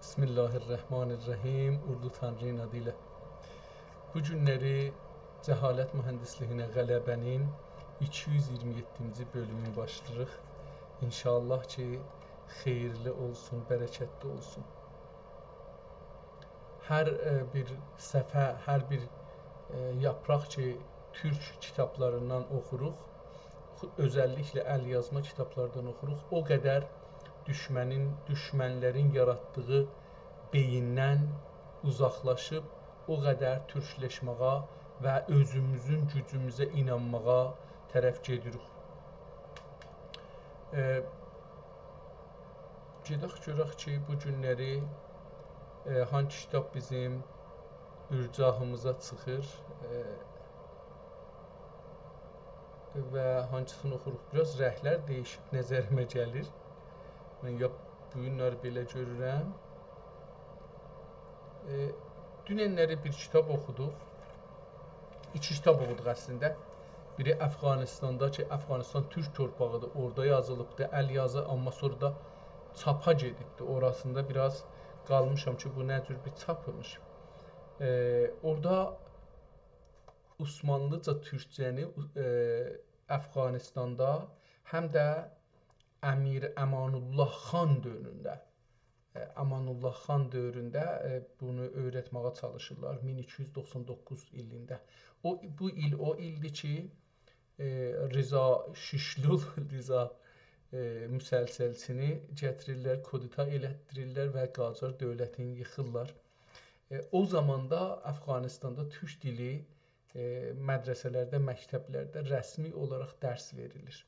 Bismillahirrahmanirrahim. Urdu Tanrı'nın adıyla. Bu günləri Cəhalət Mühəndisliğinə Qələbənin 227-ci bölümünü başlayırıq. İnşallah ki, xeyirli olsun, bərəkətli olsun. Hər bir səfhə, hər bir yapraq ki, türk kitablarından oxuruq, özəlliklə əl yazma kitablardan oxuruq, o qədər düşmənlərin yaratdığı beyindən uzaqlaşıb, o qədər türkləşməyə və özümüzün gücümüzə inanmağa tərəf gedirik. Gedək görək ki, bu günləri hangi kitab bizim ürcahımıza çıxır və hangisini oxuruq. Biraz rəhlər değişib nəzərimə gəlir. Mən ya bu günləri belə görürəm. Dünənləri bir kitab oxuduq. İki kitab oxuduq əslində. Biri Əfqanistanda ki, Əfqanistan türk torpağıdır, orada yazılıbdır, əl yazı, amma sonra da çapa gedibdir. Orasında biraz qalmışam ki, bu nə cür bir çapımış. Orada Osmanlıca türkcəni Əfqanistanda həm də Əmir Əmanullah xan dövründə bunu öyrətməyə çalışırlar 1299 ilində. Bu il o ildir ki, Rıza Şişlul, Rıza müsəlsəlçini gətirirlər, kodita elətdirirlər və Qacar dövlətini yıxırlar. O zamanda Əfqanistanda türk dili mədrəsələrdə, məktəblərdə rəsmi olaraq dərs verilir.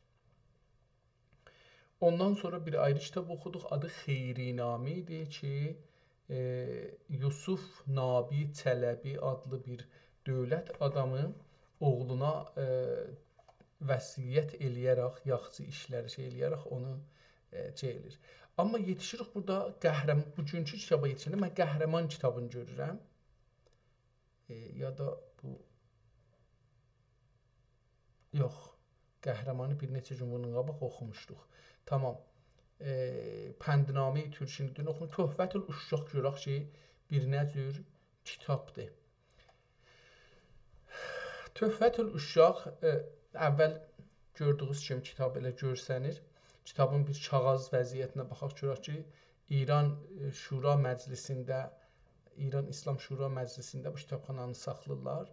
Ondan sonra bir ayrı kitab oxuduq, adı Xeyrinamə idi ki, Yusuf Nabi Çələbi adlı bir dövlət adamı oğluna vəsiyyət eləyərək, yaxşı işləri eləyərək onu elir. Amma yetişirik burada, bugünkü kitaba yetişəndə mən qəhrəman kitabını görürəm. Ya da bu... Yox, qəhrəmanı bir neçə gün bunun qabaq oxumuşduq. Tamam. Pəndnamə-i Türkini dün oxumuşduq. Töhfətül Uşşaq görək ki, bir nə cür kitabdır. Töhfətül Uşşaq əvvəl gördüyünüz kimi kitab elə görsənir. Kitabın bir kağız vəziyyətinə baxaq görək ki, İran Şura Məclisində, İran İslam Şura Məclisində bu kitabxananı saxlayırlar.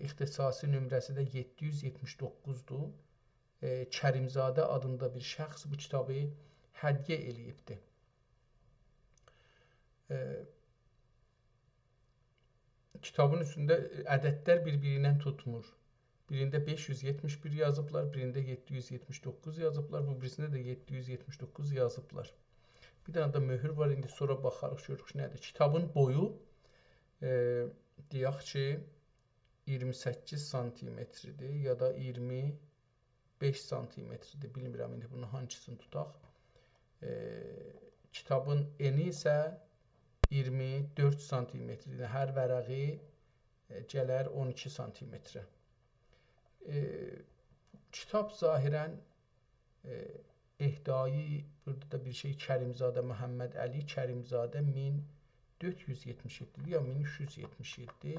İxtisasi nömrəsi də 779-dur. Kərimzadə adında bir şəxs bu kitabı hədiyyə eləyibdir. Kitabın üstündə ədədlər bir-birindən tutmur. Birində 571 yazıblar, birində 779 yazıblar, bu birisində də 779 yazıblar. Bir dənə də möhür var, indi sonra baxarıq, görürük nədir. Kitabın boyu, deyək ki, 28 santimetridir ya da 25 santimetridir, bilmirəm indi bunun hangisini tutaq. Kitabın eni isə 24 santimetridir, hər vərəqi gələr 12 santimetrə. Kitab zahirən ehdayı, burada da bir şey Kərimzadə Məhəmməd Əli Kərimzadə 1477 ya 1377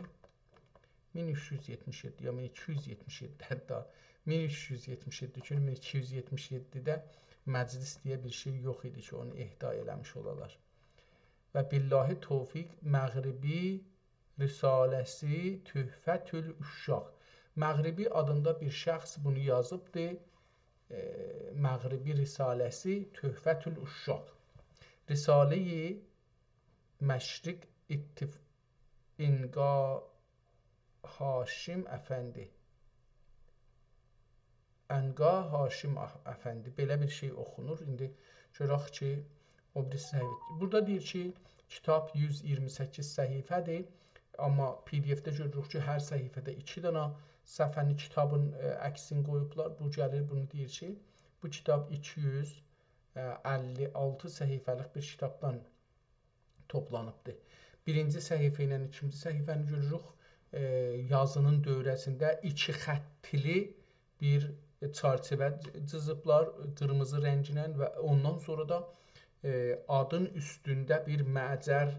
1377 ya 1277 hətta 1377 ki 1277-də məclis deyə bir şey yox idi ki, onu ehda eləmiş olalar. Və billahi tövfiq Məğribi Risaləsi Töhfətül Uşşaq. Məğribi adında bir şəxs bunu yazıbdır. Məğribi Risaləsi Töhfətül Uşşaq. Risalə-i Məşriq İnqa Haşim Əfəndi. Ənqa Haşim Əfəndi. Belə bir şey oxunur. İndi görək ki, o birisi səhifə. Burada deyir ki, kitab 128 səhifədir. Amma PDF-də görürük ki, hər səhifədə 2 dənə səhifənin kitabın əksini qoyublar. Bu gəlir, bunu deyir ki, bu kitab 256 səhifəlik bir kitabdan toplanıbdır. Birinci səhifə ilə ikinci səhifəni görürük. Yazının dövrəsində 2 xəttli bir çərçivə cızıblar qırmızı rənginə və ondan sonra da adın üstündə bir məcər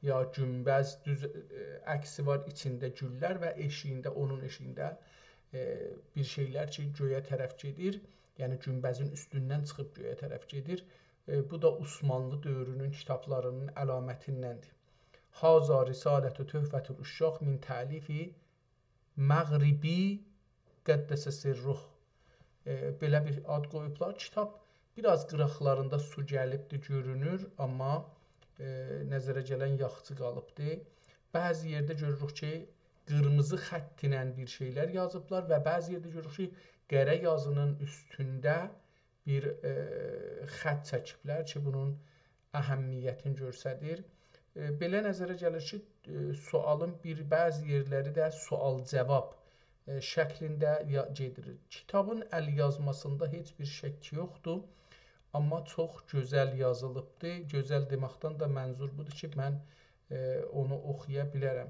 ya günbəz düz əksi var, içində güllər və eşiyində, onun eşiyində bir şeylər ki, göyə tərəf gedir. Yəni günbəzin üstündən çıxıb göyə tərəf gedir. Bu da Osmanlı dövrünün kitablarının əlamətindəndir. Haza risalətü töhfətül uşşaq min təlifi məğribi qəddəsə sirruh. Belə bir ad qoyublar. Kitab biraz qıraqlarında su gəlibdir, görünür, amma nəzərə gələn yaxçı qalıbdır. Bəzi yerdə görürük ki, qırmızı xətt ilə bir şeylər yazıblar və bəzi yerdə görürük ki, qərə yazının üstündə bir xətt çəkiblər ki, bunun əhəmiyyətini göstərir. Belə nəzərə gəlir ki, sualın bəzi yerləri də sual-cavab şəklində gedir. Kitabın əl yazmasında heç bir şək yoxdur, amma çox gözəl yazılıbdır. Gözəl deməkdən də mənzur budur ki, mən onu oxuya bilərəm.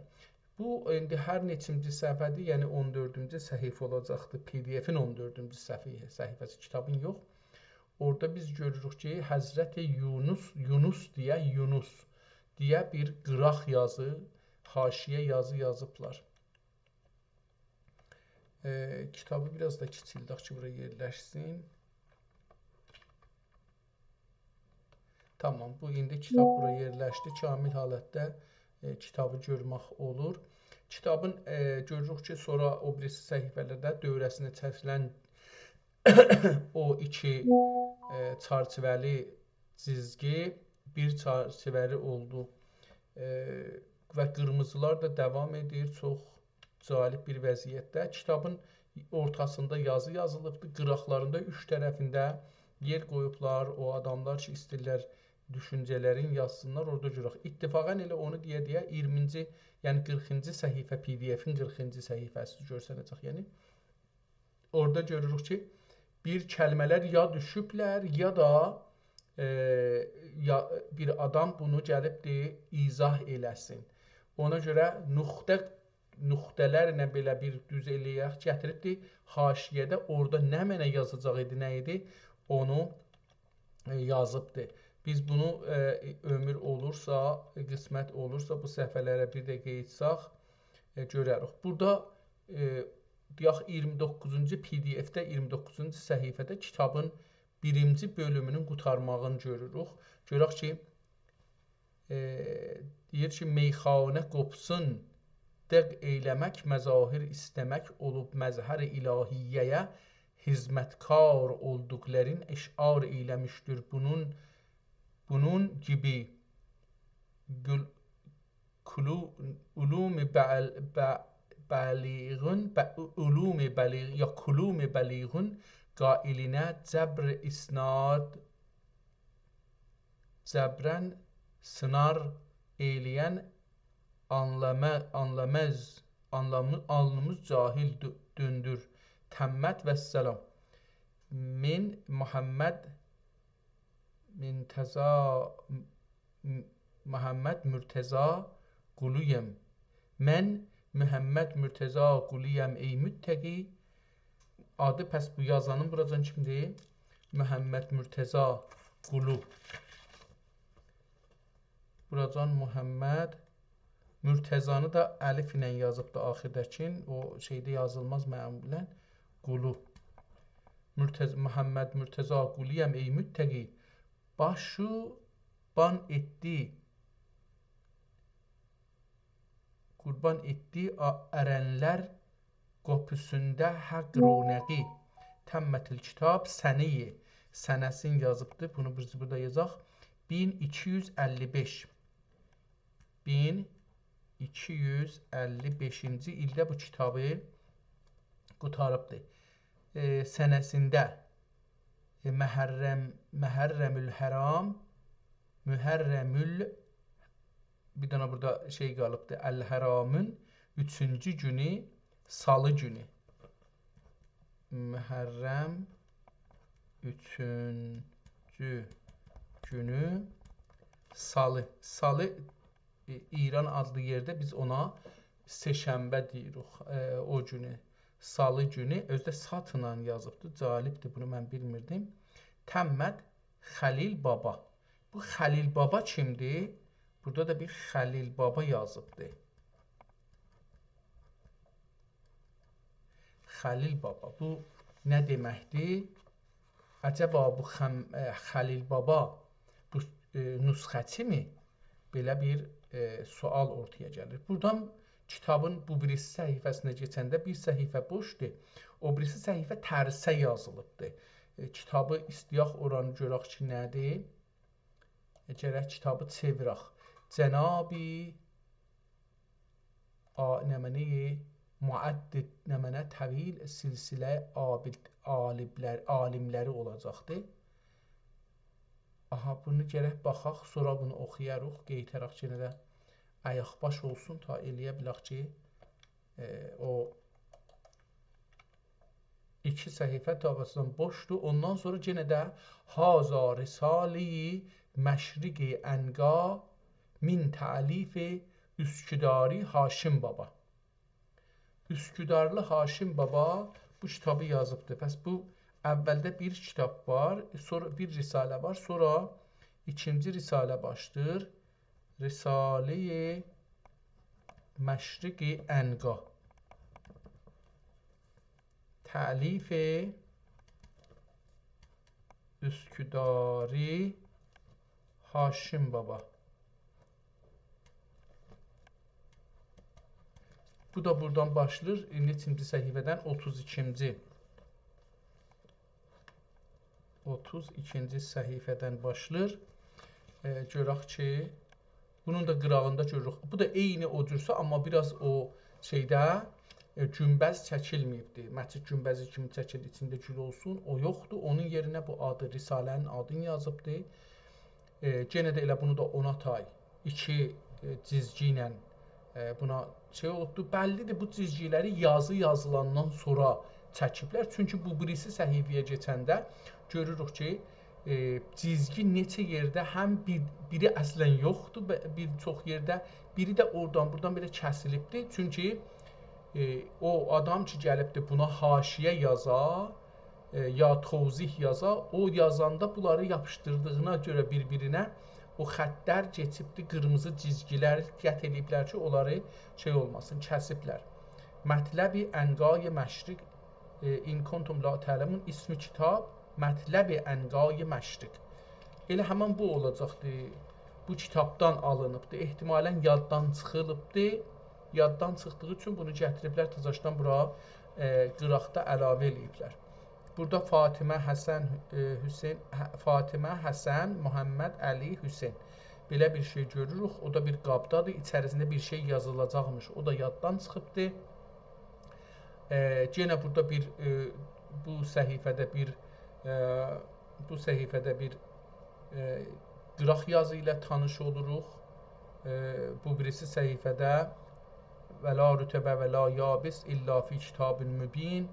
Bu, indi hər neçinci səhifədir, yəni 14-cü səhifə olacaqdır. PDF-in 14-cü səhifəsi, kitabın yox. Orada biz görürük ki, Həzrəti Yunus deyə bir qıraq yazı, haşiyə yazı yazıblar. Kitabı biraz da kiçildək ki, buraya yerləşsin. Tamam, bu indi kitab buraya yerləşdi. Kamil halətdə kitabı görmək olur. Kitabın görürük ki, sonra o birisi səhifələrdə dövrəsinə çəkilən o iki çərçivəli cizgi bir çərçivəli oldu və qırmızılar da davam edir. Çox cəlib bir vəziyyətdə. Kitabın ortasında yazı yazılıbdır. Qıraqlarında üç tərəfində yer qoyublar. O adamlar ki, istəyirlər düşüncələrin yazsınlar, orada görürük. İttifaqən elə onu deyə 20-ci, yəni 40-cı səhifə, PDF-in 40-cı səhifəsi görsənəcək. Yəni, orada görürük ki, bir kəlmələr ya düşüblər, ya da bir adam bunu gəlibdir, izah eləsin. Ona görə nüqtələrlə belə bir düz eləyək, gətiribdir haşiyədə, orada nə mənə yazacaq idi, nə idi, onu yazıbdır. Biz bunu ömür olursa, qismət olursa, bu səhifələrə bir də qeyidsaq, görərik. Burada, deyək, 29-cu PDF-də, 29-cu səhifədə kitabın birinci bölümünün qutarmağını görürük. Görək ki, deyir ki, meyxanə qopsun, dəq eyləmək, məzahir istəmək olub məzhər ilahiyyəyə hizmətkar olduqların eşar eyləmişdir. Bunun gibi ulum-i bəliğun qailinə cəbr isnad cəbrən sınar eyləyən anlamız cahil döndür. Təmmət və səlam. Min Muhammed Mürtəza quluyəm. Mən Mühəmməd Mürtəza quluyəm ey müttəqi. Adı pəs bu yazanın buracan kimdir? Mühəmməd Mürtəza qulu. Buracan Mühəmməd Mürtəzanı da əlif ilə yazıbdır axirdəkin. O şeydə yazılmaz məmulən. Qulu. Mühəmməd Mürtəza quluyəm ey müttəqi. Başı ban etdi, qurban etdi ərənlər qopusunda həq runəqi. Təmmətil kitab səniyi. Sənəsin yazıbdır. Bunu biz burada yazaq. 1255. 1255-ci ildə bu kitabı qutarıbdır. Sənəsində Məhərrəmül Həram, bir dənə burada şey qalıbdır, Əl-Həramın 3-cü günü, salı günü. Məhərrəm 3-cü günü, salı. Salı İran adlı yerdə biz ona seşənbə deyirik o günü. Salı günü özdə satla yazıbdır. Calibdir, bunu mən bilmirdim. Təmməd Xəlil Baba. Bu Xəlil Baba kimdir? Burada da bir Xəlil Baba yazıbdır. Xəlil Baba. Bu nə deməkdir? Əcəba bu Xəlil Baba bu nüsxəçimi? Belə bir sual ortaya gəlir. Buradan kitabın bu birisi səhifəsinə keçəndə bir səhifə boşdur. O birisi səhifə tərsə yazılıbdır. Kitabı istəyək oranı görək ki, nədir? Gərək kitabı çevirək. Cənabi müəddid nəmənə təvil silsilə alimləri olacaqdır. Aha, bunu gərək baxaq, sonra bunu oxuyarıq, qeytərək yenə də ayaqbaş olsun, ta eləyə bilək ki, o iki səhifə tabasından boşdur. Ondan sonra yenə də Haza Risali Məşriqi Ənqa min təlifi Üsküdari Haşim Baba. Üsküdarlı Haşim Baba bu kitabı yazıbdır. Bəs bu əvvəldə bir kitab var, sonra bir risalə var, sonra ikinci risalə başdır. Risale-i Məşriqi Ənqa. Təlif-i Üsküdari Haşim Baba. Bu da buradan başlayır. Neçinci səhifədən? 32-ci səhifədən başlayır. Görək ki, bunun da qırağında görürük. Bu da eyni o cürsə, amma biraz o şeydə günbəz çəkilməyibdir. Məscid günbəzi kimi çəkildi, içində gül olsun. O yoxdur. Onun yerinə bu adı, Risalənin adını yazıbdır. Genə də elə bunu da 10 tay 2 cizgi ilə buna şey olubdur. Bəllidir, bu cizgiləri yazı yazılandan sonra çəkiblər. Çünki bu birisi səhifəyə keçəndə görürük ki, cizgi neçə yerdə həm biri əslən yoxdur, bir çox yerdə, biri də oradan buradan belə kəsilibdir. Çünki o adam ki, gəlibdir buna haşiyə yaza, ya tozih yaza, o yazanda bunları yapışdırdığına görə bir-birinə o xəttlər keçibdir, qırmızı cizgilər qət ediblər ki, onları şey olmasın, kəsiblər. Mətləbi Ənqai Məşriq İn kuntum la tə'lemun ismi kitab Mətləbi Ənqai Məşriq. Elə həmin bu olacaqdır. Bu kitabdan alınıbdır. Ehtimalən yaddan çıxılıbdır. Yaddan çıxdığı üçün bunu gətiriblər, təzəşdən bura qıraqda əlavə eləyiblər. Burada Fatimə Həsən, Muhammed Əli Hüseyn. Belə bir şey görürük. O da bir qabdadır. İçərisində bir şey yazılacaqmış. O da yaddan çıxıbdır. Yenə burada bir bu səhifədə bir qıraq yazı ilə tanış oluruq. Bu birisi səhifədə və la rütəbə və la yabis illa fi kitabin mübin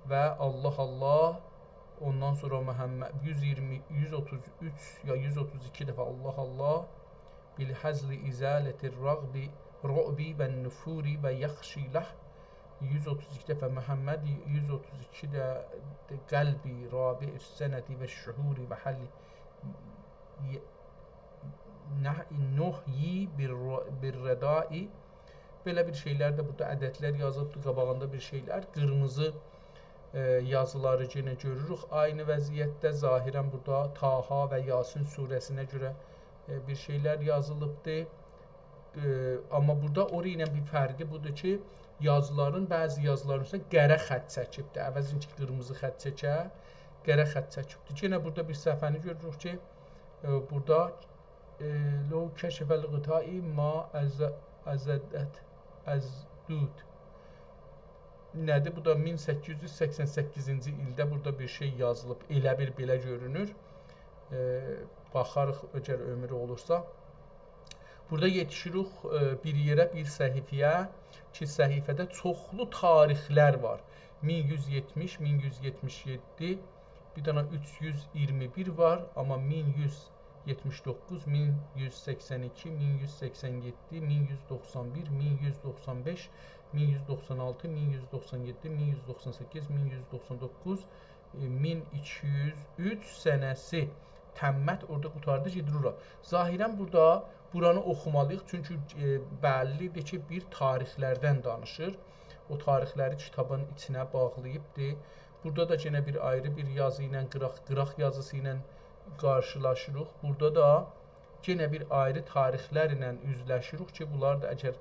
və Allah ondan sonra Məhəmməd 133 ya 132 dəfə Allah bil həzli izələtir rəğbi və nüfuri və yaxşiləh 132 dəfə Məhəmməd 132 də qəlbi rabi sənədi və şühuri və həli nuhyi bir rədai. Belə bir şeylər də burada ədədlər yazılıbdır, qabağında bir şeylər. Qırmızı yazıları yenə görürük. Aynı vəziyyətdə zahirən burada Taha və Yasin surəsinə görə bir şeylər yazılıbdır. Amma burada ora ilə bir fərqi budur ki, bəzi yazıların üstə qərə xətt çəkibdir. Əvəzin ki, qırmızı xətt çəkə, qərə xətt çəkibdir. Yenə burada bir səhifəni görürük ki, burada Lo kəşəfəl qıtai ma əzədət əzdud. Nədir? Bu da 1888-ci ildə burada bir şey yazılıb. Elə bir belə görünür. Baxarıq, ögər ömrü olursa. Burada yetişirik bir yerə, bir səhifəyə ki, səhifədə çoxlu tarixlər var. 1170, 1177, bir dana 321 var, amma 1179, 1182, 1187, 1191, 1195, 1196, 1197, 1198, 1199, 1203 sənəsi təmmət orada qutardı, gedir ora. Zahirən burada buranı oxumalıyıq, çünki bəllidir ki, bir tarixlərdən danışır. O tarixləri kitabın içinə bağlayıbdır. Burada da yenə bir ayrı bir yazı ilə, qıraq yazısı ilə qarşılaşırıq. Burada da yenə bir ayrı tarixlər ilə üzləşirik ki, bunlar da əgər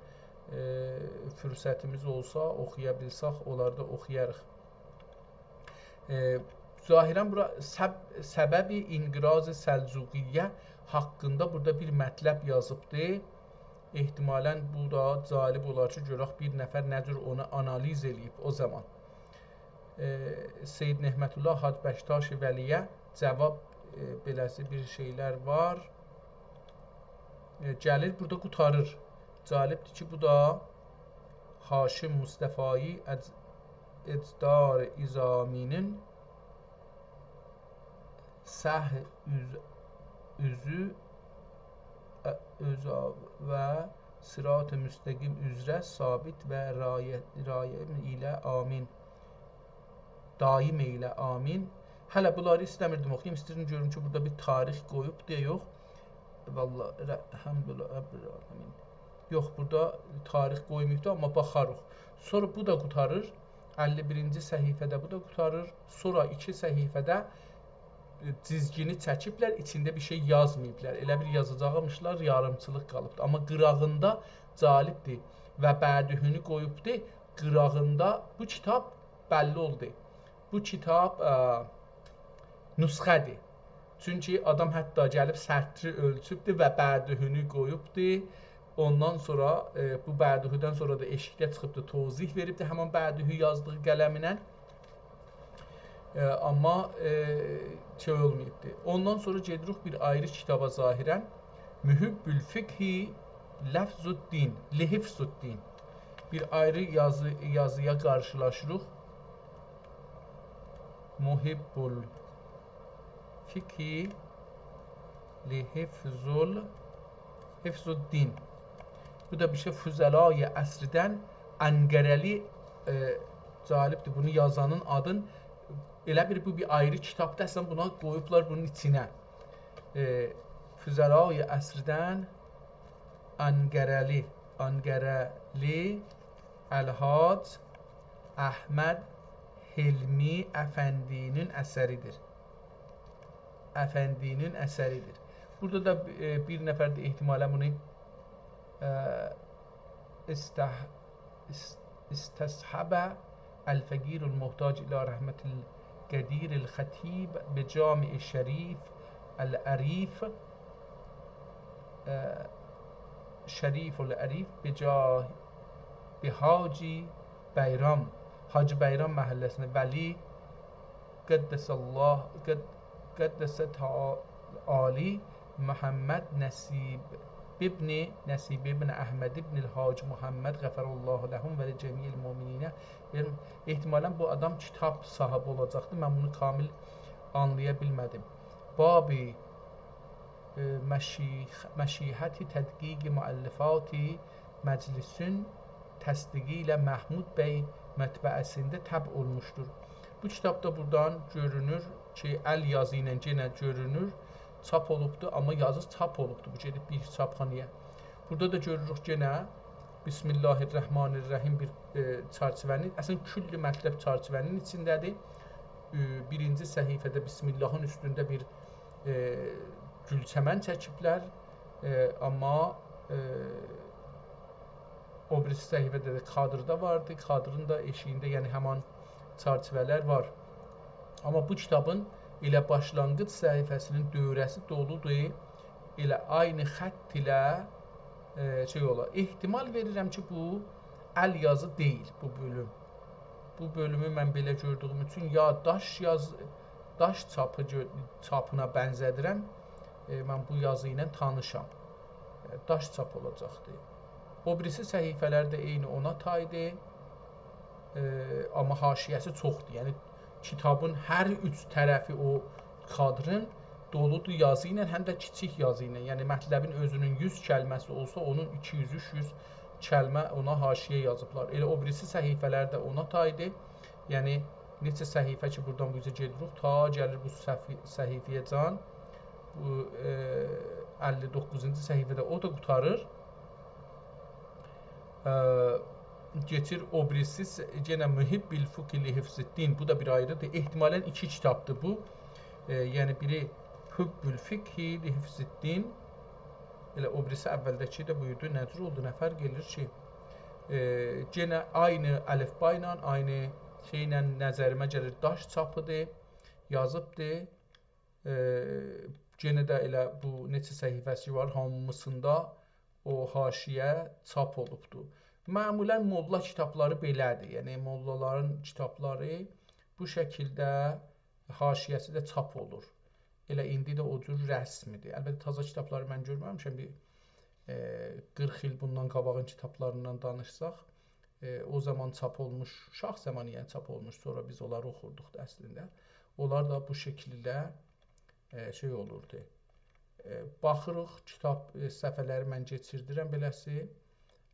fürsətimiz olsa, oxuya bilsək, onlar da oxuyarıq. Zahirən bura səbəbi inqiraz-ı Səlcuqiyyə haqqında burada bir mətləb yazıbdır. Ehtimalən bu da cəlib olar ki, görək bir nəfər nə cür onu analiz eləyib o zaman. Seyyid Nehmətullah Hacı Bəştaş Vəliyə cavab beləsi bir şeylər var. Gəlir, burada qutarır. Cəlibdir ki, bu da Haşim Mustafai Ecdar İzaminin səh üzü və sırat-ı müstəqim üzrə sabit və rayim ilə amin. Daim ilə amin. Hələ bunları istəmirdim oxuyayım. İstəyirdim görüm ki, burada bir tarix qoyub deyə yox. Vallahi əlhəmdülillah. Yox, burada tarix qoymayıbdır, amma baxarıq. Sonra bu da qutarır. 51-ci səhifədə bu da qutarır. Sonra 2 səhifədə cizgini çəkiblər, içində bir şey yazmayıblar. Elə bir yazacaqmışlar, yarımçılıq qalıbdır. Amma qırağında cəlibdir və bədühünü qoyubdur. Qırağında bu kitab bəlli oldu. Bu kitab nüsxədir. Çünki adam hətta gəlib sətri ölçübdür və bədühünü qoyubdur. Ondan sonra bu bədühüdən sonra da eşikdə çıxıbdır, tozih veribdir həman bədühü yazdığı qələminə. Amma şey olmayıbdır. Ondan sonra gedirik bir ayrı kitaba zahirən. Mühibbül fiqhi ləfzuddin, lihifzuddin. Bir ayrı yazıya qarşılaşırıq. Muhibbul fiqhi lihifzuddin. Bu da bir şey Füzəla-i əsridən Əngərəli cəlibdir. Bunu yazanın adın elə bu bir ayrı kitabda əslən buna qoyublar bunun içinə. Füzəla-i əsridən Əngərəli Əlhac Əhməd Hilmi Əfəndinin əsəridir. Əfəndinin əsəridir. Burada da bir nəfər də ehtimalən bunu istəshəbə əl-fəqirul muhtac ilə rəhmətil qədiril xətib bi cami-i şərif əl-ərif şəriful ərif bi Hacı Bəyram, Hacı Bəyram məhəlləsində Vəli Qəddəsə Ali Muhammed Nəsib ibn Əhməd ibn Hacı Muhammed Qəfərallahu ləhum və cəmiyil mümininə. Ehtimalən bu adam kitab sahibi olacaqdı. Mən bunu kamil anlaya bilmədim. Babi məşihəti tədqiqi müəllifati məclisin təsdiqi ilə Məhmud bəy mətbəəsində təb olmuşdur. Bu kitabda buradan görünür ki, əl yazı ilə yenə görünür. Çap olubdur, amma yazı çap olubdur. Bu gedib bir çapxanaya. Burada da görürük yenə Bismillahirrahmanirrahim bir çərçivənin, əslən külli mətləb çərçivənin içindədir. Birinci səhifədə Bismillahın üstündə bir gülçəmən çəkiblər, amma o birisi səhifədə də kadrda vardı. Kadrın da eşiyində, yəni həman çərçivələr var. Amma bu kitabın elə başlanğıc səhifəsinin dövrəsi doludur, elə aynı xətt ilə şey olar. Ehtimal verirəm ki, bu əl yazı deyil bu bölüm. Bu bölümü mən belə gördüyüm üçün ya daş çapına bənzədirəm, mən bu yazı ilə tanışam. Daş çap olacaqdır. O birisi səhifələr də eyni ona taydır, amma haşiyəsi çoxdur. Yəni kitabın hər üç tərəfi o kadrın doludur yazı ilə, həm də kiçik yazı ilə. Yəni mətləbin özünün 100 kəlməsi olsa, onun 200-300 kəlmə ona haşiyə yazıblar. Elə o birisi səhifələr də ona taydır. Yəni neçə səhifə ki, buradan bu üzə gedirik, ta gəlir bu səhifəyə can. bu 59-cu səhifədə o da qutarır. Geçir o birisi yenə Mühib bil Fuki li Hifziddin. Bu da bir ayrıdır. Ehtimalən 2 kitabdır bu. Yəni biri Hübbül Fikhi li Hifziddin. Elə o birisi əvvəldəki də buydu. Necə oldu? Nə fərq edir ki? Yenə aynı əlifba ilə, aynı şeylə nəzərimə gəlir. Daş çapıdır, yazıbdır. Yenə də elə bu neçə səhifəsi var, hamısında o haşiyə çap olubdur. Məmulən molla kitabları belədir. Yəni mollaların kitabları bu şəkildə haşiyəsi də çap olur. Elə indi də o cür rəsmidir. Əlbəttə taza kitabları mən görməmişəm. Bir 40 il bundan qabağın kitablarından danışsaq, o zaman çap olmuş, şah zamanı yəni çap olmuş, sonra biz onları oxurduq da əslində. Onlar da bu şəkildə şey olurdu. Baxırıq, kitab səhifələri mən keçirdirəm beləsi.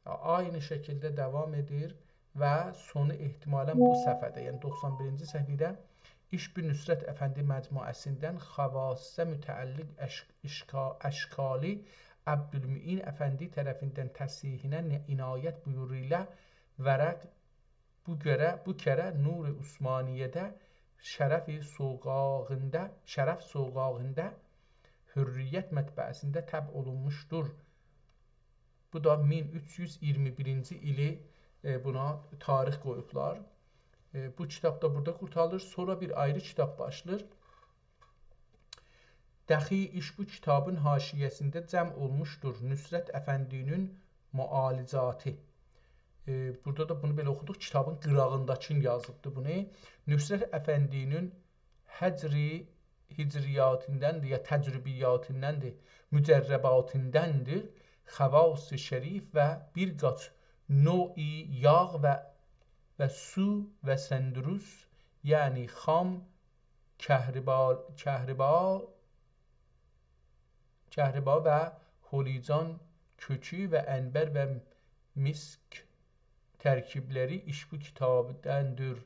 Aynı şəkildə davam edir və sonu ehtimalən bu səhifədə, yəni 91-ci səhifədə İşb-i Nüsrət Əfəndi məcmuəsindən xavassə mütəəlliq əşkali Əbdülmüin Əfəndi tərəfindən təsihinə inayət buyuru ilə vərəq bu kərə Nur-i Osmaniyyədə şərəf soğağında Hürriyyət mətbəəsində təb olunmuşdur. Bu da 1321-ci ili buna tarix qoyublar. Bu kitab da burada qurtarılır. Sonra bir ayrı kitab başlayır. Dəxi iş bu kitabın haşiyəsində cəm olmuşdur. Nüsrət Əfəndinin müalicatı. Burada da bunu belə oxuduq. Kitabın qırağındakini yazıbdır bunu. Nüsrət Əfəndinin hicriyyatindəndir, ya təcrübiyyatindəndir, mücərrəbatindəndir. Xavas-ı şərif və bir qaç növ-i yağ və su və səndrus, yəni xam, kəhriba və holican kökü və ənbər və misk tərkibləri iş bu kitabdəndir.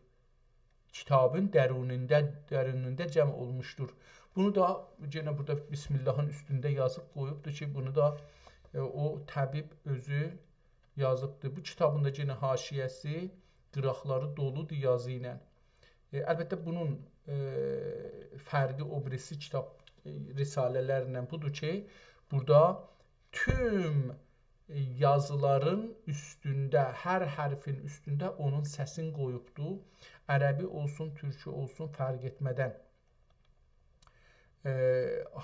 Kitabın dərunündə cəm olmuşdur. Bunu da yenə burada Bismillahın üstündə yazıb qoyubdur ki, bunu da o təbib özü yazıbdır. Bu kitabın da yenə haşiyəsi, qıraqları doludur yazı ilə. Əlbəttə bunun fərqi o birisi kitab risalələrlə budur ki, burada tüm yazıların üstündə, hər hərfin üstündə onun səsini qoyubdur. Ərəbi olsun, türkü olsun, fərq etmədən.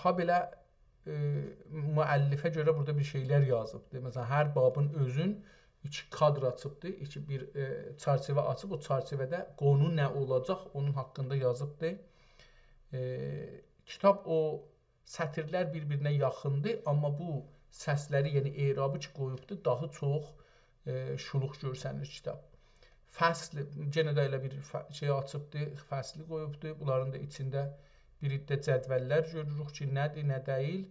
Ha belə müəllifə görə burada bir şeylər yazıbdır. Məsələn, hər babın özün 2 kadr açıbdır, bir çərçivə açıb, o çərçivədə qonu nə olacaq, onun haqqında yazıbdır. Kitab o sətirlər bir-birinə yaxındır, amma bu səsləri, yəni erabı ki qoyubdur, daha çox şuluq görsənir kitab. Fəsli, yenə də elə bir şey açıbdır, fəsli qoyubdur. Bunların da içində bir iddə cədvəllər görürük ki, nədir, nə deyil.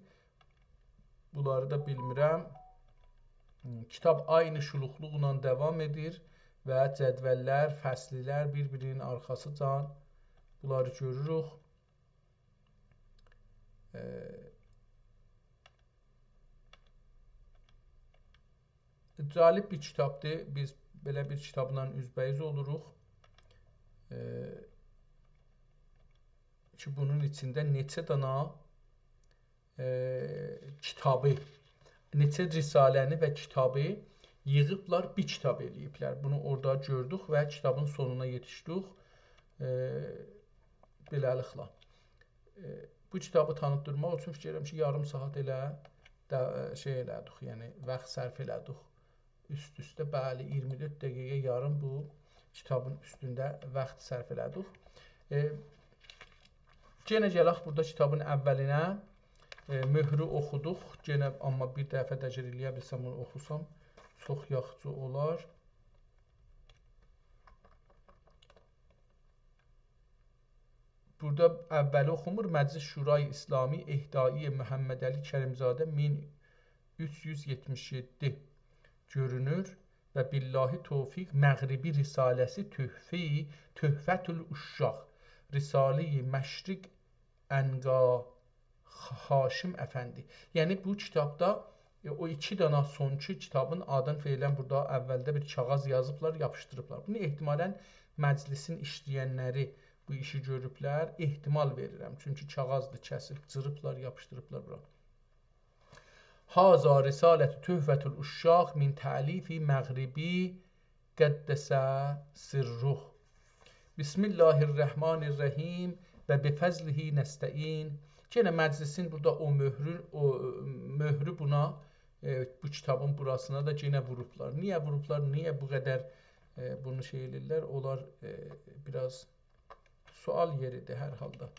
Bunları da bilmirəm. Kitab aynı şuluqluqla davam edir və cədvəllər, fəslilər bir-birinin arxasıcan bunları görürük. Cəlib bir kitabdır. Biz belə bir kitabla üzbəyiz oluruq. Ki, bunun içində neçə dana kitabı, neçə risaləni və kitabı yığıblar, bir kitab eləyiblər. Bunu orada gördük və kitabın sonuna yetişdik. Beləliklə. Bu kitabı tanıtdırmaq üçün fikirlərim ki, yarım saat elə şey elədik, yəni vaxt sərf elədik. Üst-üstə, bəli, 24 dəqiqəyə yarım bu kitabın üstündə vaxt sərf elədik. Yenə gələk burada kitabın əvvəlinə möhrü oxuduq. Yenə, amma bir dəfə dəcər eləyə bilsəm, onu oxusam çox yaxşı olar. Burada əvvəli oxumur. Məclis Şurayı İslami Ehdai Məhəmməd Əli Kərimzadə 1377 görünür və billahi tövfiq Məğribi Risaləsi Töhfətül Uşşaq Risale-i Məşriq Ənqa Haşim Əfəndi. Yəni bu kitabda o 2 dənə sonki kitabın adın feilən burada əvvəldə bir kağız yazıblar, yapışdırıblar. Bunu ehtimalən məclisin işləyənləri bu işi görüblər. Ehtimal verirəm. Çünki kağızdır, kəsib, cırıblar, yapışdırıblar bura. Haza risalətü töhvətül uşşaq min təlifi məğribi qəddəsə sirruh. Bismillahirrahmanirrahim və bifəzlihi nəstəin. Yenə məclisin burada o möhrü buna, bu kitabın burasına da yenə vurublar. Niyə vurublar, niyə bu qədər bunu şey edirlər? Onlar biraz sual yeridir hər halda.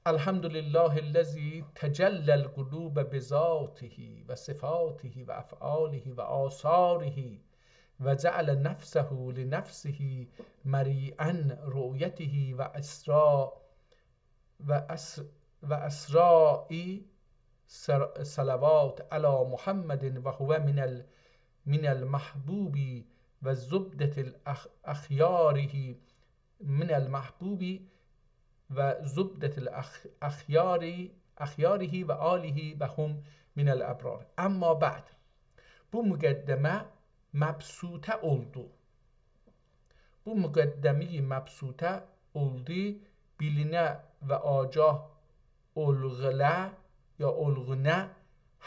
Elhamdülillahillezî tecellel qulûbe bizâtihi və sifâtihi və əf'âlihi və âsârihi və ceale nefsehu li nefsihi meri'en ru'yetihi ve esra'i salavat ala Muhammedin ve huve minel mahbubi ve zubdetil akhyarihi minel mahbubi ve zubdetil akhyarihi ve alihi ve hum minel ebrar. Amma ba'd. Bu müqəddəmə məbsutə oldu. Bu müqəddəmi məbsutə oldu, bilinə və agah olğulə ya olğunə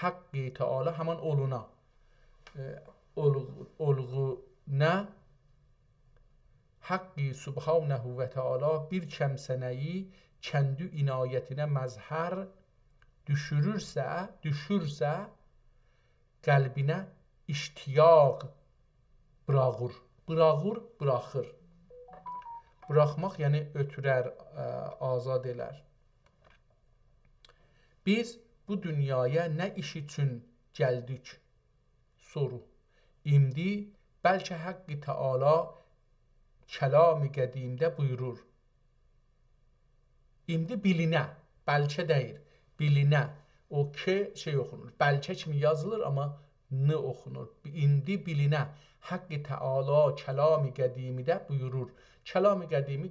haqqi Teala, həman oluna, olğunə haqqi Subhanehu və Teala bir kəmsənəyi kəndi inayətinə məzhər düşürsə qəlbinə İştiyaq bırağır. Bıraxır. Bıraxmaq, yəni ötürər, azad elər. Biz bu dünyaya nə iş üçün gəldik? Soru. İmdi bəlkə Haqqi Teala kəlam-ı qədimdə buyurur. İmdi bilinə, bəlkə deyir, bilinə. O ki şey oxunur. Bəlkə kimi yazılır, amma n oxunur. İndi bilinə Haqqi Teala kəlam-ı qədimidə buyurur. Kəlam-ı qədimi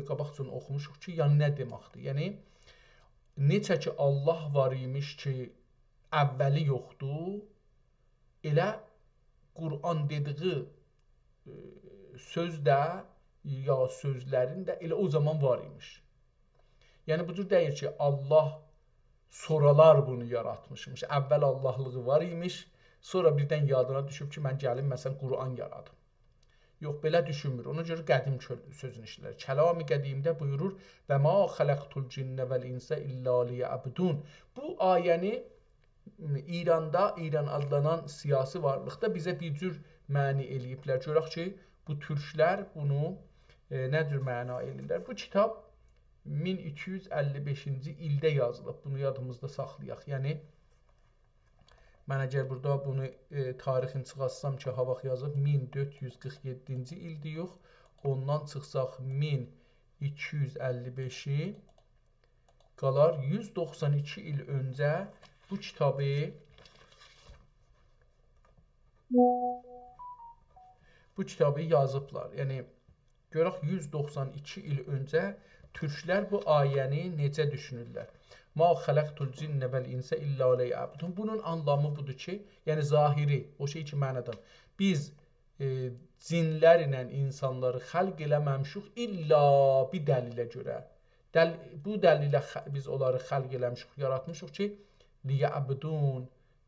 qabaqcın oxumuşuq ki, yəni nə deməkdir? Yəni necə ki Allah var imiş ki, əvvəli yoxdur, elə Quran dediği söz də ya sözlərin də elə o zaman var imiş. Yəni bu cür deyir ki, Allah sonralar bunu yaratmışmış. Əvvəl Allahlığı var imiş. Sonra birdən yadına düşüb ki, mən gəlim, məsələn, Quran yaradım. Yox, belə düşünmür. Ona görə qədim sözünü işlər. Kəlam-ı qədimdə buyurur və mə xələqtul cinnə vəl insə illə liyəbudun. Bu ayəni İranda, İran adlanan siyasi varlıqda bizə bir cür məni eləyiblər. Görək ki, bu türklər bunu nə cür məna eləyirlər. Bu kitab 1255-ci ildə yazılıb. Bunu yadımızda saxlayaq. Yəni mən əgər burada bunu tarixini çıxarsam ki, ha vaxt yazıb 1447-ci ildir, yox. Ondan çıxsaq 1255-i qalar 192 il öncə bu kitabı yazıblar. Yəni görək 192 il öncə türklər bu ayəni necə düşünürlər? Ma xələqtul cinnə vəl insə illə liyəbudun. Bunun anlamı budur ki, yəni zahiri, o şey ki mənadan. Biz cinlərlə insanları xəlq eləməmişik illə bir dəlilə görə. Bu dəlilə biz onları xəlq eləmişik, yaratmışıq ki, liyəbudun,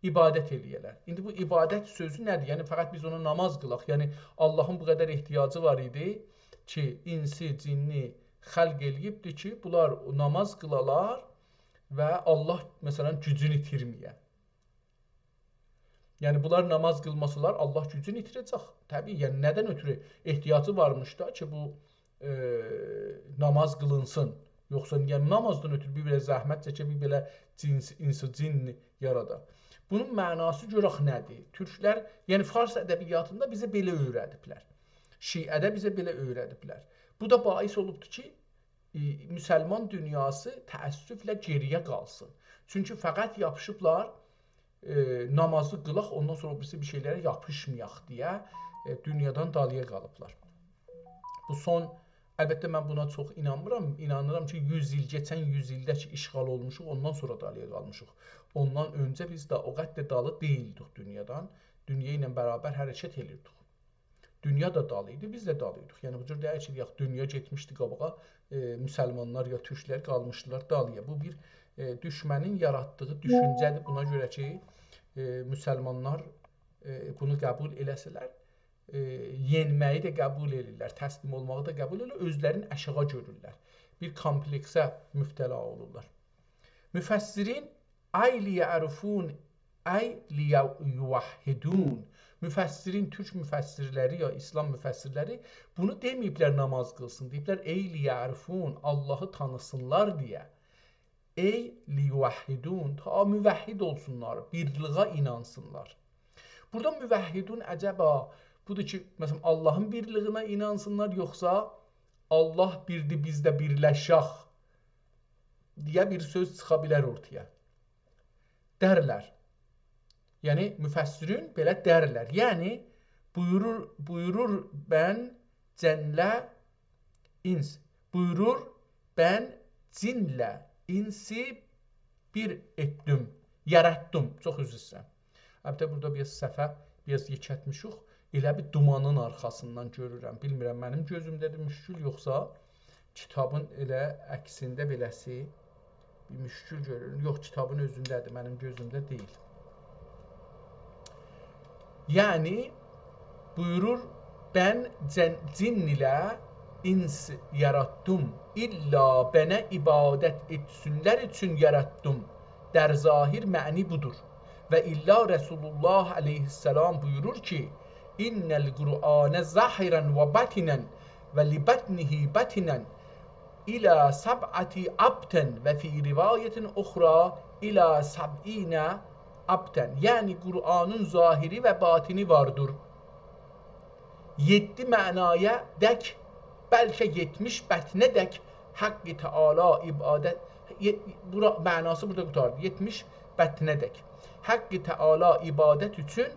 ibadət eləyələr. İndi bu ibadət sözü nədir? Yəni fəqət biz ona namaz qılaq. Yəni Allahın bu qədər ehtiyacı var idi ki, insi, cinni xəlq eləyibdir ki, bunlar namaz qılalar və Allah məsələn gücünü itirməyə. Yəni bunlar namaz qılmasalar Allah gücünü itirəcək. Təbii, yəni nədən ötürü ehtiyacı varmış da ki, bu namaz qılınsın. Yoxsa yəni namazdan ötürü bir belə zəhmət çəkə, bir belə cin yarada. Bunun mənası görək nədir? Türklər, yəni fars ədəbiyyatında bizə belə öyrədiblər. Şiədə bizə belə öyrədiblər. Bu da bais olubdur ki, müsəlman dünyası təəssüflə geriyə qalsın. Çünki fəqət yapışıblar namazı qılaq, ondan sonra bir şeylərə yapışmayaq deyə dünyadan dalıya qalıblar. Bu son Əlbəttə mən buna çox inanmıram. İnanıram ki, 100 il, keçən 100 ildə ki, işğal olmuşuq, ondan sonra dalıya qalmışıq. Ondan öncə biz də o qədər dalı deyildik dünyadan. Dünya ilə bərabər hərəkət edirdik. Dünya da dalı idi, biz də dalı idik. Yəni bu cür deyək ki, dünya getmişdi qabağa, müsəlmanlar ya türklər qalmışdılar dalıya. Bu bir düşmənin yaratdığı düşüncədir. Buna görə ki, müsəlmanlar bunu qəbul eləsələr, yenməyi də qəbul edirlər, təslim olmağı da qəbul edirlər, özlərini aşağı görürlər. Bir kompleksə mübtəla olurlar. Müfəssirin ay liyərufun, ay liyuvahhidun. Müfəssirin, türk müfəssirləri ya İslam müfəssirləri bunu deməyiblər namaz qılsın, deyiblər ey liyərufun, Allahı tanısınlar deyə. Ey liyuvahhidun, ta müvəhhid olsunlar, birliğə inansınlar. Burada müvəhhidun əcəba budur ki, məsələn, Allahın birliyinə inansınlar, yoxsa Allah birdir, biz də birləşək deyə bir söz çıxa bilər ortaya. Dərlər. Yəni, müfəssirin belə dərlər. Yəni, buyurur bən cənlə ins. Buyurur bən cinlə insi bir etdim, yaratdım. Çox üzr istəyirəm. Əlbəttə, burada biraz səhvə, biraz yekətmişik. Elə bir dumanın arxasından görürəm. Bilmirəm, mənim gözümdədir müşkül, yoxsa kitabın elə əksində beləsi bir müşkül görürüm. Yox, kitabın özündədir, mənim gözümdə deyil. Yəni, buyurur, mən cin ilə ins yaratdım, illa bənə ibadət etsinlər üçün yaratdım. Dər zahir məni budur. Və illa Resulullah aleyhisselam buyurur ki, İnnel Qur'ane zahiren ve batinen ve li batnihi batinen ila sab'ati abten ve fi rivayetin ukhra ila sab'ine abten. Yani Kur'an'ın zahiri ve batini vardır. 7 mənaya dək, bəlkə 70 bətnə dək Haqqı Teala ibadet, mənası burada qutardı. 70 bətnə dək. Haqqı Teala ibadət üçün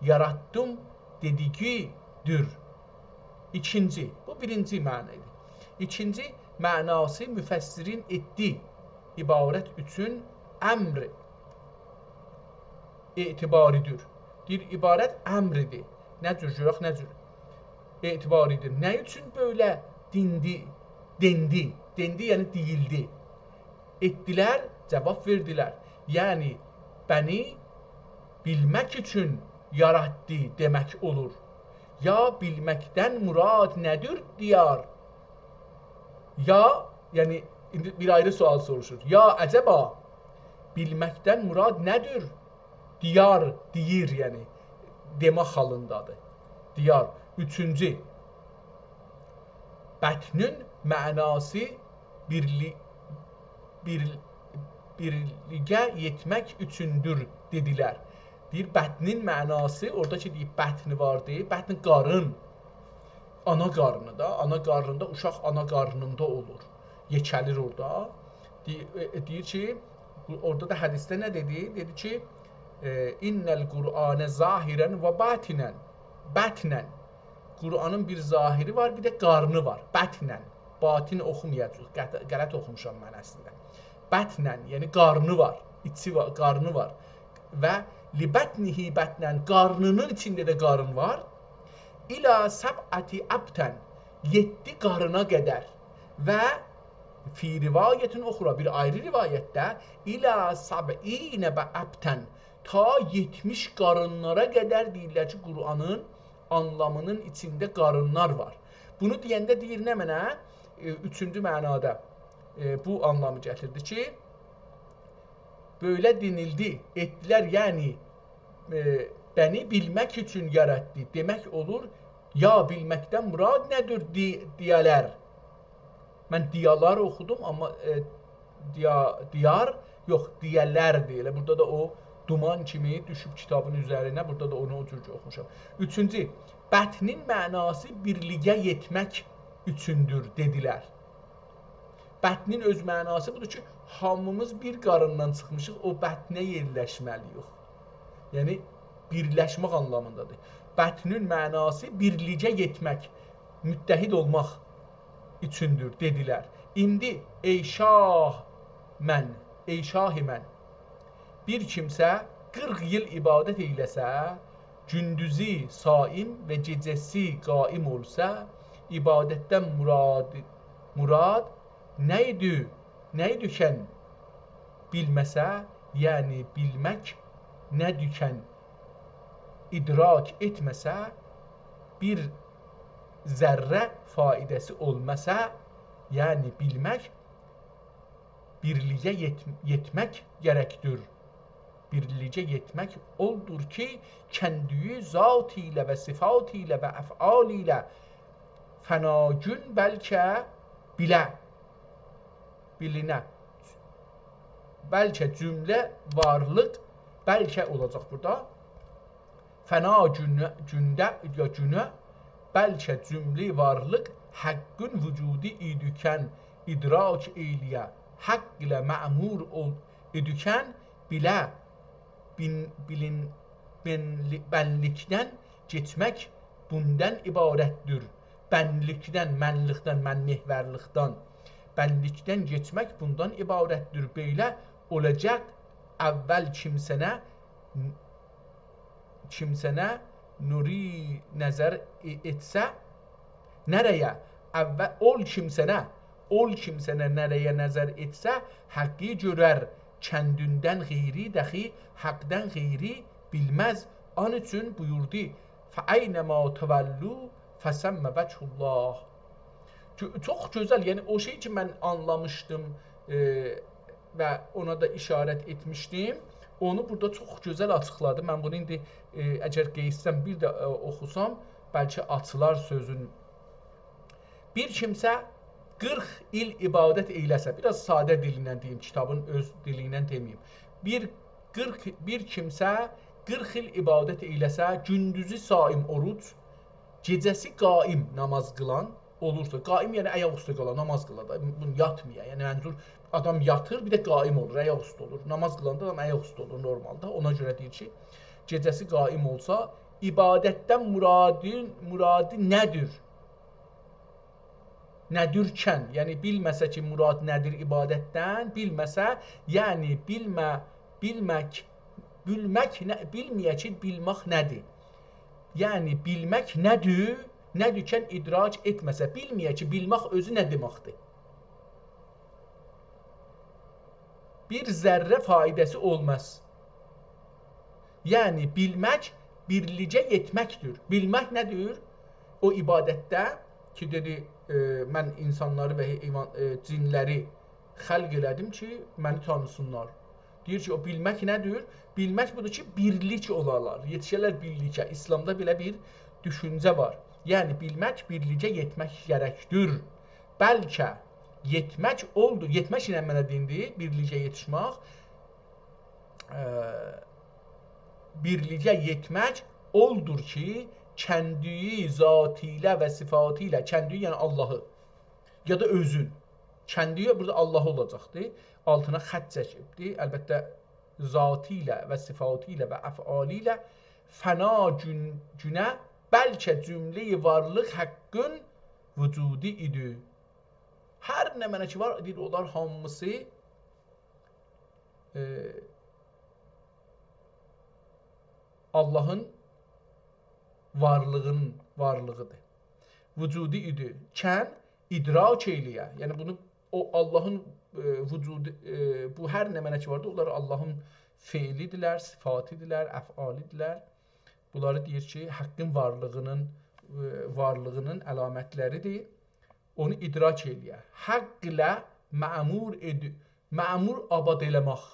yarattım dediğidir. İkinci, bu birinci məna idi. İkinci mənası müfəssirin etdi ibarət üçün əmr etibaridir. Deyir, ibarət əmridir. Nə cür görək, nə cür etibaridir. Nə üçün belə dendi, yəni deyildi. Etdilər, cavab verdilər. Yəni, bəni bilmək üçün yaratdı demək olur. Ya bilməkdən murad nədir diyar? Ya, yəni bir ayrı sual soruşur. Ya əcəba, bilməkdən murad nədir? Diyar, deyir, yəni demək halındadır. Diyar. Üçüncü, bətnin mənası birliyə yetmək üçündür dedilər. Deyir, bətnin mənası, oradakı deyib, bətni var deyib, bətni qarın, ana qarnı da, ana qarnında, uşaq ana qarnında olur, yekəlir orada. Deyir ki, orada da hədisdə nə dedi? Dedi ki, İnnəl Qur'anə zahirən və batinən, bətnən. Qur'anın bir zahiri var, bir də qarnı var, bətnən. Batin oxumayacaq, qələt oxumuşam mən əslində. Bətnən, yəni qarnı var, içi var, qarnı var. Və libətnihi bətnən, qarnının içində də qarın var. İlə səb'əti əbtən, 7 qarına qədər. Və fi rivayetin oxura, bir ayrı rivayətdə ilə səb'inə əbtən, ta 70 qarınlara qədər deyirlər ki, Qur'anın anlamının içində qarınlar var. Bunu deyəndə deyir nə mənə? Üçüncü mənada bu anlamı gətirdi ki, böyle denildi, etdilər, yəni bəni bilmək üçün yaratdı demək olur, ya bilməkdən murad nədir diyələr. Mən diyalar oxudum, amma diyar, yox, diyələr deyilə. Burada da o duman kimi düşüb kitabın üzərinə, burada da onu o cürcə oxumuşam. Üçüncü, bətnin mənası birliyə yetmək üçündür dedilər. Bətnin öz mənası budur ki, hamımız bir qarından çıxmışıq, o bətnə yerləşməliyik. Yəni, birləşmək anlamındadır. Bətnin mənası birlicə yetmək, müttəhid olmaq. üçündür dedilər. İndi ey şah mən, ey şahi mən, bir kimsə 40 il ibadət eyləsə, gündüzü saim və gecəsi qaim olsa, ibadətdən murad nə idikən bilməsə, yəni bilmək nə dükən idrak etməsə, bir zərrə faidəsi olmasa, yəni bilmək, birliyə yetmək gərəkdir. Birlicə yetmək oldur ki, kəndüyü zat ilə və sifat ilə və əfal ilə fənagün bəlkə bilinə. Bəlkə cümlə varlıq, bəlkə olacaq burada. Fəna gündə ya günə, bəlkə cümlə varlıq həqqün vücudi idükən idrak eyliyə, haqq ilə mə'mur idükən bilə, bənlikdən geçmək bundan ibarətdir. Bənlikdən, mənlikdən, mənmehvərlikdən, bənlikdən geçmək bundan ibarətdir. Belə olacaq əvvəl kimsənə nuri nəzər etsə, nərəyə? Ol kimsənə nərəyə nəzər etsə, həqqi görər, kəndündən xeyri dəxi, haqdan xeyri bilməz. An üçün buyurdu, fəəynəmə təvəllu fəsəmmə vəchullah. Çox gözəl, yəni o şey ki, mən anlamışdım və ona da işarət etmişdim, onu burada çox gözəl açıqladı. Mən bunu indi əgər qeysəm bir də oxusam, bəlkə açılar sözün. Bir kimsə 40 il ibadət eyləsə, biraz sadə dilindən deyim, kitabın öz dilindən deməyim. Bir kimsə 40 il ibadət eyləsə, gündüzü saim oruc, gecəsi qaim namaz qılan olursa, qaim yəni ayaq üstə qala, namaz qıla da, bunu yatmaya, yəni mənzur adam yatır, bir də qaim olur, ayaq üstə olur. Namaz qılanda adam ayaq üstə olur normalda. Ona görə deyir ki, gecəsi qaim olsa, ibadətdən muradi nədir? Nədirkən, yəni bilməsə ki, murad nədir ibadətdən, bilməsə, yəni bilmək, bilməyə ki, bilmək nədir? Yəni bilmək nədir? Nədirkən idrak etməsə, bilməyə ki, bilmək özü nə deməkdir? Bir zərrə faidəsi olmaz. Yəni bilmək birlicə yetməkdir. Bilmək nədir? O ibadətdə ki, dedi, mən insanları və cinləri xəlq elədim ki, məni tanısınlar. Deyir ki, o bilmək nədir? Bilmək budur ki, birlik olarlar, yetişərlər birlikə. İslamda belə bir düşüncə var. Yəni, bilmək birlicə yetmək gərəkdir. Bəlkə yetmək oldu. Yetmək ilə mənə dindir, birlicə yetişmək. Birlicə yetmək oldur ki, kəndüyü zatı ilə və sifatı ilə, kəndüyü yəni Allahı, ya da özün, kəndüyü burada Allah olacaqdır, altına xət çəkibdir, əlbəttə zatı ilə və sifatı ilə və əfali ilə fəna günə bəlkə cümlə-i varlıq haqqın vücudi idi. Hər nə mənə ki var, deyir, onlar hamısı Allahın varlığıdır. Vücudi idi. Kən idrak eyliyə. Yəni bunu o Allahın vücudu, bu hər nə mənə ki vardı, onlar Allahın feilidirlər, sifatidirlər, əfalidirlər. Bunları deyir ki, haqqın varlığının əlamətləridir. Onu idrak eyliyə. Haqq ilə mə'mur abad eləmək.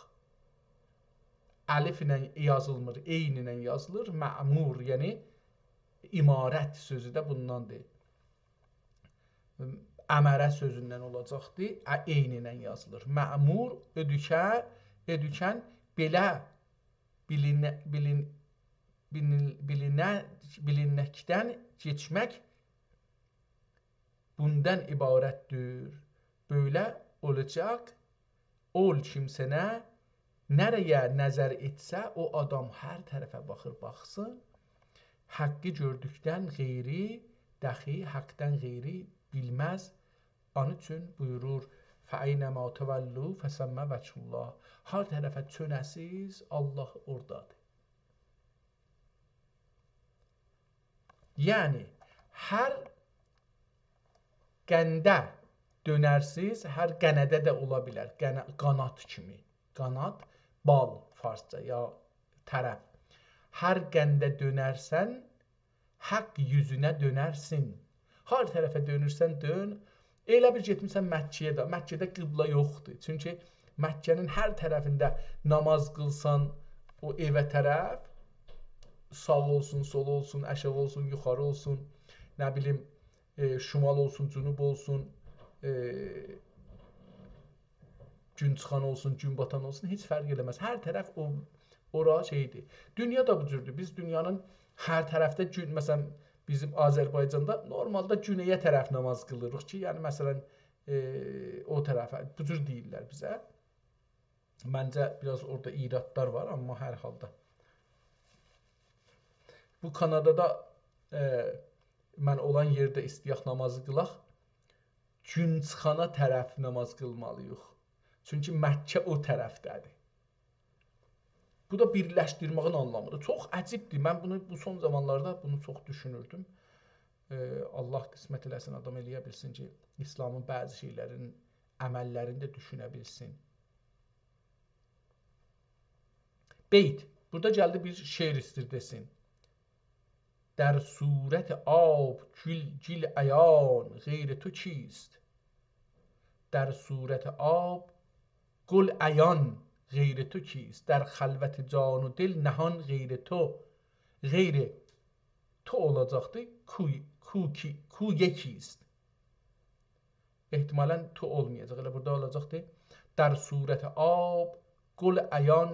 Əlif ilə yazılmır, eyn ilə yazılır. Mə'mur, yəni imarət sözü də bundandır. Əmərə sözündən olacaqdır, eyn ilə yazılır. Mə'mur, ödükən belə bilinməkdən keçmək bundan ibarətdir. Böyle olacaq, ol kimsənə nərəyə nəzər etsə, o adam hər tərəfə baxsın, haqqı gördükdən qeyri, dəxi haqqdan qeyri bilməz. Onun üçün buyurur: "Fəynəmə təvəllu fəsəmmə vəchullah." Hər tərəfə çönəsiz, Allah ordadır. Yəni hər qəndə dönərsiz, hər qənədə də ola bilər. Qanat kimi. Qanat, bal farsca ya tərəf. Hər qəndə dönərsən, haqq yüzünə dönərsin. Hər tərəfə dönürsən dön. Elə bir getmirsən Məkkəyə də. Məkkədə qibla yoxdur. Çünki Məkkənin hər tərəfində namaz qılsan o evə tərəf, sağ olsun, sol olsun, aşağı olsun, yuxarı olsun, nə bilim, şimal olsun, cünub olsun, gün çıxan olsun, gün batan olsun, heç fərq eləməz. Hər tərəf ora şeydir. Dünya da bu cürdür. Biz dünyanın hər tərəfdə gün, məsələn, bizim Azərbaycanda normalda günəyə tərəf namaz qılırıq ki, yəni məsələn o tərəfə, bu cür deyirlər bizə. Məncə biraz orada iradlar var, amma hər halda. Bu Kanadada mən olan yerdə istəyək namazı qılaq, gün çıxana tərəf namaz qılmalıyıq. Çünki Məkkə o tərəfdədir. Bu da birləşdirməyin anlamıdır. Çox əcibdir. Mən bunu bu son zamanlarda bunu çox düşünürdüm. Allah qismət eləsin, adam eləyə bilsin ki, İslamın bəzi şeylərin əməllərini də düşünə bilsin. Beyt. Burada gəldi bir şeir istir desin. در صورت آب گل عیان غیر تو چیست؟ در صورت آب گل عیان غیر تو کیست؟ در خلوت جان و دل نهان غیر تو. غیر تو olacaqdı. Ku yekist. Ehtimalen tu olmayacaq. Elə burada olacaqdı. در صورت آب گل عیان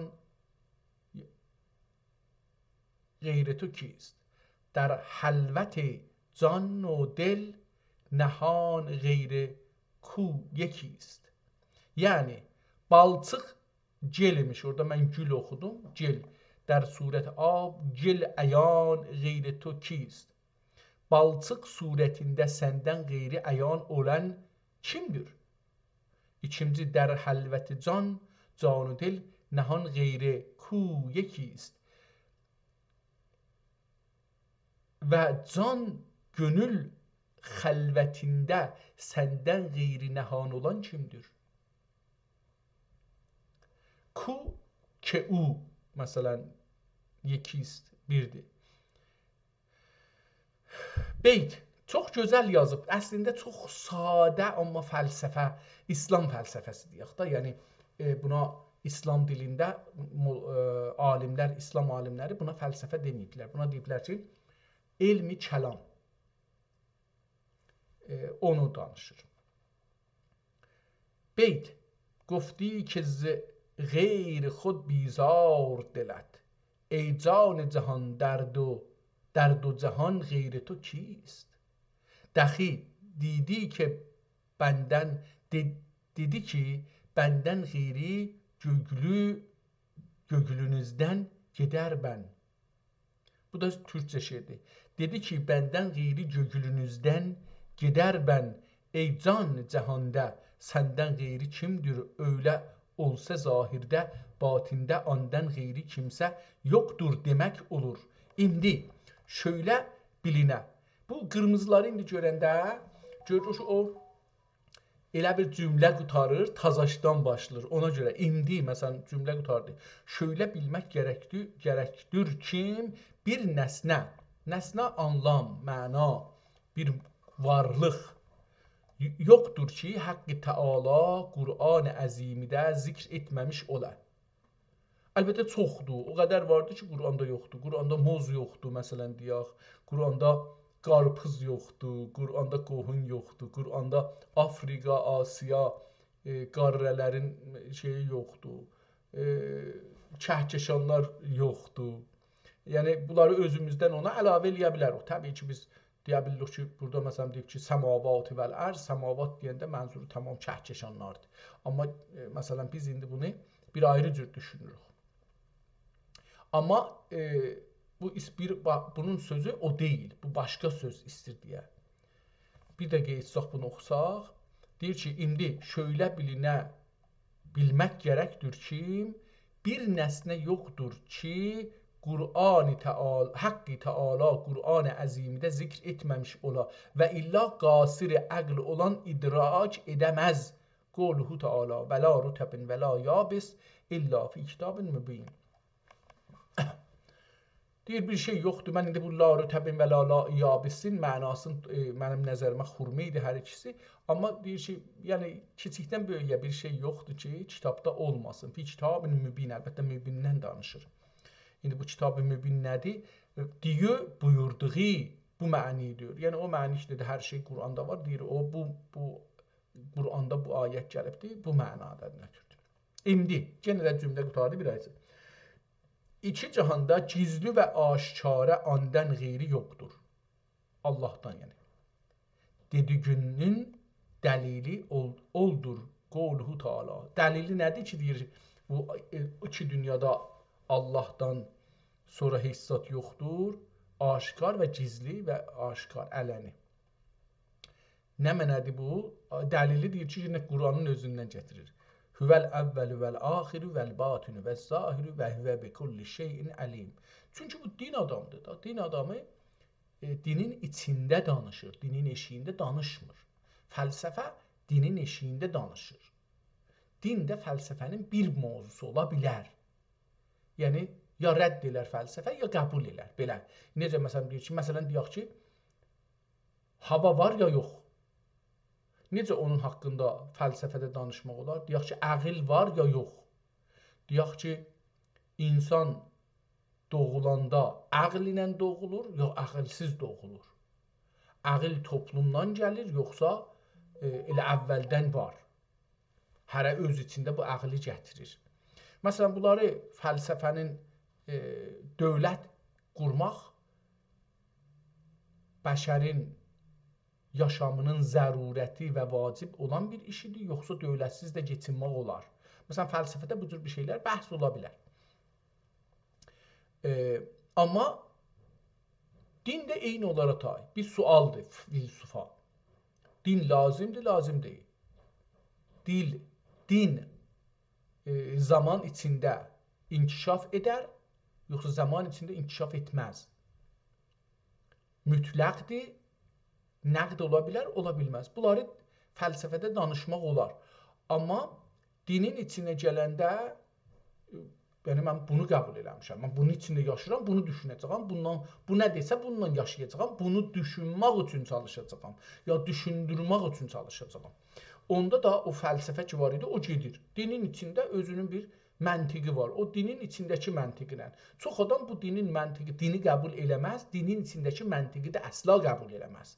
غیر تو کیست؟ در حلوت جان و دل نهان غیر ku yekist. Yəni balçıq gel imiş. Orada mən gül oxudum. Gel. Der surət ab gel əyan qeyri tu kist. Balçıq surətində səndən qeyri əyan olan kimdir? İkinci der həlvəti can, canu dil, nəhan qeyri ku yekist. Və can gönül xəlvətində səndən qeyri nəhan olan kimdir? Ku ke u məsələn yekist birdir. Beyt çox gözəl yazıb. Əslində çox sadə, amma fəlsəfə, İslam fəlsəfəsi deyək də. Yəni buna İslam dilində alimlər, İslam alimləri buna fəlsəfə deməyiblər. Buna deyiblər ki, elmi kəlam. Onu danışır. Beyt گفتی که ز غیر خود بیزار دلت ای جان جهان درد و جهان غیر تو کیست؟ دخی دیدی که benden غیری göglünüzden gider ben. Bu da Türkçe şiirdir. Dedi ki benden غیری göglünüzden gider ben. Ey can cihanda senden غیری kimdir? Öyle olsa zahirdə, batində ondan غیری kimsə yoktur demək olur. İndi şöyle bilinə. Bu qırmızıları indi görəndə görür o elə bir cümlə qutarır, tazaşdan başlayır. Ona görə indi məsələn cümlə qutardı. Şöyle bilmək gərəkdir kim bir nəsnə anlam, məna, bir varlıq yoktur ki Haqqı Teala Qur'an-ı Əzimidə zikr etməmiş ola. Əlbəttə çoxdur. O qədər vardır ki Qur'anda yoxdur. Qur'anda moz yoxdur məsələn deyək. Qur'anda qarpız yoxdur. Qur'anda qohun yoxdur. Qur'anda Afrika, Asiya qarrələrin şeyi yoxdur. Kəhkəşanlar yoxdur. Yəni bunları özümüzdən ona əlavə eləyə bilərik. Təbii ki biz deyə bilirik ki, burada məsələn deyib ki, səmavat vəl ərz, səmavat deyəndə mənzuru tamam kəhkəşanlardır. Amma məsələn biz indi bunu bir ayrı cür düşünürük. Amma bunun sözü o deyil. Bu başqa söz istir deyə. Bir də qeysaq bunu oxusaq. Deyir ki, indi şöylə bilmək gərəkdir ki, bir nəsnə yoxdur ki, Qur'an-ı Teala, Haqqı Teala Qur'an-ı Əzimdə zikr etməmiş ola və illa qasir-i əql olan idrak edəməz. Qoluhu Teala və la rutəbin və la yabis illa fi kitabin mübin. Deyir, bir şey yoxdur. Mən indi bu la rutəbin və la yabisin mənasını mənim nəzərimə xurma idi hər ikisi. Amma deyir ki, yəni kiçikdən böyüyə bir şey yoxdur ki, kitabda olmasın. Fi kitabin mübin, əlbəttə mübindən danışır. İndi bu kitab-ı mübin nədir? Diyor, buyurduğu bu məni diyor. Yəni o məni ki, dedi, hər şey Qur'anda var. Deyir, o bu Qur'anda bu ayət gəlibdir, bu mənadadır, nötrdür. İndi, yenə də cümlə qutardı bir ayəsi. İki cihanda gizli və aşkara andan qeyri yoxdur. Allahdan yəni. Dedigünün dəlili oldur. Qoluhu Teala. Dəlili nədir ki, deyir, bu iki dünyada Allahdan sonra heç zat yoxdur. Aşkar və gizli və aşkar, ələni. Nə mənədir bu? Dəlili deyir ki, yine Qur'anın özündən gətirir. Hüvəl əvvəli vəl axiru vəl batinu vəl zahiru və hüvə bi kulli şeyin əlim. Çünki bu din adamdır da. Din adamı dinin içində danışır, dinin eşiyində danışmır. Fəlsəfə dinin eşiyində danışır. Din də fəlsəfənin bir mövzusu ola bilər. Yəni, ya rədd elər fəlsəfə, ya qəbul elər. Belə. Necə məsələn deyir ki, məsələn deyək ki, hava var ya yox. Necə onun haqqında fəlsəfədə danışmaq olar? Deyək ki, əqil var ya yox. Deyək ki, insan doğulanda əql ilə doğulur, yox əqilsiz doğulur. Əqil toplumdan gəlir, yoxsa elə əvvəldən var. Hərə öz içində bu əqli gətirir. Məsələn, bunları fəlsəfənin dövlət qurmaq bəşərin yaşamının zərurəti və vacib olan bir işidir, yoxsa dövlətsiz də geçinmək olar. Məsələn, fəlsəfədə bu cür bir şeylər bəhs ola bilər. Amma din də eyni olaraq tay. Bir sualdır filsufa. Din lazımdır, lazım deyil. Din zaman içində inkişaf edər, yoxsa zaman içində inkişaf etməz. Mütləqdir, nəqd ola bilər, ola bilməz. Bunları fəlsəfədə danışmaq olar. Amma dinin içinə gələndə, yəni mən bunu qəbul eləmişəm, mən bunun içində yaşayıram, bunu düşünəcəyəm, bu nə desə bununla yaşayacağam, bunu düşünmək üçün çalışacağam, ya düşündürmək üçün çalışacağam. Onda da o fəlsəfə ki var idi, o gedir. Dinin içində özünün bir məntiqi var. O dinin içindəki məntiqlə. Çox adam bu dinin məntiqi, dini qəbul eləməz, dinin içindəki məntiqi də əsla qəbul eləməz.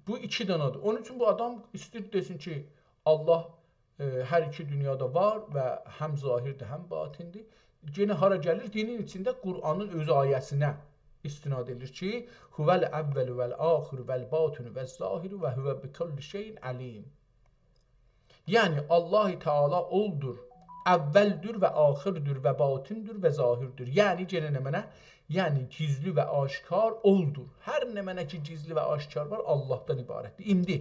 Bu iki danadır. Onun üçün bu adam istəyir desin ki, Allah hər iki dünyada var və həm zahirdir, həm batindir. Yenə hara gəlir? Dinin içində Qur'anın öz ayəsinə istinad edilir ki, huvəl əvvəlu vəl axiru vəl batinu vəl zahiru və huvə bi kulli şeyin əlim. Yəni Allah-u Teala oldur, əvvəldir və axirdir və batindir və zahirdir. Yəni yenə nə mənə? Yəni gizli və aşkar oldur. Hər nə mənə ki gizli və aşkar var Allahdan ibarətdir. İmdi.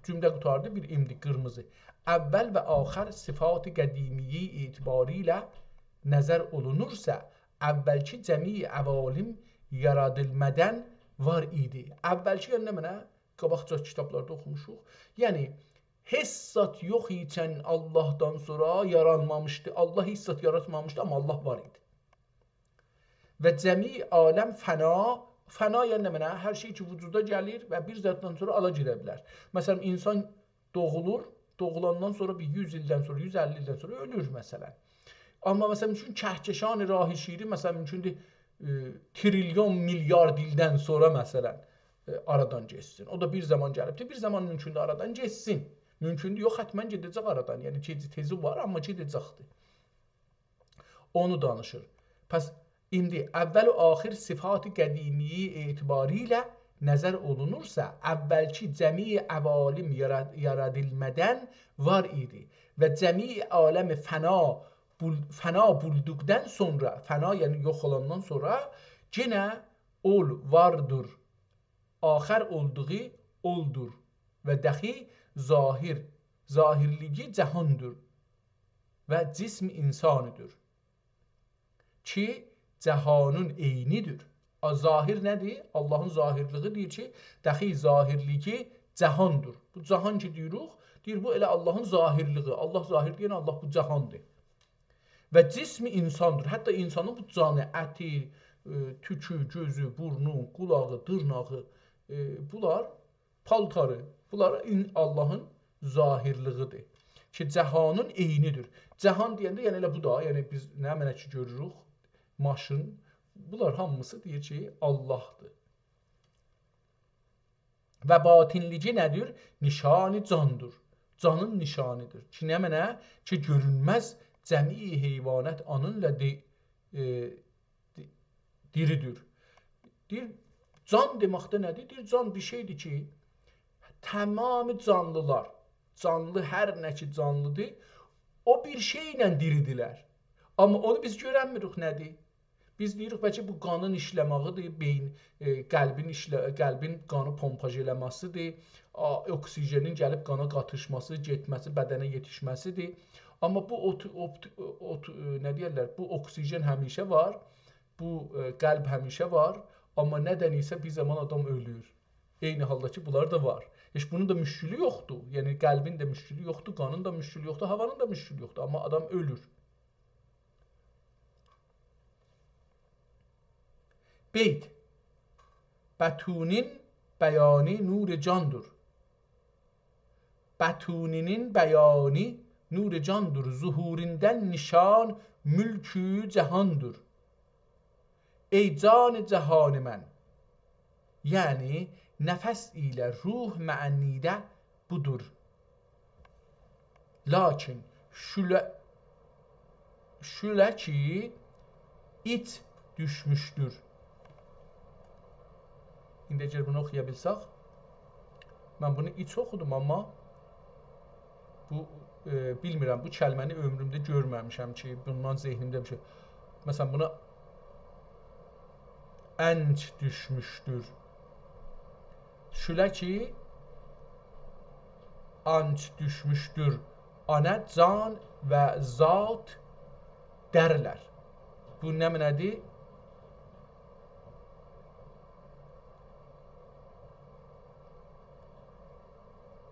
Cümlə qutardı bir imdi qırmızı. Əvvəl və axir sıfat-ı qədimiyi etibarilə nəzər olunursa, əvvəlki cəmi əvalim yaradılmədən var idi. Əvvəlki yəni nə mənə? Qabaqca kitablarda oxumuşuq. Yəni, heç zat yox ikən Allahdan sonra yaranmamışdı. Allah heç zat yaratmamışdı, amma Allah var idi. Və cəmi aləm fəna yəni nə mənə? Hər şey ki vücuda gəlir və bir zatdan sonra ala gedə bilər. Məsələn, insan doğulur, doğulandan sonra bir 100 ildən sonra, 150 ildən sonra ölür məsələn. Amma məsələn, üçün kəhkəşan-ı rahi şiiri, məsələn, mümkündür trilyon, milyard ildən sonra məsələn aradan geçsin. O da bir zaman gəlibdir, bir zaman mümkündür aradan geçsin. Mümkündür, yox, hətmən gedəcək aradan. Yəni tezi var, amma gedəcəkdir. Onu danışır. Pəs, indi əvvəl və axir sıfat-ı qədimiyi etibarilə nəzər olunursa, əvvəlki cəmi əvalim yaradılmədən var idi. Və cəmi aləmi fəna bulduqdan sonra, fəna yəni yox olandan sonra, yenə ol vardır, axər olduğu oldur və dəxi zahir, zahirliyi cəhandır və cism insanıdır ki, cəhanın eynidir. Zahir nədir? Allahın zahirliği deyir ki, dəxi zahirliyi cəhandır. Bu cahan ki deyirik, deyir bu elə Allahın zahirliği. Allah zahir deyən Allah bu cahandır. Və cismi insandır. Hətta insanın bu canı, əti, tükü, gözü, burnu, qulağı, dırnağı, bunlar paltarı, bunlar Allahın zahirliğidir. Ki, cəhanın eynidir. Cəhan deyəndə, yəni elə bu da, yəni biz nə mənə ki görürük, maşın, bunlar hamısı deyir ki, Allahdır. Və batinlici nədir? Nişani candır. Canın nişanıdır. Ki, nə mənə? Ki, görünməz cəmi heyvanət anınla diridir. Deyir, can deməkdə nədir? Deyir, can bir şeydir ki, tamamı canlılar, canlı hər nə ki canlıdır, o bir şeylə diridilər. Amma onu biz görənmirik nədir? Biz deyirik bəlkə bu qanın işləməyidir, beyin, qəlbin qanı pompaj eləməsidir, oksigenin gəlib qana qatışması, getməsi, bədənə yetişməsidir. Amma bu nə deyirlər? Bu oksigen həmişə var, bu qəlb həmişə var, amma nədən isə bir zaman adam ölür. Eyni halda ki, bunlar da var. Heç bunun da müşkülü yoxdur. Yəni qəlbin də müşkülü yoxdur, qanın da müşkülü yoxdur, havanın da müşkülü yoxdur, amma adam ölür. Beyt, bətunin bəyani nur candır. Bətuninin bəyani nur candır. Zuhurindən nişan mülkü cəhandır. Ey can cəhanı mən, yəni nəfəs ilə ruh məənnidə budur. Lakin şülə ki it düşmüşdür. İndi əgər bunu oxuya bilsək, mən bunu iç oxudum, amma bu, bilmirəm, bu kəlməni ömrümdə görməmişəm ki, bundan zehnimdə bir şey. Məsələn, buna ənc düşmüşdür. Şülə ki, anc düşmüşdür. Anə, can və zat dərlər. Bu nə mənədir?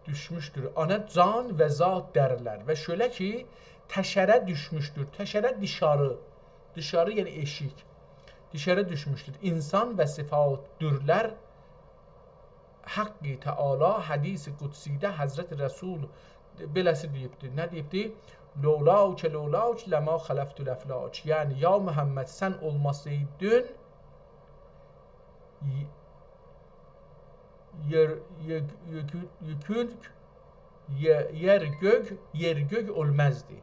Düşmüşdür. Ana can və zat dərlər. Və şöyle ki, təşərə düşmüşdür. Təşərə dışarı. Dışarı yəni eşik. Dışarı düşmüşdür. İnsan və sifatdürlər Haqqi Teala hadisi qudsidə Həzrət Rəsul beləsi deyibdir. Nə deyibdir? Lolauke lolauke ləma xələftül əflac. Yəni, ya Muhammed sən olmasaydın yer gök olmazdı.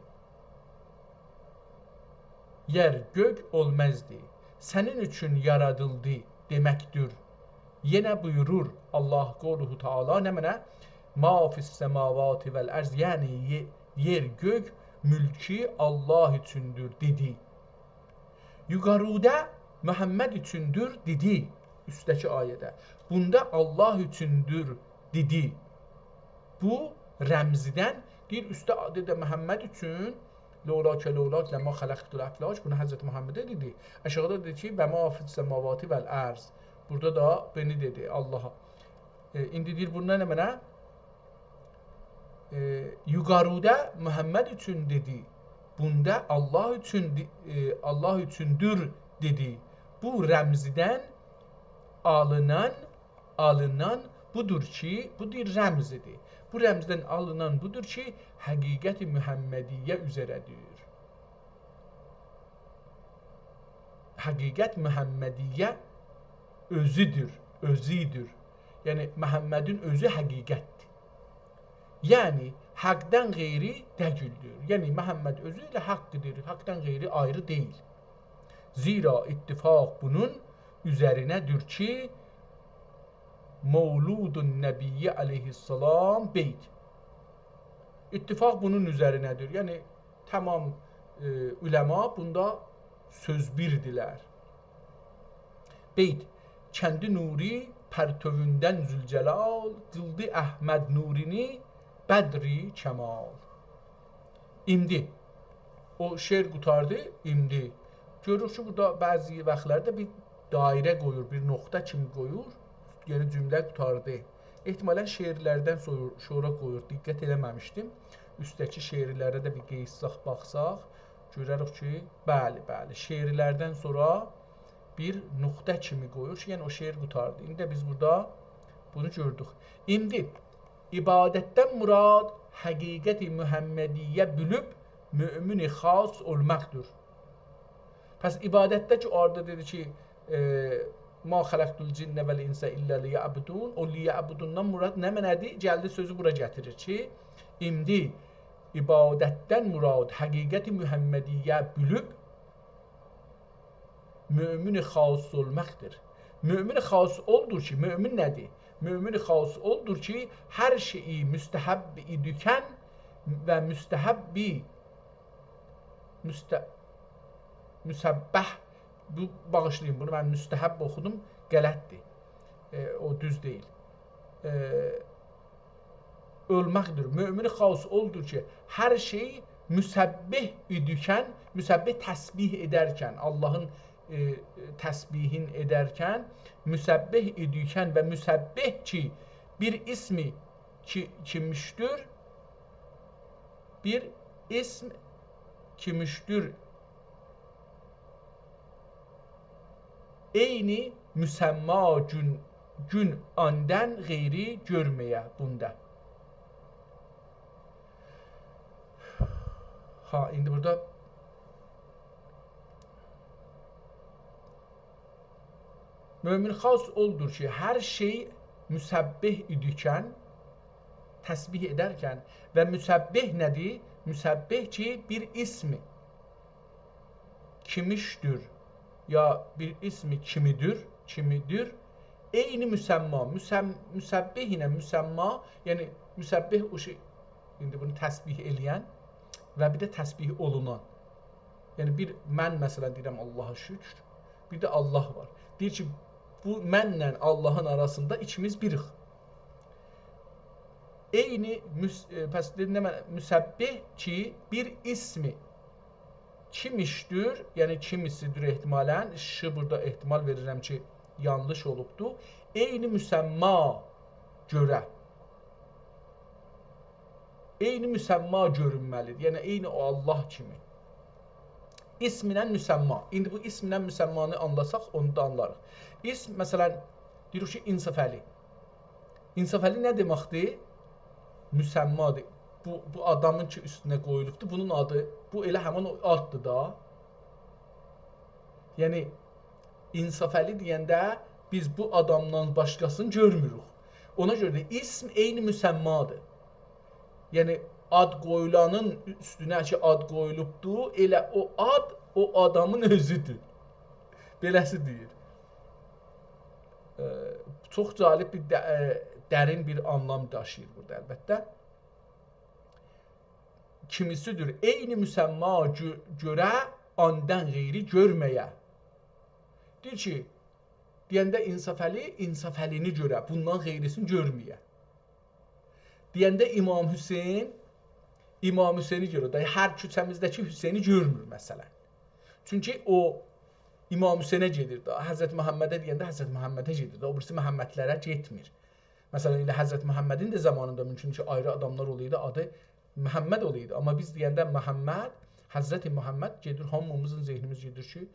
Yer gök olmazdı. Sənin üçün yaradıldı deməkdir. Yenə buyurur Allah qoluhu Teala nə mənə? Ma fis semavati vel arz, yəni yer gök mülki Allah üçündür dedi. Yuqarıda Muhammed üçündür dedi. Üstdəki ayədə. Bunda Allah üçündür dedi. Bu rəmzidən deyir, üstə adə Məhəmməd üçün lolakə lolak ləma xələqtul əflac, bunu Həzrət Muhammedə dedi. Aşağıda dedi ki, və ma fis semavati vel arz. Burada da beni dedi Allah'a. İndi deyir, bunda nə mənə? Yuqarıda Məhəmməd üçün dedi. Bunda Allah üçündür dedi. Bu rəmzidən alınan budur ki, bu bir rəmzidir. Bu rəmzdən alınan budur ki, həqiqət-i Mühəmmədiyyə üzərədir. Həqiqət Mühəmmədiyyə özüdür. Yəni, Məhəmmədin özü həqiqətdir. Yəni, haqdan qeyri dəlildir. Yəni, Məhəmməd özü ilə haqqıdır, haqdan qeyri ayrı deyil. Zira ittifaq bunun üzərinədir ki, Mevludun Nəbiyyə aleyhissalam beyt. İttifaq bunun üzərinədir. Yəni, tamam üləma bunda söz birdilər. Beyt. kəndi nuri pərtövündən Zülcəlal, qıldı Əhməd nurini bədri kəmal. İndi o şeir qutardı, indi. Görürük ki, burada bəzi vaxtlarda bir dairə qoyur, bir nöqtə kimi qoyur, yəni cümlə qutardı. Ehtimalən şeirlərdən sonra qoyur, diqqət eləməmişdim. Üstdəki şeirlərə də bir qeysaq baxsaq, görərik ki, bəli, şeirlərdən sonra bir nöqtə kimi qoyur ki, yəni o şeir qutardı. İndi də biz burada bunu gördük. İndi ibadətdən murad həqiqəti Mühəmmədiyyə bilüb mümin-i xas olmaqdır. Pəs ibadətdə ki, orada dedi ki, ma xələqtul cinnə vəl insə illə liyəbudun, o liyəbudundan murad nə mənədir? Gəldi sözü bura gətirir ki, indi ibadətdən murad həqiqəti Mühəmmədiyyə bilüb mümin-i xas olmaqdır. Mümin-i xas oldur ki, mümin nədir? Mümin-i xas oldur ki, hər şeyi müstəhəbb idikən və müstəhəbbi müsəbbəh, bu bağışlayın bunu, mən müstəhəbb oxudum, qələtdir, o düz deyil. Ölməkdir. Mümin-i xas oldur ki, hər şey müsəbbih idikən, müsəbbih təsbih edərkən, Allahın təsbihin edərkən, müsəbbih idikən və müsəbbih ki, bir ismi kimüşdür, bir ism kimüşdür, eyni müsəmma gün andən qeyri görməyə bunda. Ha, indi burada mümin xas oldur ki, hər şey müsəbbih idikən, təsbih edərkən və müsəbbih nədir? Müsəbbih ki, bir ismi kimüşdür, ya bir ismi kimidir, eyni müsəmma, müsəbbih ilə müsəmma, yəni müsəbbih o şey, indi bunu təsbih eləyən və bir də təsbih olunan. Yəni bir mən məsələn deyirəm Allaha şükür, bir də Allah var. Deyir ki, bu mənlə Allahın arasında ikimiz birik. Eyni, pəs müsəbbih ki, bir ismi kimüşdür, yəni kimisidir ehtimalən, burada ehtimal verirəm ki, yanlış olubdur. Eyni müsəmma görə. Eyni müsəmma görünməlidir, yəni eyni o Allah kimi. İsminən müsəmma. İndi bu isminən müsəmmanı anlasaq, onu da anlarıq. İsm, məsələn, deyirik ki, İnsafəli. İnsafəli nə deməkdir? Müsəmmadır. Bu adamın ki, üstünə qoyulubdur, bunun adı, bu elə həman o addır da. Yəni, İnsafəli deyəndə biz bu adamdan başqasını görmürük. Ona görə də ism eyni müsəmmadır. Yəni, ad qoyulanın üstünə ki, ad qoyulubdur, elə o ad, o adamın özüdür. Beləsi deyir. Çox cəlib bir, dərin bir anlam daşıyır burada əlbəttə. Kimisidir, eyni müsəmma görə, andan qeyri görməyə. Deyir ki, deyəndə İnsafəli, İnsafəlini görə, bundan qeyrisini görməyə. Deyəndə İmam Hüseyin, İmam Hüseyni görür. Hər küçəmizdəki Hüseyni görmür məsələn. Çünki o İmam Hüseynə gedir də. Həzrət Məhəmmədə deyəndə Həzrət Məhəmmədə gedir də. O birisi Məhəmmədlərə getmir. Məsələn, elə Həzrət Məhəmmədin də zamanında mümkün ki, ayrı adamlar olaydı, adı Məhəmməd olaydı. Amma biz deyəndə Məhəmməd, Həzrət Məhəmməd gedir, hamımızın zehnimiz gedir ki,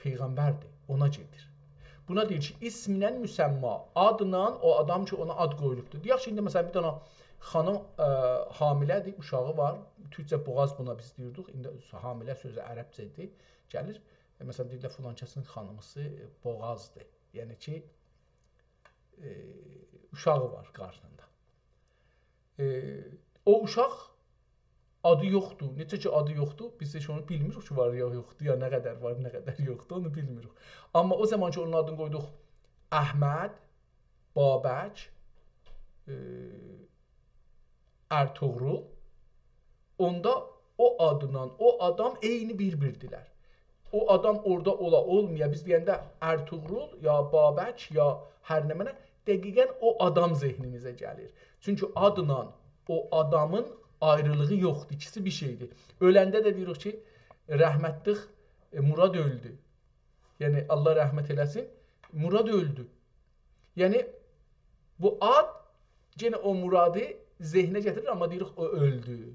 Peyğəmbərdir, ona gedir. Buna deyir ki, isminən müsəmma, adla o adam ki, ona ad qoyulubdur. Deyək ki, indi məsələn, bir dana xanım hamilədir, uşağı var. Türkcə boğaz buna biz deyirdik. İndi hamilə sözü ərəbcədir. Gəlir, məsələn, deyirlər, filankəsin xanımısı boğazdır. Yəni ki, uşağı var qarşında. O uşaq adı yoxdur. Necə ki, adı yoxdur, biz heç onu bilmirik ki, var ya yoxdur, ya nə qədər var, nə qədər yoxdur, onu bilmirik. Amma o zaman ki, onun adını qoyduq Əhməd, Babək, Ertuğrul, onda o adından, o adam eyni bir-birdilər. o adam orada ola, olmaya. Biz deyəndə Ertuğrul, ya Babək, ya hər nə mənə, dəqiqən o adam zehnimizə gəlir. Çünki adla o adamın ayrılığı yoxdur, ikisi bir şeydir. Öləndə də deyirik ki, rəhmətlik Murad öldü. Yəni, Allah rəhmət eləsin, Murad öldü. Yəni, bu ad yenə o Muradı zehnə gətirir, amma deyirik o öldü.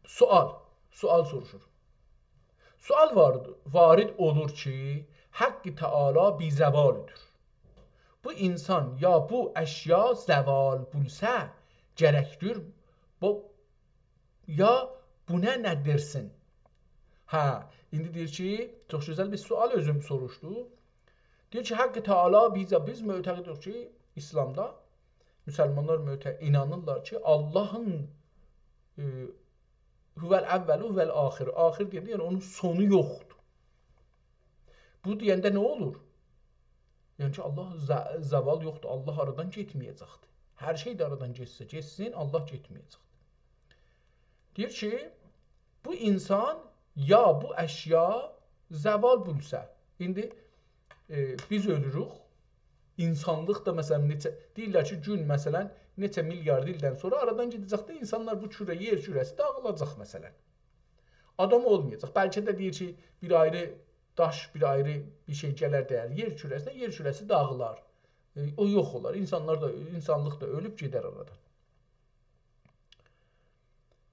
Sual soruşur. Sual varid olur ki, Haqqı Teala bizəvalıdır. Bu insan ya bu əşya zəval bulsə gərəkdir, ya buna nə dersin? Hə, indi deyir ki, çox gözəl bir sual özüm soruşdu. Deyir ki, Haqqı Teala biz mötəqidik ki, İslamda müsəlmanlar inanırlar ki, Allahın huvəl əvvəlu, huvəl axir. Axir deyəndə, yəni onun sonu yoxdur. Bu deyəndə nə olur? Yəni ki, Allah zəval yoxdur, Allah aradan getməyəcəkdir. Hər şey də aradan getsin, Allah getməyəcəkdir. Deyir ki, bu insan ya bu əşya zəval bulsə. İndi biz ölürük, insanlıq da məsələn, deyirlər ki, gün məsələn, neçə milyard ildən sonra aradan gedəcəkdə insanlar bu kürə, yer kürəsi dağılacaq məsələn. Adam olmayacaq. Bəlkə də deyir ki, bir ayrı daş, bir ayrı bir şey gələr dəyər yer kürəsinə, yer kürəsi dağılar. O yox olar. İnsanlıq da ölüb gedər aradan.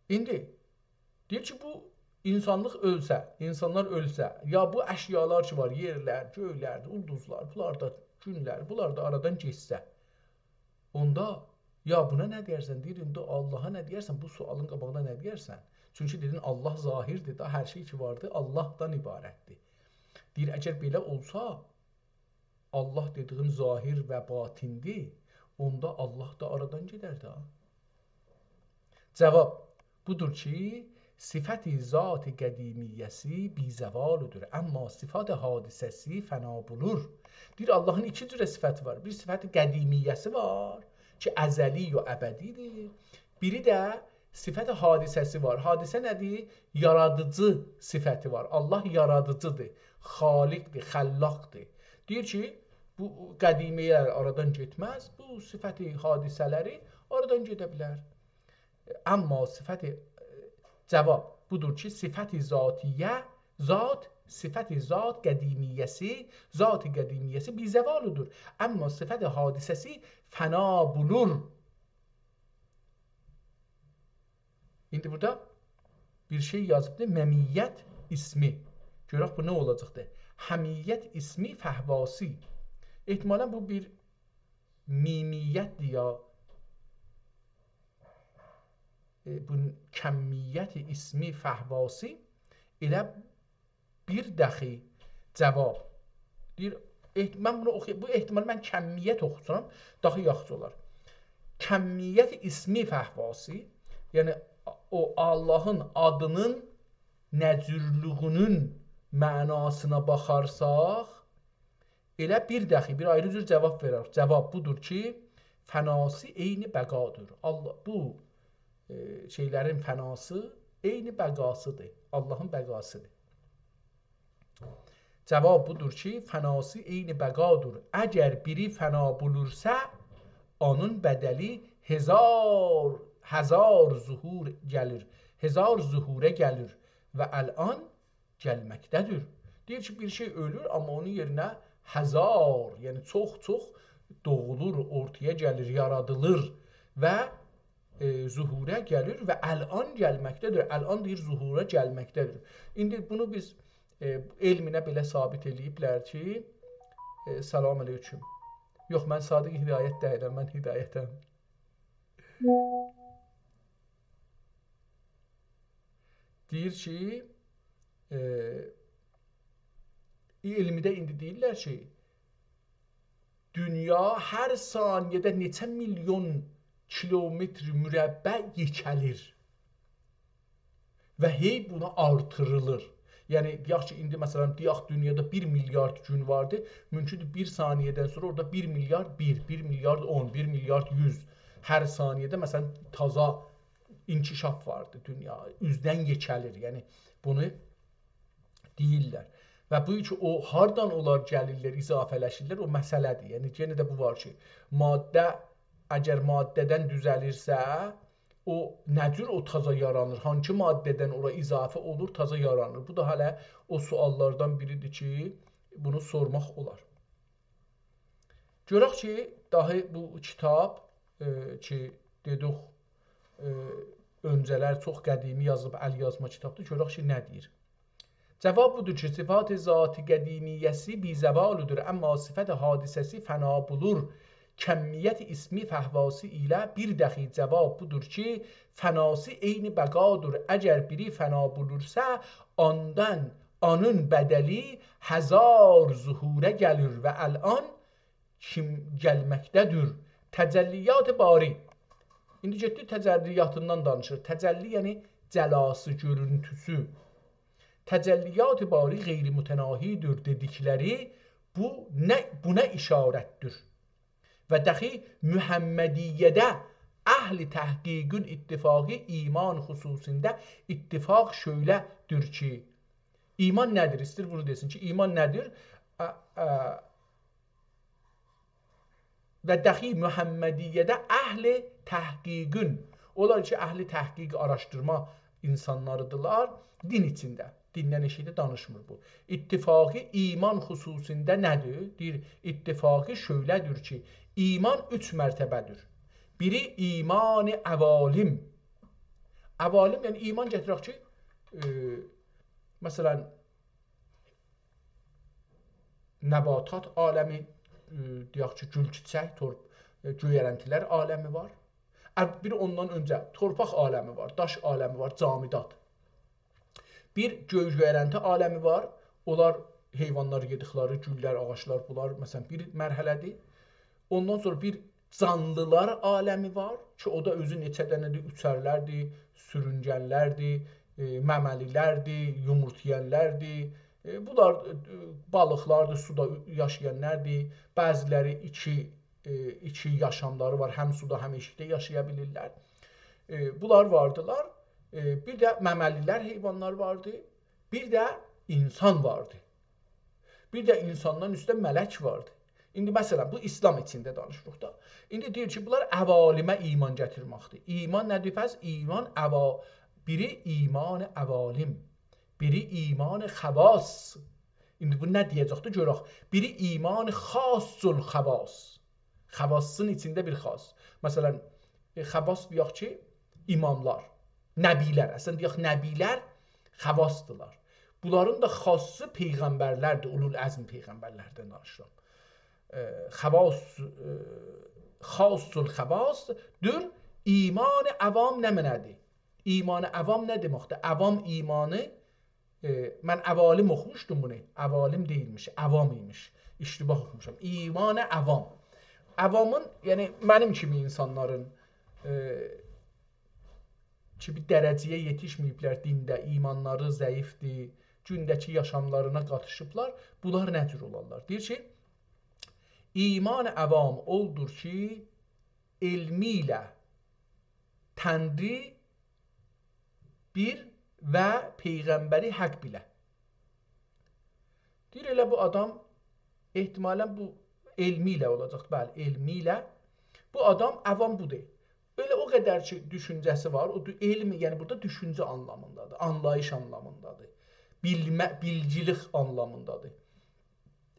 İndi deyir ki, bu insanlıq ölsə, insanlar ölsə, ya bu əşyalar ki var, yerlər, göylər, ulduzlar, bunlar da günlər, bunlar da aradan geçsə, onda ya buna nə deyərsən? Deyir, indi Allaha nə deyərsən? Bu sualın qabağına nə deyərsən? Çünki dedin, Allah zahirdir da, hər şey ki vardır, Allahdan ibarətdir. Deyir, əgər belə olsa, Allah dediğin zahir və batindir, onda Allah da aradan gedər da. Cavab budur ki, sifəti zat-ı qədimiyyəsi bizəvalıdır, amma sifat-ı hadisəsi fəna bulur. Deyir, Allahın iki cürə sifəti var. Bir sifət-i qədimiyyəsi var ki, əzəli və əbədidir. Biri də sifət-i hadisəsi var. Hadisə nədir? Yaradıcı sifəti var. Allah yaradıcıdır, xaliqdir, xəllaqdır. Deyir ki, bu qədimiyələr aradan getməz, bu sifət-i hadisələri aradan gedə bilər. Amma sifət-i cavab budur ki, sifət-i zatiyyə, sifət-i zat qədimiyyəsi, zat-ı qədimiyyəsi bizəvalıdır. Amma sifət-i hadisəsi fəna bulur. İndi burada bir şey yazıbdır, məmiyyət ismi. Görək bu nə olacaqdır? Həmiyyət ismi fəhvasi. Ehtimalən bu bir mimiyyətdir ya bu kəmmiyyət ismi fəhvasi elə bir dəxi cavab. Deyir, mən bunu oxuyayım, bu ehtimal mən kəmmiyyət oxusam daha yaxşı olar. Kəmmiyyət ismi fəhvasi, yəni o Allahın adının nəcürlüğünün mənasına baxarsaq, elə bir dəxi, bir ayrı cür cavab verər. Cavab budur ki, fənası eyni bəqadır. Allah, bu şeylərin fənası eyni bəqasıdır. Allahın bəqasıdır. Cavab budur ki, fənası eyni bəqadır. Əgər biri fəna bulursa, onun bədəli həzar zuhur gəlir. Həzar zuhurə gəlir və əl'an gəlməkdədir. Deyir ki, bir şey ölür, amma onun yerinə həzar, yəni çox-çox doğulur, ortaya gəlir, yaradılır və zuhurə gəlir və əl'an gəlməkdədir. Əl'an deyir, zuhura gəlməkdədir. İndi bunu biz elminə belə sabit eləyiblər ki, salam aleyküm. Yox, mən Sadiq Hidayət deyirəm, mən Hidayətəm. Deyir ki, elmidə indi deyirlər ki, dünya hər saniyədə neçə milyon kilometr mürəbbə yekəlir və hey buna artırılır. Yəni, deyək ki, indi məsələn, deyək dünyada 1 milyard gün vardı, mümkündür 1 saniyədən sonra orada 1 milyard 1, 1 milyard 10, 1 milyard 100 hər saniyədə məsələn taza inkişaf vardı dünya. Üzdən keçəlir. Yəni bunu deyirlər. Və bu ki o hardan onlar gəlirlər, izafələşirlər, o məsələdir. Yəni yenə də bu var ki, maddə əgər maddədən düzəlirsə, o nə cür o taza yaranır? Hansı maddədən ora izafə olur, taza yaranır? Bu da hələ o suallardan biridir ki, bunu sormaq olar. Görək ki, dahi bu kitab ki, dedik öncələr çox qədimi yazılıb əl yazma kitabdır. Görək ki, nə deyir? Cavab budur ki, sifat zati qədimiyyəsi bizəvaludur, amma sifət hadisəsi fəna bulur. Kəmmiyyət ismi fəhvası ilə bir dəxi cavab budur ki, fənası eyni bəqadır. Əgər biri fəna bulursa, ondan onun bədəli həzar zuhurə gəlir və əlan kim gəlməkdədir. Təcəlliyat bari. İndi getdi təcəlliyatından danışır. Təcəlli yəni cəlası, görüntüsü. Təcəlliyat bari qeyri-mütənahidir dedikləri buna işarətdir. Və dəxi Mühəmmədiyyədə əhli təhqiqün ittifaqı iman xüsusində ittifaq şöylədir ki, iman nədir? İstir bunu desin ki, iman nədir? Və dəxi Mühəmmədiyyədə əhli təhqiqün, onlar ki, əhli təhqiq araşdırma insanlarıdırlar, din içində. Dindən eşitdə danışmır bu. İttifaqı iman xüsusində nədir? Deyir, ittifaqı şöylədir ki, iman 3 mərtəbədir. Biri iman-ı əvalim. Əvalim, yəni iman gətirək ki, məsələn, nəbatat aləmi, deyək ki, gül-çiçək, göyərəntilər aləmi var. Bir ondan öncə torpaq aləmi var, daş aləmi var, camidat. Bir göy-göyərənti aləmi var. Onlar heyvanlar yedikləri, güllər, ağaçlar, bunlar məsələn bir mərhələdir. Ondan sonra bir canlılar aləmi var ki, o da özü neçə dənədir, üçərlərdir, sürüngənlərdir, məməlilərdir, yumurtiyənlərdir. Bunlar balıqlardır, suda yaşayanlardır. Bəziləri iki yaşamları var, həm suda, həm eşikdə yaşaya bilirlər. Bunlar vardılar. Bir də məməlilər heyvanlar vardı, bir də insan vardı. Bir də insandan üstə mələk vardı. İndi məsələn, bu İslam içində danışırıq da. İndi deyir ki, bunlar əvalimə iman gətirməkdir. İman nədir pəs? İman biri iman-ı əvalim, biri iman-ı xəvas. İndi bu nə deyəcəkdir? Görək. Biri iman-ı xasul xəvas. Xəvasın içində bir xas. Məsələn, xəvas deyək ki, imamlar. Nəbilər, əslən deyək, nəbilər xəvasdırlar. Bunların da xası peyğəmbərlərdir, ulul əzm peyğəmbərlərdən danışıram. Xasul xəvasdır, iman-ı əvam nə mənədir? İman-ı əvam nə deməkdir? Əvam imanı, mən əvalim oxumuşdum bunu, əvalim deyilmiş, əvam imiş, iştibah oxumuşam. İman-ı əvam. Əvamın, yəni mənim kimi insanların ki, bir dərəcəyə yetişməyiblər dində, imanları zəifdir, gündəki yaşamlarına qatışıblar, bunlar nə cür olarlar? Deyir ki, iman-ı əvam oldur ki, elmi ilə Tənri bir və Peyğəmbəri həq bilə. Deyir, elə bu adam, ehtimalən bu elmi ilə olacaq, bəli, elmi ilə, bu adam əvam budur. Böyle o qədər ki, düşüncəsi var. O elm, yəni burada düşüncə anlamındadır, anlayış anlamındadır, bilgilik anlamındadır.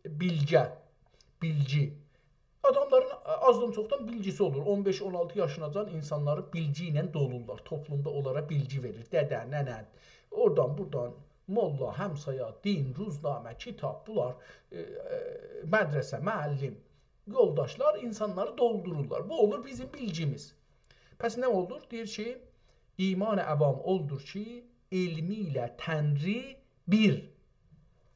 Bilgə, bilgi. Adamların azdan çoxdan bilgisi olur. 15-16 yaşına can insanları bilgi ilə dolurlar. Toplumda onlara bilgi verir. Dədə, nənə, oradan, buradan, molla, həmsaya, din, ruznamə, kitab, bunlar, mədrəsə, müəllim, yoldaşlar insanları doldururlar. Bu olur bizim bilgimiz. Pəs nə olur? Deyir ki, iman-ı əvam oldur ki, elmi ilə Tənri bir.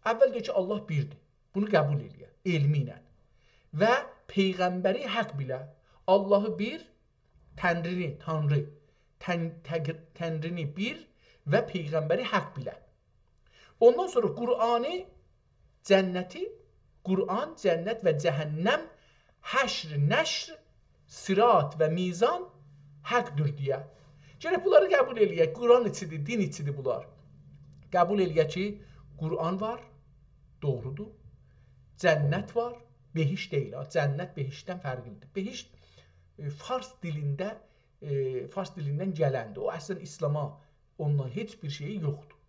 Əvvəl deyir ki, Allah birdir. Bunu qəbul edir, elmi ilə. Və Peyğəmbəri həq bilə. Allahı bir, Tənrini, Tanrı, Tənrini bir və Peyğəmbəri həq bilə. Ondan sonra Qur'anı, cənnəti, Qur'an, cənnət və cəhənnəm, həşr, nəşr, sirat və mizan həqdir deyə. Gərək bunları qəbul eləyək. Quran içidir, din içidir bunlar. Qəbul eləyək ki, Quran var, doğrudur. Cənnət var, behiş deyil. Cənnət behişdən fərqlidir. Behiş fars dilindən gələndir. O əslən İslama ondan heç bir şeyi yoxdur.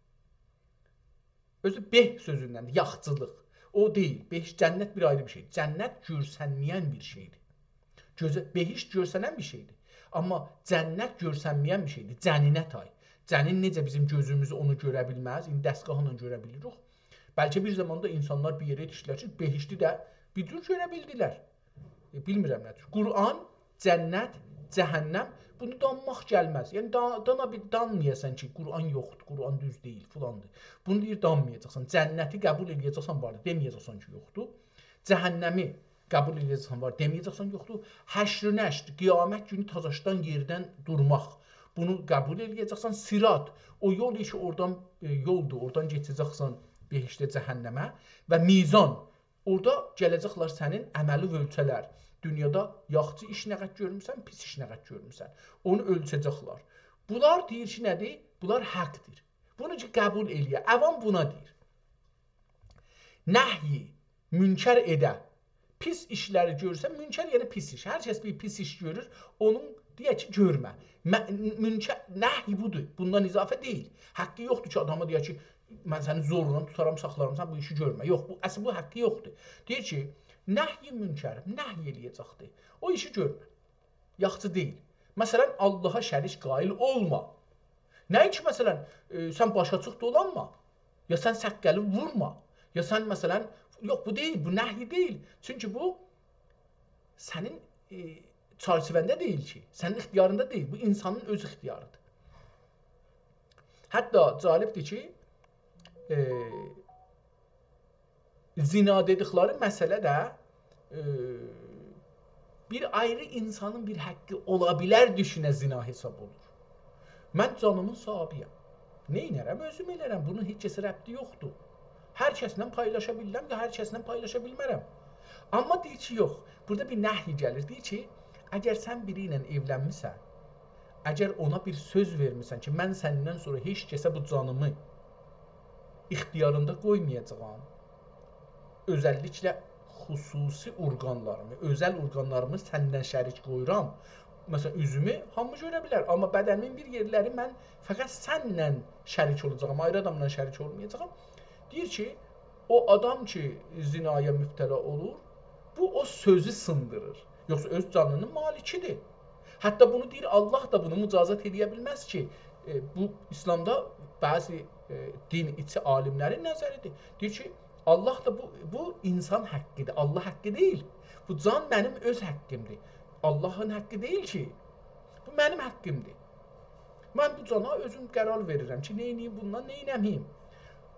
Özü beh sözündəndir, yaxçılıq. O deyil. Behiş, cənnət bir ayrı bir şeydir. Cənnət görsənməyən bir şeydir. Behiş görsənən bir şeydir. Amma cənnət görsənməyən bir şeydir. Cəninət ay. Cənin necə bizim gözümüz onu görə bilməz, indi dəstgahla görə bilirik. Bəlkə bir zamanda insanlar bir yerə yetişdilər ki, behişti də bir cür görə bildilər. Bilmirəm nədir. Quran, cənnət, cəhənnəm, bunu danmaq gəlməz. Yəni danmayasan ki, Quran yoxdur, Quran düz deyil, filandır. Bunu deyir danmayacaqsan. Cənnəti qəbul edəcəksən var, deməyəcəksən ki, yoxdur. Cəhənnəmi qəbul edəcəksən var, deməyəcəksən yoxdur. Həşr-ü nəşr, qiyamət günü tazaşdan yerdən durmaq. Bunu qəbul edəcəksən. Sirat, o yol işi oradan yoldur, oradan keçəcəksən behişdə cəhənnəmə və mizan. Orada gələcəklər sənin əməli ölçələr. Dünyada yaxşı iş nə qədər görmüsən, pis iş nə qədər görmüsən. Onu ölçəcəklər. Bunlar deyir ki, nədir? Bunlar həqdir. Bunu ki, qəbul eləyə. Əvam buna deyir. Nəhyi, münkər edə. Pis işləri görürsən, münkər yəni pis iş. Hər kəs bir pis iş görür, onun deyək ki, görmə. Nəhyi budur. Bundan izafə deyil. Haqqı yoxdur ki, adama deyək ki, mən səni zorla tutaram, saxlarım, sən bu işi görmə. Yox, əsl bu haqqı yoxdur. Deyir ki, nəhy-i münkər, nəhy eləyəcəkdir. O işi görmə. Yaxşı deyil. Məsələn, Allaha şərik qail olma. Nəyin ki, məsələn, sən başa çıx dolanma. Ya sən səqqəli vurma. Ya sən, məsələn, yox, bu deyil, bu nəhy deyil. Çünki bu, sənin çarçıvəndə deyil ki, sənin ixtiyarında deyil. Bu, insanın öz ixtiyarıdır. Hətta calibdir ki, zina dedikləri məsələ də bir ayrı insanın bir haqqı ola bilər düşünə zina hesab olur. Mən canımın sahibiyəm. Neynərəm? Özüm elərəm. Bunun heç kəsə rəbti yoxdur. Hər kəslə paylaşa bilirəm və hər kəslə paylaşa bilmərəm. Amma deyir ki, yox. Burada bir nəhy gəlir. Deyir ki, əgər sən biri ilə evlənmisən, əgər ona bir söz vermirsən ki, mən səndən sonra heç kəsə bu canımı ixtiyarında qoymayacağam, özəlliklə xüsusi orqanlarımı, özəl orqanlarımı səndən şərik qoyuram. Məsələn, üzümü hamı görə bilər, amma bədənimin bir yerləri mən fəqət sənlə şərik olacağam, ayrı adamla şərik olmayacağam. Deyir ki, o adam ki, zinaya mübtəla olur, bu o sözü sındırır. Yoxsa öz canının malikidir. Hətta bunu deyir, Allah da bunu mücazat edə bilməz ki, bu İslamda bəzi din içi alimlərin nəzəridir. Deyir ki, Allah da bu insan haqqıdır, Allah haqqı deyil. Bu can mənim öz haqqımdır. Allahın haqqı deyil ki, bu mənim haqqımdır. Mən bu cana özüm qərar verirəm ki, neyniyim bundan, neynəmiyim.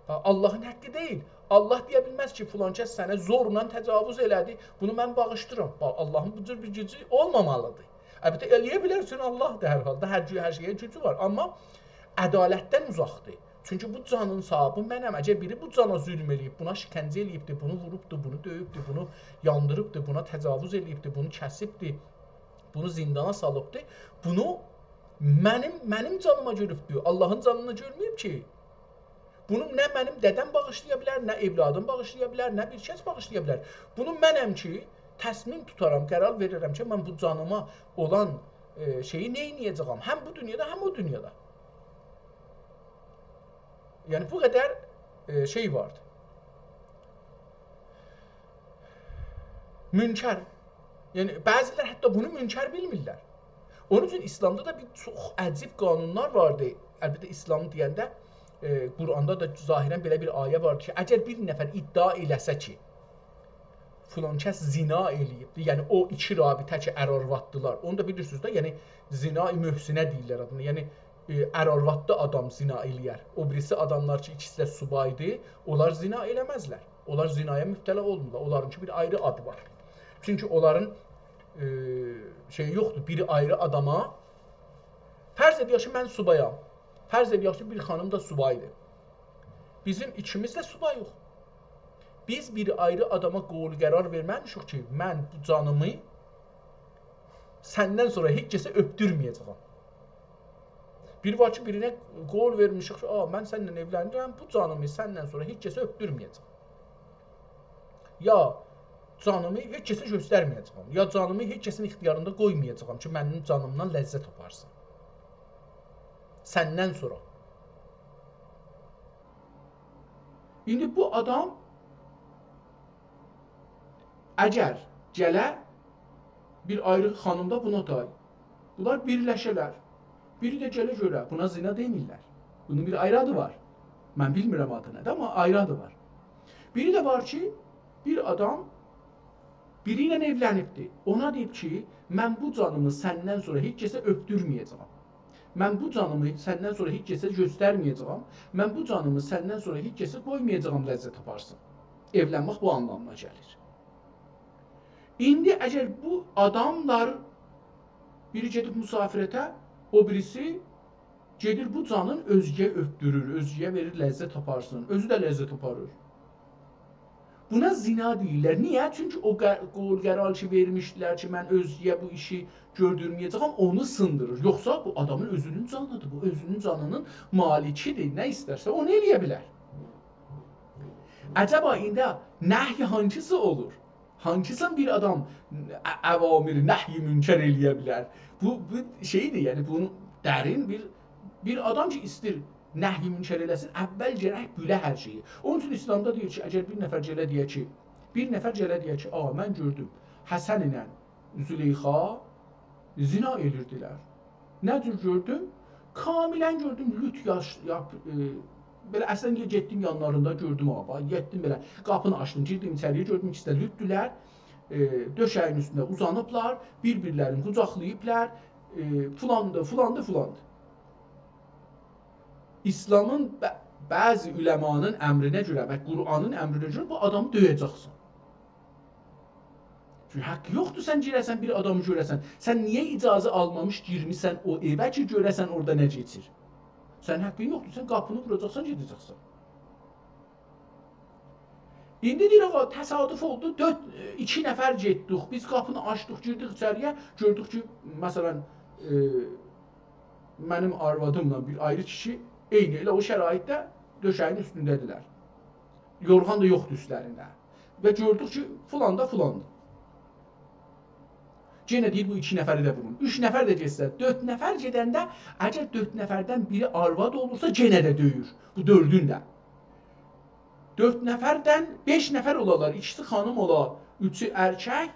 Allahın haqqı deyil. Allah deyə bilməz ki, filan kəs sənə zorla təcavüz elədi, bunu mən bağışdıram. Allahın bu cür bir gücü olmamalıdır. Əlbəttə, eləyə bilər üçün Allahdır hər halda, hər şeyə gücü var. Amma ədalətdən uzaqdır. Çünki bu canın sahibi mənəm. Əgər biri bu cana zülm eləyib, buna şikəncə eləyibdir, bunu vurubdur, bunu döyübdür, bunu yandırıbdır, buna təcavüz eləyibdir, bunu kəsibdir, bunu zindana salıbdır, bunu mənim canıma görübdür, Allahın canına görməyib ki. Bunu nə mənim dədəm bağışlaya bilər, nə evladım bağışlaya bilər, nə bir kəs bağışlaya bilər. Bunu mənəm ki, təsmin tutaram, qərar verirəm ki, mən bu canıma olan şeyi neyniyəcəyəm, həm bu dünyada, həm o dünyada. Yəni, bu qədər şey vardır. Münkər. Yəni, bəzilər hətta bunu münkər bilmirlər. Onun üçün İslamda da bir çox əcib qanunlar vardı. Əlbəttə, İslam deyəndə, Quranda da zahirən belə bir ayə vardır ki, əgər bir nəfər iddia eləsə ki, filan kəs zina eləyibdir, yəni o iki rabitə ki, ər-arvaddılar, onu da bilirsiniz də, yəni zina-i mühsinə deyirlər adına, yəni ər-arvadlı adam zina eləyər. O birisi adamlar ki, ikisi də subaydır, onlar zina eləməzlər. Onlar zinaya mübtəla olmurlar. Onlarınki bir ayrı adı var. Çünki onların şey yoxdur, biri ayrı adama. Fərz edək ki, mən subayam. Fərz edək ki, bir xanım da subaydır. Bizim ikimiz də subayıq. Biz bir ayrı adama qol qərar verməmişik ki, mən bu canımı səndən sonra heç kəsə öpdürməyəcəm. Bir var ki, birinə qol vermişik ki, mən səninlə evlənirəm, bu canımı səndən sonra heç kəsə öpdürməyəcəm. Ya canımı heç kəsə göstərməyəcəm. Ya canımı heç kəsin ixtiyarında qoymayacağam ki, mənim canımdan ləzzət aparsın. Səndən sonra. İndi bu adam əgər gələ bir ayrı xanımda buna day. Bunlar birləşələr. Biri də gələ görə. Buna zina demirlər. Bunun bir ayrı adı var. Mən bilmirəm adı nədir, amma ayrı adı var. Biri də var ki, bir adam biri ilə evlənibdir. Ona deyib ki, mən bu canımı səndən sonra heç kəsə öpdürməyəcəm. Mən bu canımı səndən sonra heç kəsə göstərməyəcəm. Mən bu canımı səndən sonra heç kəsə qoymayacağam ləzzət aparsın. Evlənmək bu anlamına gəlir. İndi əgər bu adamlar biri gedib müsafirətə, o birisi gedir bu canın özgəyə öpdürür, özgəyə verir ləzzət aparsın. Özü də ləzzət aparır. Buna zina deyirlər. Niyə? Çünki o qol qərar ki vermişdilər ki, mən özgəyə bu işi gördürməyəcəm, onu sındırır. Yoxsa bu adamın özünün canıdır. Bu özünün canının malikidir. Nə istərsə onu eləyə bilər. Əcəba indi nəhy hangisi olur? Hangisi bir adam əvamiri, nəhy münkər eləyə bilər? Bu şeydir, yəni bunu dərin bir adam ki istir nəhy münkər eləsin, əvvəl gərək bilə hər şeyi. Onun üçün İslamda deyir ki, əgər bir nəfər gələ deyə ki, mən gördüm, Həsən ilə Züleyxa zina edirdilər. Nədir gördüm? Kamilən gördüm, lüt belə əslən getdim yanlarında gördüm getdim belə, qapını açdım, girdim içəriyə, gördüm ki, lütdülər, döşəyin üstündə uzanıblar, bir-birlərini qucaqlayıblar, filandı. İslamın bəzi üləmanın əmrinə görə və Qur'anın əmrinə görə bu adamı döyəcəksən. Çünki haqqı yoxdur sən girəsən, bir adamı görəsən. Sən niyə icazə almamış girmişsən o evə ki, görəsən orada nə keçir? Sən haqqın yoxdur, sən qapını vuracaqsan, gedəcəksən. İndi deyir, təsadüf oldu, 2 nəfər getdik, biz qapını açdıq, girdik içəriyə, gördük ki, məsələn, mənim arvadımla bir ayrı kişi eyni elə o şəraitdə döşəyin üstündədirlər. Yorğan da yoxdur üstlərində. Və gördük ki, filan da filandır. Yenə deyir, bu 2 nəfəri də vurun. 3 nəfər də getsə, 4 nəfər gedəndə, əgər 4 nəfərdən biri arvad olursa, yenə də döyür. Bu 4-ün də. 4 nəfərdən 5 nəfər olarlar. 2-si xanım olar, 3-ü erkək,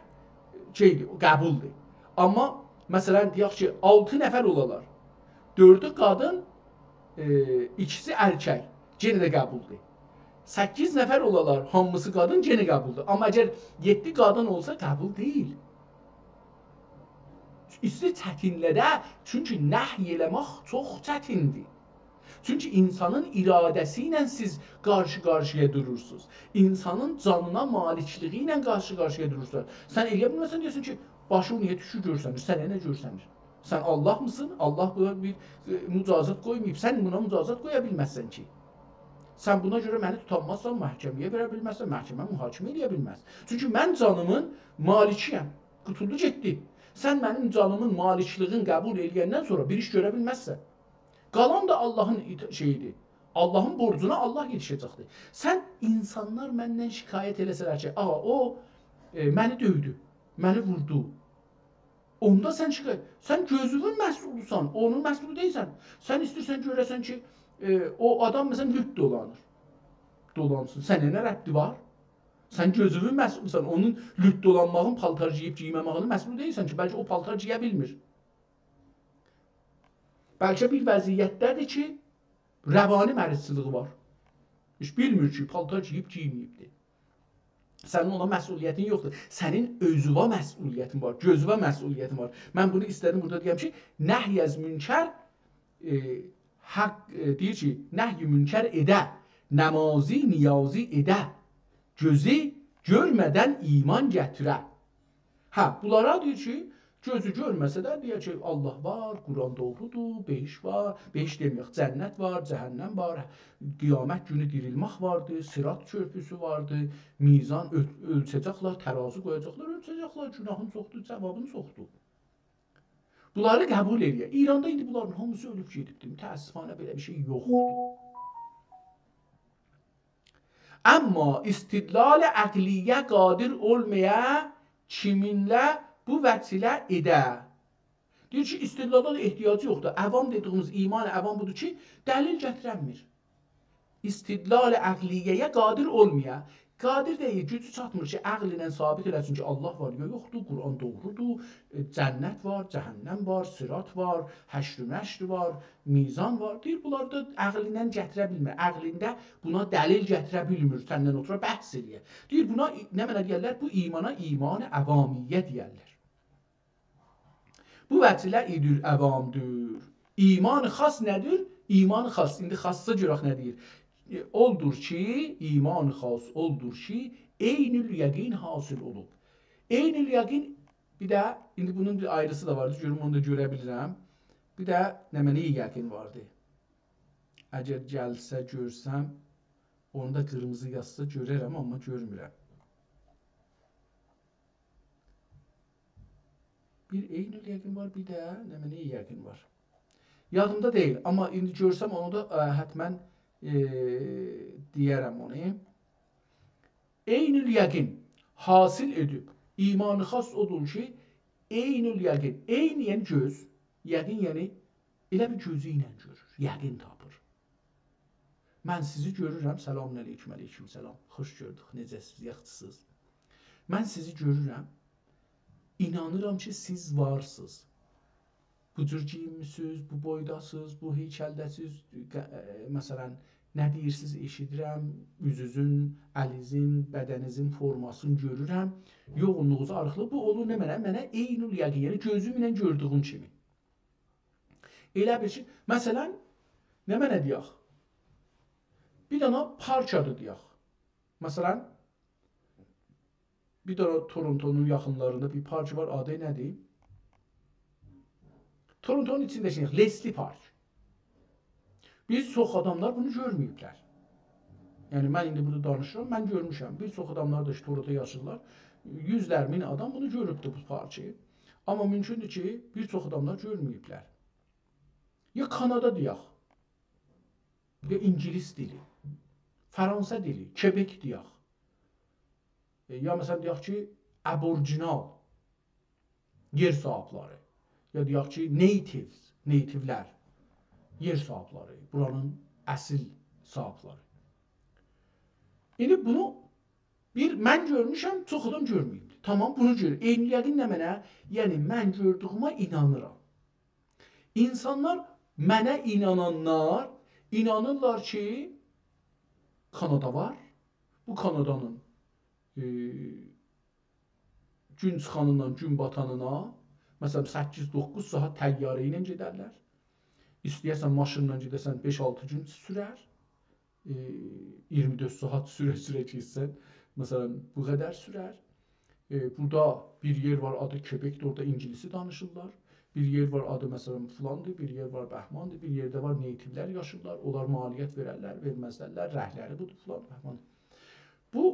qəbuldur. Amma, məsələn, deyək ki, 6 nəfər olarlar. 4-ü qadın, 2-si erkək, yenə də qəbuldur. 8 nəfər olarlar, hamısı qadın, yenə qəbuldur. Amma əgər 7 qadın olsa, qəbul deyil. İsti çətinlədə, çünki nəhy eləmək çox çətindir. Çünki insanın iradəsi ilə siz qarşı-qarşıya durursunuz. İnsanın canına malikliyi ilə qarşı-qarşıya durursunuz. Sən eləyə bilməsən, deyəsən ki, başım niyə düşür görsənir, sənə nə görsənir? Sən Allah mısın? Allah buna bir mücazat qoymayıb. Sən buna mücazat qoya bilməzsən ki. Sən buna görə məni tutanmazsan, məhkəməyə verə bilməzsən, məhkəmə mühakimə eləyə bilməz. Çünki mən canımın malikiyəm. Qutuldu getdi. Sən mənim canımın malikliğini qəbul edəndən sonra bir iş görə bilməzsən. Qalan da Allahın şeyidir. Allahın borcuna Allah yetişəcəkdir. Sən insanlar məndən şikayət eləsələr ki, o məni döydü, məni vurdu. Onda sən şikayət, sən gözünün məsullusan, onun məsullu deyilsən. Sən istəyirsən görəsən ki, o adam məsələn lüt dolansın. Sənə nə rəbti var? Sən gözünün məsullusan, onun lüt dolanmağın, paltar giyib giyməmağının məsul deyilsən ki, bəlkə o paltar giyə bilmir. Bəlkə bir vəziyyətdədir ki, rəvani mərizçiliği var. Heç bilmir ki, paltar giyib giyməyibdir. Sənin ona məsuliyyətin yoxdur. Sənin özüvə məsuliyyətin var, gözüvə məsuliyyətin var. Mən bunu istədim burada deyəm ki, nəhy-əz münkər deyir ki, nəhy-i münkər edə, nəmazi, niyazi edə. Gözü görmədən iman gətirə. Bunlara deyir ki, gözü görməsə də deyir ki, Allah var, Quran doğrudur, beş var, beş deməyək, cənnət var, cəhənnəm var, qiyamət günü dirilmək vardır, sirat körpüsü vardır, mizan ölçəcəklər, tərazı qoyacaqlar, ölçəcəklər, günahın çoxdur, cavabın çoxdur. Bunları qəbul edir. İranda indi bunların hamısı ölüb gedibdir. Təəssüfənə belə bir şey yoxdur. Amma istidlal əqliyyə qadir olmaya kiminlə bu vəsilə edə. Deyir ki, istidlala da ehtiyacı yoxdur. Əvam dediyimiz iman əvam budur ki, dəlil gətirənmir. İstidlal əqliyyəyə qadir olmaya. Qadir deyil, gücü çatmır ki, əql ilə sabit eləsin ki, Allah var ya yoxdur, Quran doğrudur, cənnət var, cəhənnəm var, sirat var, həşr-ü nəşr var, mizan var. Deyir, bunları da əqlindən gətirə bilmir. Əqlində buna dəlil gətirə bilmir, səndən otura bəhs edir. Deyir, buna nə mənə deyərlər? Bu imana iman əvamiyyə deyərlər. Bu vəsilə idir, əvamdır. İman xas nədir? İman xas. İndi xassa görək nə deyir? Oldur ki, iman xas oldur ki, eynül yəqin hasil olub. Eynül yəqin, bir də, indi bunun bir ayrısı da vardır, görüm onu da görə bilirəm. Bir də nəməni yəqin vardır. Əgər gəlsə, görsəm, onu da qırmızı yazsa görərəm, amma görmürəm. Bir eynül yəqin var, bir də nəməni yəqin var. Yadımda deyil, amma indi görsəm onu da hətmən deyərəm onu. Eynül yəqin hasil edib. İmanı xas odur ki, eynül yəqin. Eyn yəni göz, yəqin yəni elə bir gözü ilə görür, yəqin tapır. Mən sizi görürəm, selamun aleyküm, aleyküm selam, xoş gördük, necəsiz, yaxşısınız. Mən sizi görürəm, inanıram ki, siz varsınız. Bu cür giyinmisiniz, bu boydasınız, bu heykəldəsiz, məsələn, nə deyirsiniz, eşidirəm, üzünüzün, əlinizin, bədəninizin formasını görürəm, yoğunluğunuzu arıqlı. Bu olur nə mənə? Mənə eynül yəqin, yəni gözümlə gördüyüm kimi. Elə bir ki, məsələn, nə mənə deyək? Bir dana parçadır deyək. Məsələn, bir dana Torontonun yaxınlarında bir parça var, adı nədir? Torontonun içində şey, Leslie Park. Bir çox adamlar bunu görməyiblər. Yəni, mən indi bunu danışıram, mən görmüşəm. Bir çox adamlar da Torontoda yaşırlar. Yüzlər, min adam bunu görübdür bu parçayı. Amma mümkündür ki, bir çox adamlar görməyiblər. Ya Kanada deyək, ya İngilis dili, Fransa dili, Quebec deyək. Ya məsələn deyək ki, aboriginal yer sahibləri. Ya deyək ki, nativlər, yer sahibləri, buranın əsil sahibləri. İndi bunu mən görmüşəm, çox adam görməyib. Tamam, bunu görür. Eynül yəqin nə mənə? Yəni, mən gördüyümə inanıram. İnsanlar, mənə inananlar, inanırlar ki, Kanada var. Bu Kanadanın gün çıxanından gün batanına, məsələn, 8-9 saat təyyarə ilə gedərlər. İstəyərsən maşınla gedəsən 5-6 gün sürər. 24 saat sürə keçsən, məsələn, bu qədər sürər. Burada bir yer var, adı Quebec'dir, orada İngilisi danışırlar. Bir yer var, adı məsələn filandır, bir yer var Bəhmandır, bir yerdə var nativlər yaşırlar. Onlar maliyyət verərlər, verməzlərlər, rəhləri budur, filan, Bəhmandır. Bu,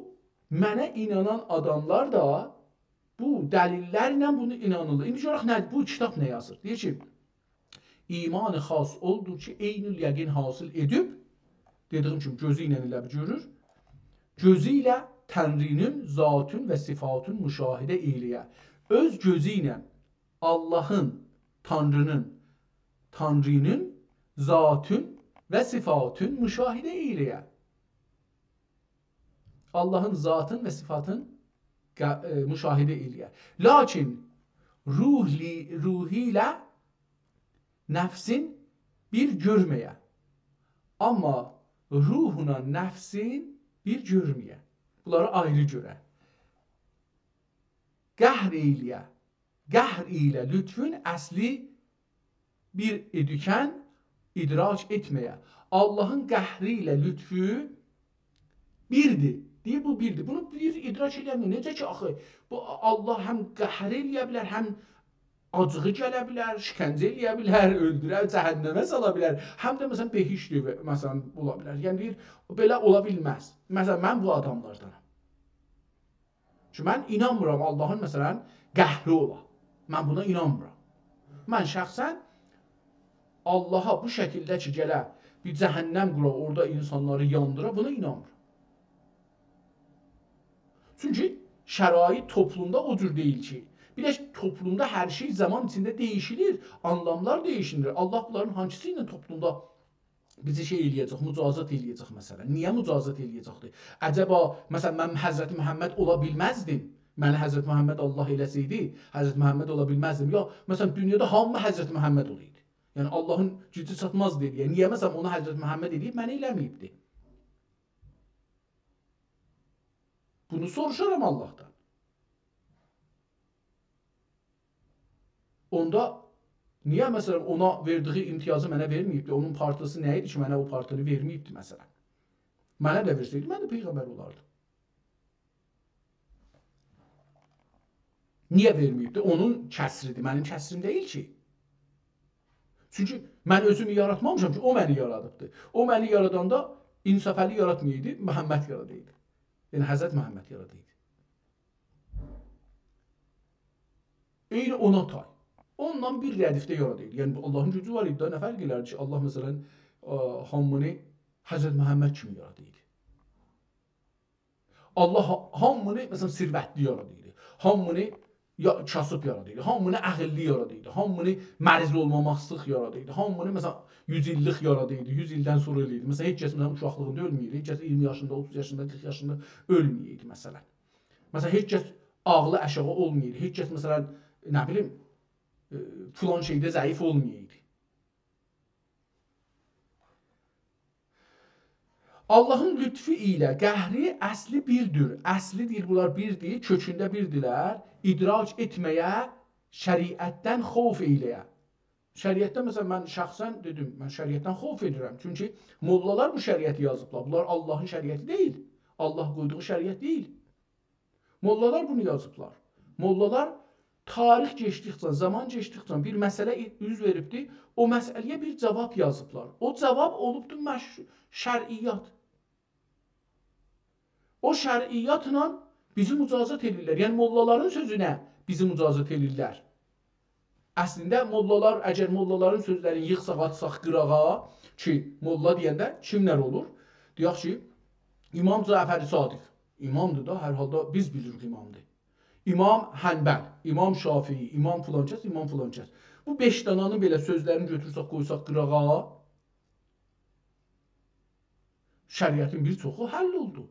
mənə inanan adamlar da bu dəlillərlə bunu inanırlar. İndi görək nədir? Bu kitab nə yazır? Deyir ki, imanı xas oldur ki, eynül yəqin hasil edib, dediyim kimi gözü ilə elə bir görür, gözü ilə Tənrinin zatın və sifatın müşahidə eləyə. Öz gözü ilə Allahın, Tanrının zatın və sifatın müşahidə eləyə. Allahın zatın və sifatın müşahidə eləyə. Lakin ruhi ilə nəfsin bir görməyə. Amma ruhuna nəfsin bir görməyə. Bunları ayrı görə. Qəhr ilə lütfün əsli bir edikən idrak etməyə. Allahın qəhri ilə lütfü birdir. Deyir, bu birdir. Bunu bir idrak edəmir. Necə ki, axı, bu Allah həm qəhr eləyə bilər, həm acığı gələ bilər, şikəncə eləyə bilər, öldürər, cəhənnəmə sala bilər. Həm də məsələn behişli məsələn ola bilər. Yəni deyir, belə ola bilməz. Məsələn mən bu adamlardanam. Çünki mən inanmıram Allahın məsələn qəhri ola. Mən buna inanmıram. Mən şəxsən Allaha bu şəkildə ki, gələ bir cəhənnəm qura, orada insanları yandıra, buna inanmır. Çünki şərait toplumda o cür deyil ki, bir də toplumda hər şey zaman içində dəyişilir, anlamlar dəyişilir. Allah bunların hansısı ilə toplumda bizi şey eləyəcək, mücazat eləyəcək məsələn. Niyə mücazat eləyəcəkdir? Əcəba, məsələn, mən Həzrəti Məhəmməd ola bilməzdim. Məni Həzrəti Məhəmməd Allah eləsəydi, Həzrəti Məhəmməd ola bilməzdim. Ya, məsələn, dünyada hamı Həzrəti Məhəmməd olaydı. Yəni, Allahın gücü çatmaz dedi. Yəni, niyə məsələn, onu Həzrəti Məhəmməd eləyib, məni eləməyibdi? Bunu soruşaram Allahdan. Onda niyə məsələn ona verdiyi imtiyazı mənə verməyibdi? Onun partisi nə idi ki, mənə o partini verməyibdi məsələn? Mənə də versəydi, mən də peyğəmbər olardım. Niyə verməyibdi? Onun kəsridir, mənim kəsrim deyil ki. Çünki mən özümü yaratmamışam ki, o məni yaradıbdı. O məni yaradanda İnsafəli yaratmayıydı, Məhəmməd yaradıydı. Yəni Həzrət Məhəmməd yaradıydı. Eyni ona tay. Ondan bir rədifdə yaradıydı. Yəni Allahın gücü var idi. Nə fərq elərdi ki, Allah məsələn hamını Həzrət Məhəmməd kimi yaradıydı. Allah hamını məsələn sirvətli yaradıydı. Hamını kasıb yaradıydı. Hamını əqilli yaradıydı. Hamını mərz olmamaqsıq yaradıydı. Hamını məsələn 100 illik yaradıydı. 100 ildən sonra ölüydü. Məsələn heç kəs məsələn uşaqlığında ölməyirdi. Heç kəs 20 yaşında, 30 yaşında, 40 yaşında ölməyirdi məsələn. Məsələn heç kəs ağlı aşağı olmayırdı. Heç kəs məsələn nə bilim filan şeydə zəif olmayaydı. Allahın lütfu ilə qəhri əsli birdir. Əsli deyil, bunlar birdir, kökündə birdirlər. İdrac etməyə, şəriətdən xof eyləyə. Şəriətdən məsələn mən şəxsən dedim, mən şəriətdən xof edirəm. Çünki mollalar bu şəriəti yazıblar. Bunlar Allahın şəriəti deyil. Allah qoyduğu şəriət deyil. Mollalar bunu yazıblar. Mollalar tarix keçdikcə, zaman keçdikcə bir məsələ üz veribdir, o məsələyə bir cavab yazıblar. O cavab olubdur şəriyyat. O şəriyyatla bizi mücazat edirlər. Yəni mollaların sözünə bizi mücazat edirlər. Əslində mollalar, əgər mollaların sözlərini yığsaq, atsaq qırağa ki, molla deyəndə kimlər olur? Deyək ki, İmam Cəfəri Sadiq. İmamdır da, hər halda biz bilirik imamdır. İmam Hənbəl, İmam Şafii, İmam filankəs, İmam filankəs. Bu 5 dananın belə sözlərini götürsək, qoysaq qırağa, şəriətin bir çoxu həll oldu.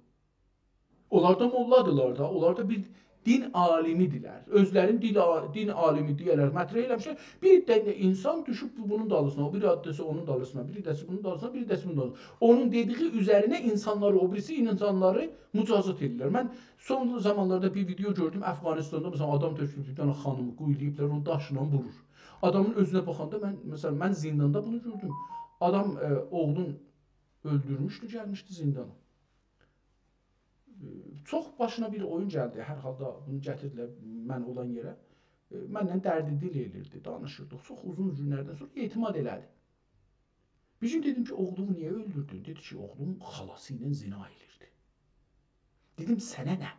Onlar da molladırlar da, onlar da bir din alimidirlər. Özlərin din alimi deyərlər, mətrə eləmişlər. Bir də insan düşüb bunun dalısına, bir addəsi onun dalısına, bir idəsi bunun dalısına, bir idəsi bunun dalısına. Onun dediği üzərinə insanları, o birisi insanları mücazat edirlər. Mən son zamanlarda bir video gördüm, Əfqanistanda məsələn adam tökülüb, bir dənə xanımı quyulayıblar, onu daşla vurur. Adamın özünə baxanda mən zindanda bunu gördüm. Adam oğlun öldürmüşdü, gəlmişdi zindana. Çox başına bir oyun gəldi. Hər halda bunu gətirdilər mən olan yerə. Mənlə dərdi dil elirdi, danışırdıq. Çox uzun günlərdən sonra etimad elədi. Bir gün dedim ki, oğlumu niyə öldürdün? Dedi ki, oğlum xalası ilə zina elirdi. Dedim, sənə nə?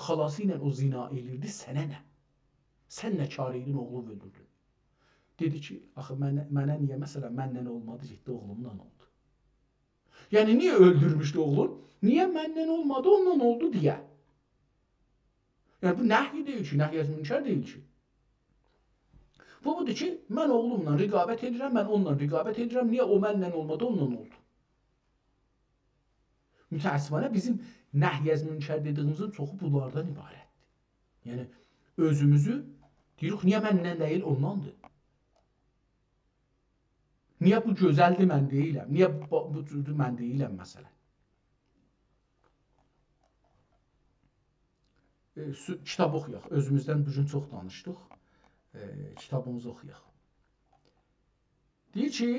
Xalası ilə o zina elirdi, sənə nə? Sən nə kar edin, oğlumu öldürdün? Dedi ki, axı mənə niyə məsələn məndən olmadı, getdi oğlumla oldu. Yəni, niyə öldürmüşdü oğlun? Niyə məndən olmadı, ondan oldu deyə. Yəni, bu nəhy deyil ki, nəhy-əz münkər deyil ki. Bu budur ki, mən oğlumla rəqabət edirəm, mən onunla rəqabət edirəm, niyə o məndən olmadı, ondan oldu. Mütəəssifənə bizim nəhy-əz münkər dediyimizin çoxu bunlardan ibarətdir. Yəni, özümüzü deyirik, niyə məndən deyil, ondandır. Niyə bu gözəldir, mən deyiləm? Niyə bu cürdür, mən deyiləm, məsələn? Kitab oxuyaq. Özümüzdən bugün çox danışdıq. Kitabımızı oxuyaq. Deyir ki,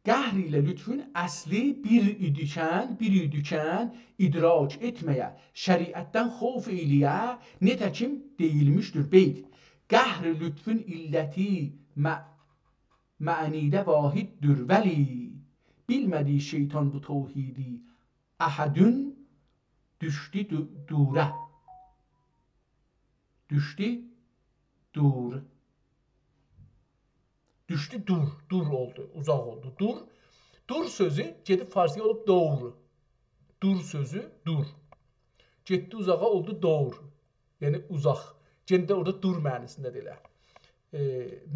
qəhr ilə lütfün əsli bir idikən idrac etməyə, şəriətdən xof eyliyə, netəkim deyilmişdir beyd. Qəhr lütfün illəti mənidə vahiddir vəli, bilmədi şeytan bu tevhidi, əhədün düşdü durə. Düşdü dur. Düşdü dur, dur oldu, uzaq oldu. Dur. Dur sözü gedib farsıya olub doğru. Dur sözü dur. Getdi uzağa oldu doğru. Yəni uzaq. Gendə orada dur mənisində deyirlər.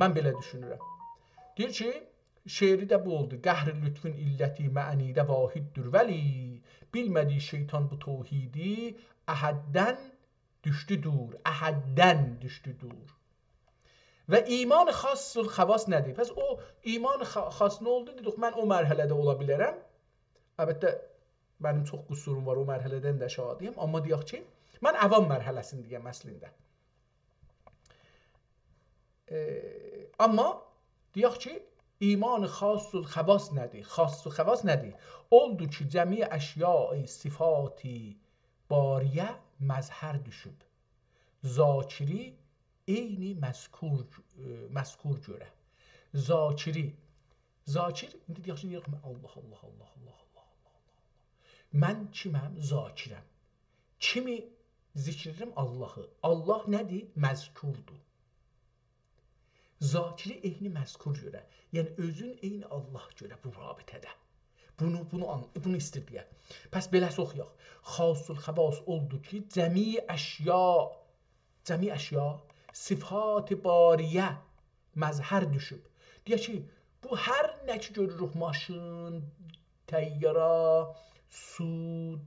Mən belə düşünürəm. Deyir ki, şeiri də bu oldu. Qəhr-i lütfün illəti mə'nidə vahiddir vəli bilmədiyi şeytan bu tevhidi əhəddən düşdü dur. Əhəddən düşdü dur. Və iman xassül xavas nədir? Pəs o iman xas nə oldu? Dedik, mən o mərhələdə ola bilərəm. Əlbəttə, mənim çox qüsurum var, o mərhələdən də şadıyım. Amma deyək ki, mən əvam mərhələsindəyəm əslində. Amma deyək ki, iman xassül xavas nədir? Xassül xavas nədir? Oldu ki, cəmi əşya-i sifati bariyə məzhər düşüb. Zakiri eyni məzkur görə. Zakiri. Zakir, indi deyək ki, Allah, Allah, Allah, Allah, Allah, Allah. Mən kiməm? Zakirəm. Kimi zikr edirəm? Allahı. Allah nədir? Məzkurdur. Zakiri eyni məzkur görə. Yəni, özün eyni Allah görə bu rabitədə. Bunu istir deyə. Pəs beləsi oxuyaq. Xasul xəbas oldu ki, cəmi əşya sifat-ı bariyə məzhər düşüb. Deyək ki, bu hər nə ki görürük, maşın, təyyara, su,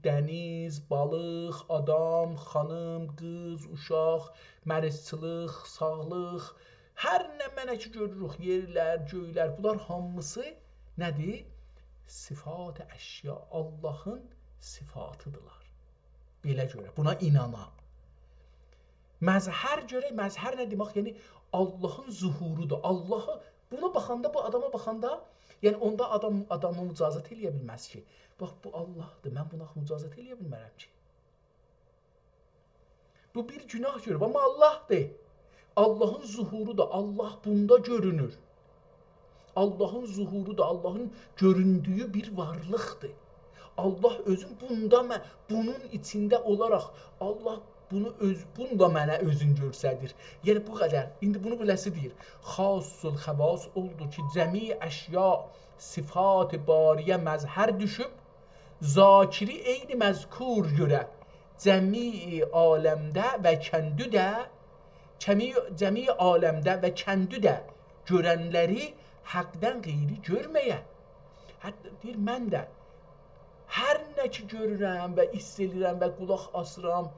dəniz, balıq, adam, xanım, qız, uşaq, mərizçılıq, sağlıq, hər nə mənə ki görürük, yerlər, göylər, bunlar hamısı nədir? Sifat-ı əşya, Allahın sifatıdırlar. Belə görə, buna inanam. Məzhər görə, məzhər nə demək? Yəni, Allahın zuhurudur. Allahı, buna baxanda, bu adama baxanda, yəni onda adamı mücazat eləyə bilməz ki. Bax, bu Allahdır, mən buna mücazat eləyə bilmərəm ki. Bu bir günah görür, amma Allahdır. Allahın zuhurudur, Allah bunda görünür. Allahın zuhurudur, Allahın göründüyü bir varlıqdır. Allah özün bunda, bunun içində olaraq, Allah bunda mənə özün görsədir. Yəni, bu qədər. İndi bunu biləsi deyir. Xasul xəvas oldu ki, cəmi əşya sifat-ı bariyə məzhər düşüb, zakiri eyni məzkur görə, cəmi aləmdə və kəndü də, cəmi aləmdə və kəndü də görənləri həqdən qeyri görməyə. Hətta deyir, mən də hər nə ki görürəm və hiss edirəm və qulaq asıram,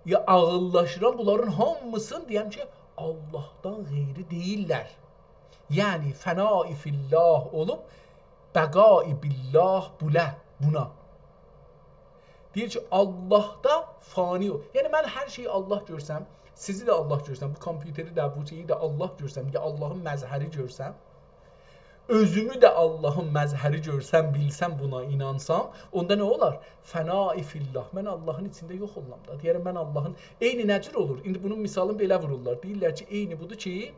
ya ağıllaşıram, bunların hamısını deyəm ki, Allahdan qeyri deyirlər. Yəni, fənai fillah olub, bəqai billah buna. Deyir ki, Allahda fani ol. Yəni, mən hər şeyi Allah görsəm, sizi də Allah görsəm, bu kompüteri də, bu şeyi də Allah görsəm, ya Allahın məzhəri görsəm, özümü də Allahın məzhəri görsəm, bilsəm, buna inansam, onda nə olar? Fənai fillah. Mən Allahın içində yox olmam da. Deyərəm, mən Allahın... Eyni nəcür olur? İndi bunun misalını belə vururlar. Deyirlər ki, eyni budur ki,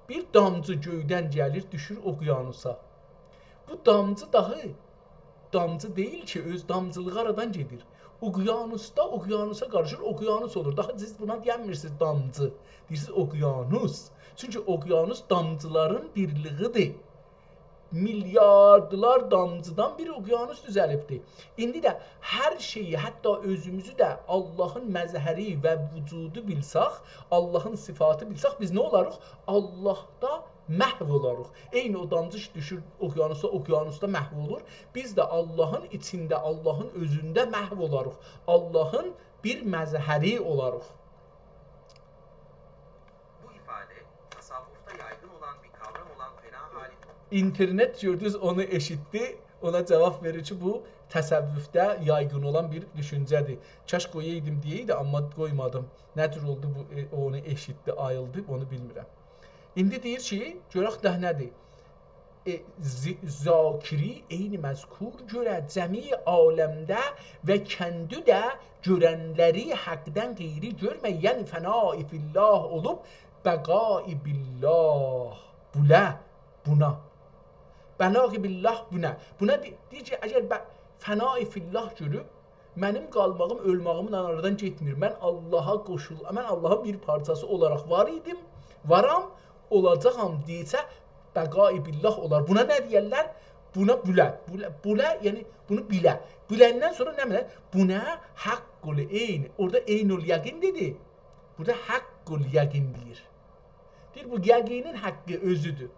bir damcı göydən gəlir, düşür okyanusa. Bu damcı dahi damcı deyil ki, öz damcılığı aradan gedir. Okyanusda okyanusa qarışır, okyanus olur. Daha siz buna deyəmirsiniz damcı. Deyirsiniz okyanus. Çünki okyanus damcıların birliğidir. Milyardlar damcıdan bir okyanus düzəlibdir. İndi də hər şeyi, hətta özümüzü də Allahın məzhəri və vücudu bilsək, Allahın sifatı bilsək, biz nə olarıq? Allahda məhv olarıq. Eyni o damcı düşür okyanusa, okyanusda məhv olur. Biz də Allahın içində, Allahın özündə məhv olarıq. Allahın bir məzhəri olarıq. Bu ifadə tasavvufda yaygın olan bir kavram olan fena hali. İnternet gördünüz, onu eşitdi. Ona cavab verir ki, bu təsəvvüfdə yaygın olan bir düşüncədir. Kaş qoyaydım deyəydi, amma qoymadım. Nədir oldu bu, onu eşitdi, ayıldı, onu bilmirəm. İndi deyir ki, görək də nədir? Zakiri eyni məzkur görə, cəmi aləmdə və kəndü də görənləri həqdən qeyri görmək, yəni fənai fillah olub, bəqai billah buna. Bəqai billah buna. Buna deyir ki, əgər fənai fillah görüb, mənim qalmağım, ölmağımın aradan getmir. Mən Allaha qoşul, mən Allahın bir parçası olaraq var idim, varam. olacağam desə bəqai billah olar. Buna nə deyirlər? Buna bülə. Bülə yəni bunu bilə. Biləndən sonra nə məna? Buna haqqul eyn. Orada eynul yəqin dedi. Burada haqqul yəqin deyir. Deyir bu yəqinin haqqı özüdür.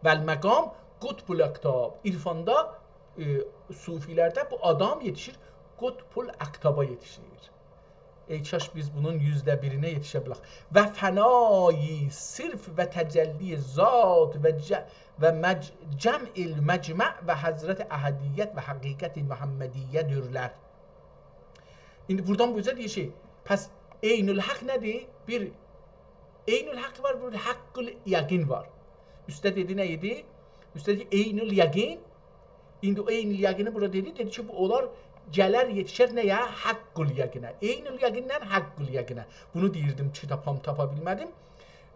Vəl məqam qutbul aqtab. İrfanda sufilərdə bu adam yetişir, qutbul aqtaba yetişir. Ey kaş biz bunun %1'ine yetişə bilək. Və fənayi sirf və təcəlli zat və cəm'il məcmə və həzrət əhədiyyət və həqiqət-i Muhammediyyədirlər. İndi buradan bu üzə deyir şey, pəs eynül haq nədir? Bir eynül haq var, bir haqqul yəqin var. Üstə dedi nə idi? Üstə dedi eynül yəqin. İndi o eynül yəqini burada dedi ki bu onlar gələr yetişər nəyə? Haqqul yəqinə. Eynül yəqindən haqqul yəqinə. Bunu deyirdim ki, tapa bilmədim.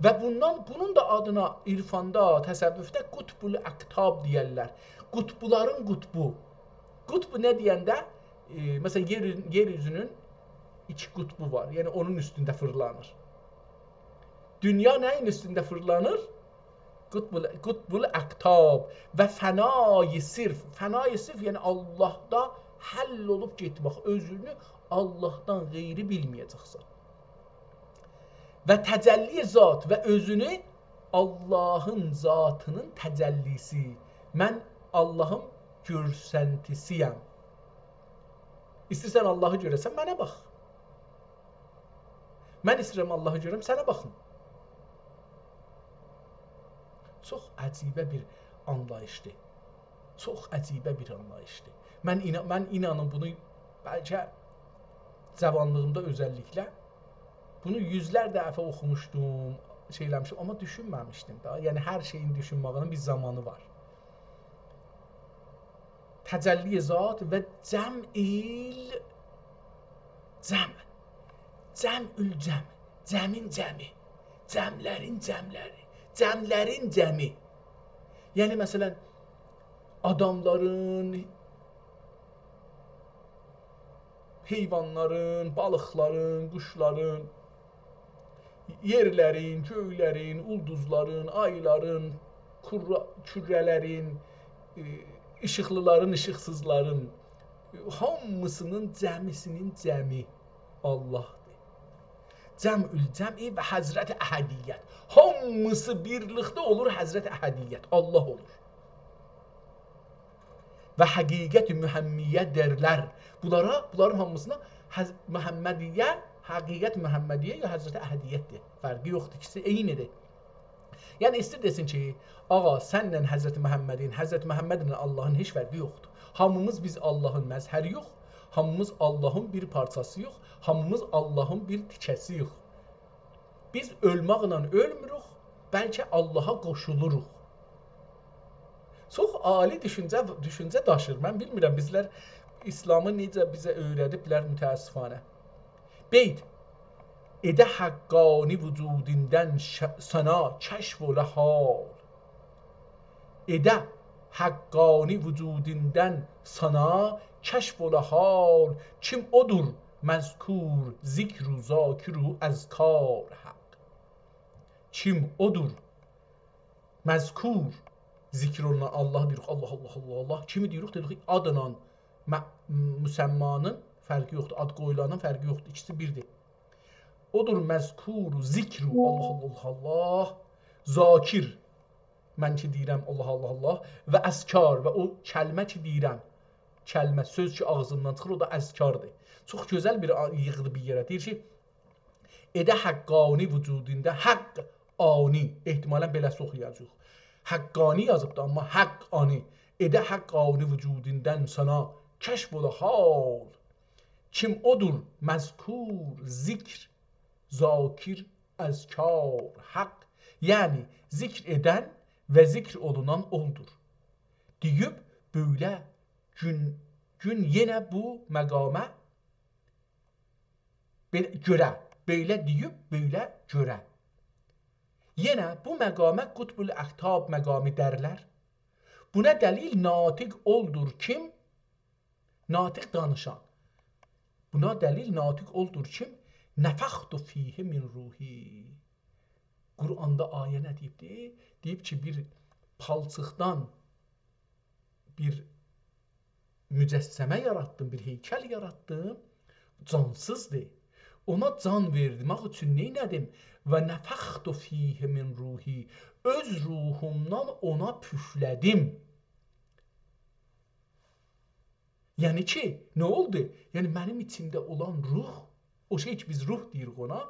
Və bunun da adına irfanda, təsəvvüfdə qutbul aqtab deyərlər. Qutbuların qutbu. Qutbu nə deyəndə? Məsələn, yeryüzünün 2 qutbu var. Yəni onun üstündə fırlanır. Dünya nəyin üstündə fırlanır? Qutbul aqtab və fənai sirf. Fənai sirf yəni Allahda həll olub getmək, özünü Allahdan qeyri bilməyəcəksən. Və təcəlli zat və özünü Allahın zatının təcəllisi. Mən Allahın görsəntisiyəm. İstəyirsən Allahı görəsən, mənə bax. Mən istəyirəm Allahı görəm, sənə baxın. Çox əcibə bir anlayışdır. Çox əcibə bir anlayışdır. Mən inanın bunu bəlkə cavanlığımda özəlliklə bunu yüzlər dəfə oxumuşdum, şeyləmişdim, amma düşünməmişdim da. Yəni hər şeyin düşünmağının bir zamanı var. Təcəlli zat və cəm'il cəm. Cəm'ül cəm. Cəmin cəmi. Cəmlərin cəmləri. Cəmlərin cəmi. Yəni məsələn adamların, heyvanların, balıqların, quşların, yerlərin, göylərin, ulduzların, ayların, kürrələrin, işıqlıların, işıqsızların hamısının cəmisinin cəmi Allahdır. Cəm'ül cəmi və həzrət əhədiyyət. Hamısı birlikdə olur həzrət əhədiyyət. Allah olur. Və həqiqət-i mühəmmiyyə derlər. Bunların hamısına Muhammediyyə, həqiqət Muhammediyyə ya həzrət əhədiyyətdir. Fərqi yoxdur, ikisi eynidir. Yəni istir desin ki, ağa sənlə həzrət Muhammedin, həzrət Muhammedin Allahın heç fərqi yoxdur. Hamımız biz Allahın məzhəri yox. Hamımız Allahın bir parçası yox, hamımız Allahın bir tikəsi yox. Biz ölməklə ölmürük, bəlkə Allaha qoşuluruq. Çox ali düşüncə daşır. Mən bilmirəm, bizlər İslamı necə bizə öyrədiblər mütəəssifanə. Beyt, edə haqqani vücudindən sana kəşf ola hal. Edə haqqani vücudindən sana kəşf ola hal. Kim odur məzkur zikru zakiru əzkar haqq. Kim odur məzkur zikr olunan Allah deyirik, Allah, Allah, Allah, Allah. Kimi deyirik, deyirik adla müsəmmanın fərqi yoxdur, ad qoyulanın fərqi yoxdur, ikisi birdir. Odur məzkuru zikru, Allah, Allah, Allah, zakir, mən ki deyirəm, Allah, Allah, Allah və əzkar və o kəlmə ki deyirəm, kəlmə, söz ki ağzından çıxır, o da əzkardır. Çox gözəl bir yığdı bir yerə. Deyir ki, edə haqqani vücudində, haqq ani, ehtimalən beləsi oxuyacaq. Haqqani yazıbdır, amma haqqani. Edə haqqani vücudindən sana kəşf ola hal. Kim odur məzkur, zikr, zakir, əzkar, haqq. Yəni, zikr edən və zikr olunan oldur. Deyib, böyle gün yenə bu məqamə görə. Böyle deyib, böyle görə. Yenə bu məqamə qutbul aqtab məqamı dərlər. Buna dəlil natiq oldur kim? Natiq danışan. Buna dəlil natiq oldur kim? Nəfəxtu fihi min ruhi. Quranda ayə nə deyibdir? Deyib ki, bir palçıqdan bir mücəssəmə yaratdım, bir heykəl yaratdım, cansızdır. Ona can verdim üçün neynədim? Və nəfəxtu fiyhi min ruhi, öz ruhumdan ona püflədim. Yəni ki, nə oldu? Yəni mənim içimdə olan ruh, o şey ki biz ruh deyirik ona,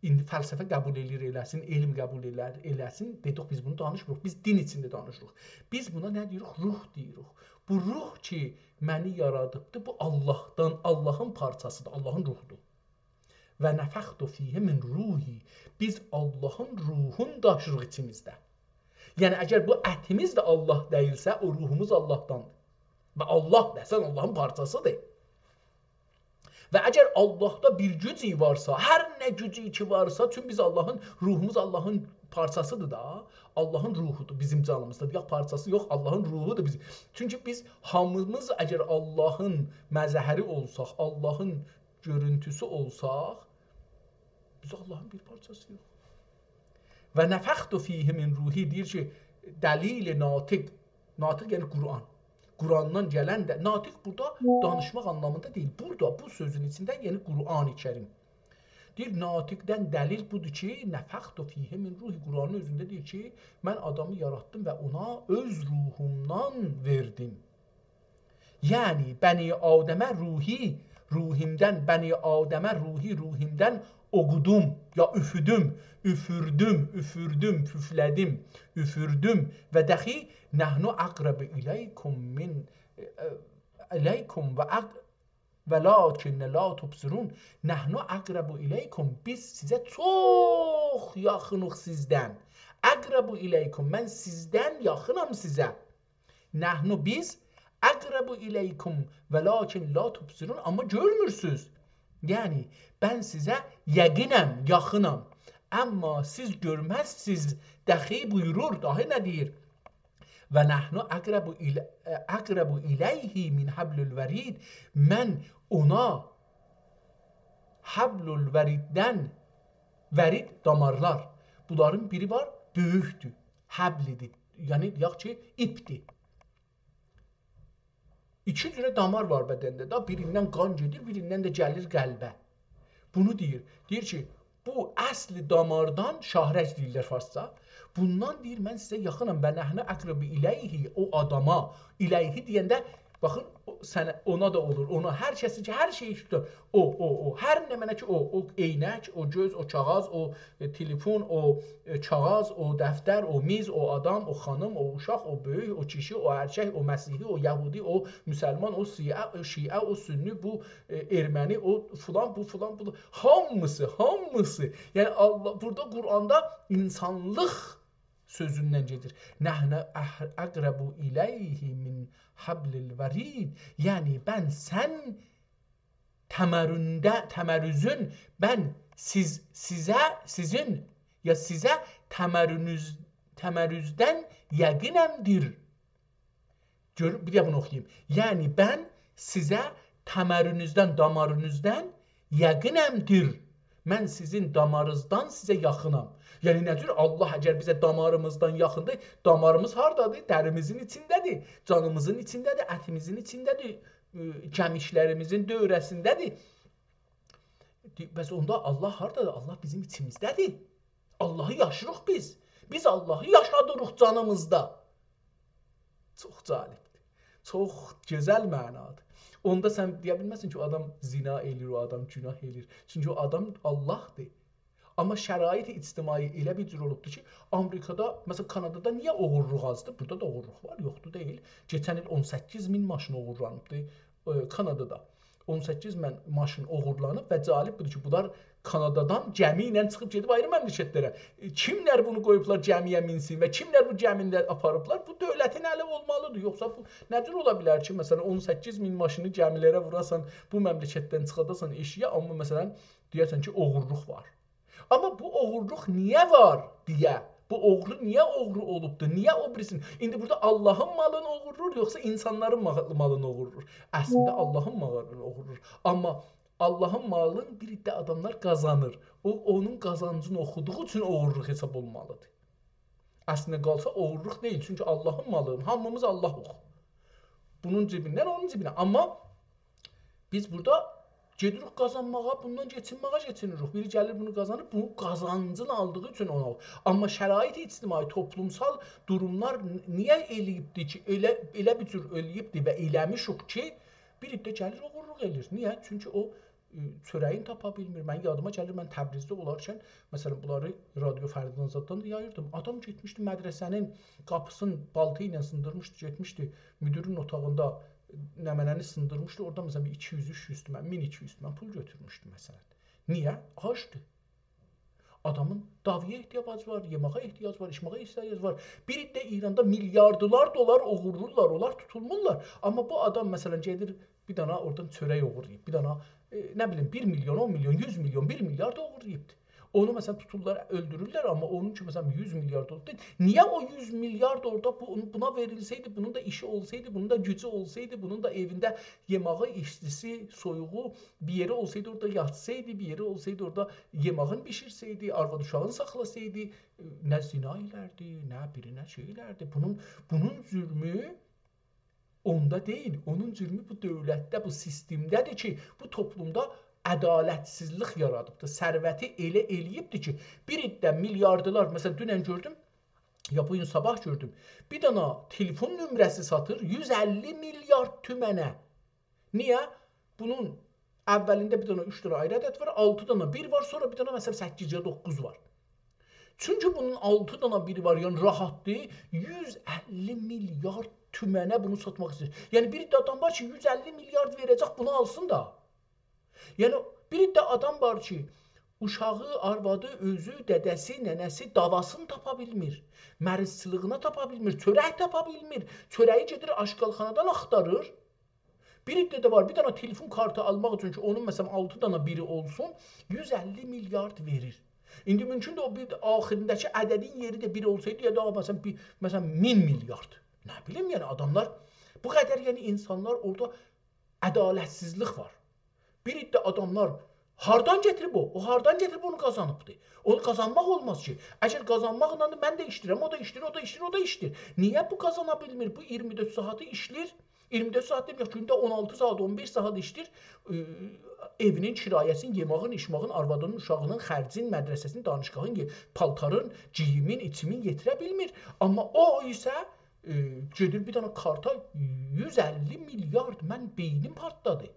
indi fəlsəfə qəbul edir eləsin, elm qəbul eləsin, dedik biz bunu danışmırıq, biz din içində danışırıq. Biz buna nə deyirik? Ruh deyirik. Bu ruh ki məni yaradıbdır, bu Allahdan, Allahın parçasıdır, Allahın ruhudur. Və nəfəxtu fiyhi min ruhi, biz Allahın ruhunu daşırıq içimizdə. Yəni əgər bu ətimiz də Allah deyilsə, o ruhumuz Allahdandır. Və Allah desən Allahın parçasıdır. Və əgər Allahda bir gücü varsa, hər nə gücü ki varsa, çünki biz Allahın, ruhumuz Allahın parçasıdır da, Allahın ruhudur bizim canımızda. Yox parçası, yox Allahın ruhudur bizim. Çünki biz hamımız əgər Allahın məzəhəri olsaq, Allahın görüntüsü olsaq, biz Allahın bir parçasıyıq. Və nəfəxtu fiyhi min ruhi deyir ki, dəlil-i natiq, natiq yəni Quran. Qurandan gələn də, natiq burada danışmaq anlamında deyil. Burada bu sözün içində yəni Quran-ı Kərim. Deyir, natiqdən dəlil budur ki, nəfəxtu fiyhi min ruhi, Quranın özündə deyir ki, mən adamı yaratdım və ona öz ruhumdan verdim. Yəni, Bəni Adəmə ruhi, ruhimdən, Bəni Adəmə ruhi, ruhimdən oqudum, ya üfürdüm, püflədim, üfürdüm və dəxi nəhnu əqrəbü iləykum min iləykum və lakinnə la tubsirun. Nəhnu əqrəbü iləykum, biz sizə çox yaxınıq sizdən. Əqrəbü iləykum, mən sizdən yaxınam sizə. Nəhnu biz əqrəbü iləykum və lakin la tubsirun, amma görmürsünüz. Yəni, mən sizə yəqinəm, yaxınam. Amma siz görməzsiniz, dəxi buyurur, dahi nə deyir? Və nəhnu əqrəbu iləyhi min hablul vərid. Mən ona hablul vəriddən, vərid damarlar. Bunların biri var, böyükdür, həblidir. Yəni, deyək ki, ipdir. İki cürə damar var bədəndə. Da birindən qan gedir, birindən də gəlir qəlbə. Bunu deyir. Deyir ki, bu əsli damardan şahrəc deyirlər farsça. Bundan deyir, mən sizə yaxınam. Və nəhnə əqrəbi iləyhi, o adama. İləyhi deyəndə, baxın, ona da olur. Ona hər kəsi ki, hər şeyi tutur. O. Hər nə mənə ki, o eynək, o göz, o kağız, o telefon, o kağız, o dəftər, o miz, o adam, o xanım, o uşaq, o böyük, o kişi, o erkək, o məsihi, o yahudi, o müsəlman, o şiə, o sünni, bu erməni, o filan, bu filan, bu. Hamısı. Yəni, Allah, burada Quranda insanlıq sözündən gedir. Nəhnə əqrəbu iləyhi min hablil vərid. Yəni, mən sən təmərrüzün, mən sizin təmərrüzdən yəqinəmdir. Bir də bunu oxuyayım. Yəni, mən sizə təmərrünüzdən, damarınızdan yəqinəmdir. Mən sizin damarınızdan sizə yaxınam. Yəni nədir? Allah əgər bizə damarımızdan yaxındır, damarımız hardadır? Dərimizin içindədir, canımızın içindədir, ətimizin içindədir, kəmiklərimizin dövrəsindədir. Bəs onda Allah hardadır? Allah bizim içimizdədir. Allahı yaşırıq biz. Biz Allahı yaşadırıq canımızda. Çox cəlibdir. Çox gözəl mənadır. Onda sən deyə bilməzsin ki, o adam zina eləyir, o adam günah eləyir. Çünki o adam Allahdır. Amma şərait-i ictimai elə bir cür olubdur ki, Amerikada, məsələn, Kanadada niyə oğurluq azdır? Burada da oğurluq var, yoxdur deyil. Keçən il 18 min maşın oğurlanıbdır Kanadada. 18 min maşın oğurlanıb və cəlib budur ki, bunlar Kanadadan gəmi ilə çıxıb gedib ayrı məmləkətlərə. Kimlər bunu qoyublar gəmiyə minsin və kimlər bu gəmində aparıblar? Bu dövlətin əli olmalıdır. Yoxsa bu nədir ola bilər ki, məsələn, 18 min maşını gəmilərə vurasan, bu məmləkətdən çıxadasan eşiyə, amma məsələn, deyərsən ki, oğurluq var. Amma bu oğurluq niyə var deyə, bu oğru niyə oğru olubdur, niyə o birisin? İndi burada Allahın malını oğurur, yoxsa insanların malını oğurur? Əslində Allahın malını oğurur. Amma Allahın malını bir iddə adamlar qazanır. O onun qazancını oxuduğu üçün oğurluq hesab olmalıdır. Əslində qalsa oğurluq deyil. Çünki Allahın malını hamımız Allah oxu. Bunun cibindən onun cibinə. Amma biz burada gedirik qazanmağa, bundan keçinirik. Biri gəlir bunu qazanır, bu qazancını aldığı üçün onu alır. Amma şərait ictimai, toplumsal durumlar niyə eləyibdi ki, elə bir cür eləyibdi və eləmişik ki, bir iddə gəlir oğurluq eləyir. Niyə? Çünki o çörəyin tapa bilmir. Mən yadıma gəlir, mən Təbrizdə olarkən, məsələn, bunları Radio Fərdinazaddan da yayırdım. Adam getmişdi mədrəsənin qapısını balta ilə sındırmışdı, getmişdi müdürün otağında nəmənəni sındırmışdı. Orada məsələn 200-300 tümən, 1200 tümən pul götürmüşdü məsələn. Niyə? Acdı. Adamın davaya ehtiyacı var, yeməyə ehtiyacı var, içməyə ehtiyacı var. Bir iddə İranda milyardılar dolar oğurlurlar, onlar tutulmurlar. Amma bu adam məsələn gedir bir dana oradan çörək oğurlayıb, bir dana nə bilim 1 milyon, 10 milyon, 100 milyon, 1 milyar da oğurlayıbdı. Onu məsələn tuturlar, öldürürlər, amma onun ki məsələn 100 milyar dolar deyil. Niyə o 100 milyar orada buna verilsəydi, bunun da işi olsaydı, bunun da gücü olsaydı, bunun da evində yeməyi, içdisi, soyuğu bir yeri olsaydı, orada yatsaydı, bir yeri olsaydı, orada yeməğini bişirsəydi, arvad uşağını saxlasaydı, nə zina elərdi, nə biri, nə şey elərdi. Bunun zülmü onda deyil, onun zülmü bu dövlətdə, bu sistemdədir ki, bu toplumda ədalətsizlik yaradıbdır. Sərvəti elə eləyibdir ki, bir iddə milyardılar, məsələn, dünən gördüm, ya bu gün sabah gördüm, bir dana telefon nömrəsi satır 150 milyard tümənə. Niyə? Bunun əvvəlində bir dana 3 dana ayrı ədəd var, 6 dana 1 var, sonra bir dana məsələn 8 ya 9 var. Çünki bunun 6 dana 1 var, yəni rahatdır, 150 milyard tümənə bunu satmaq istəyir. Yəni bir iddə adam var ki, 150 milyard verəcək, bunu alsın da. Yəni bir iddə adam var ki, uşağı, arvadı, özü, dədəsi, nənəsi davasını tapa bilmir. Mərizçiliyini tapa bilmir, çörək tapa bilmir. Çörəyi gedir aşqalxanadan axtarır. Bir iddə də var, bir dana telefon kartı almaq üçün ki, onun məsələn 6 dana biri olsun, 150 milyard verir. İndi mümkün də o bir axirindəki ədədin yeri də 1 olsaydı, ya da məsələn 1000 milyard. Nə bilim, yəni adamlar, bu qədər yəni insanlar orada ədalətsizlik var. Bir iddə adamlar hardan getirib o? O hardan getirib onu qazanıbdır? Onu qazanmaq olmaz ki. Əgər qazanmaqla mən də işləyirəm, o da işləyir, o da işləyir, o da işləyir. Niyə bu qazana bilmir? Bu 24 saatı işləyir. 24 saat deməyək, gündə 16 saat, 15 saat işləyir. Evinin kirayəsini, yeməğin, içməğin, arvadının, uşağının, xərcin, mədrəsəsinin, danışqahın, paltarın, giyimin, içimin yetirə bilmir. Amma o isə gedir bir dana karta 150 milyard, mən beynim partladı.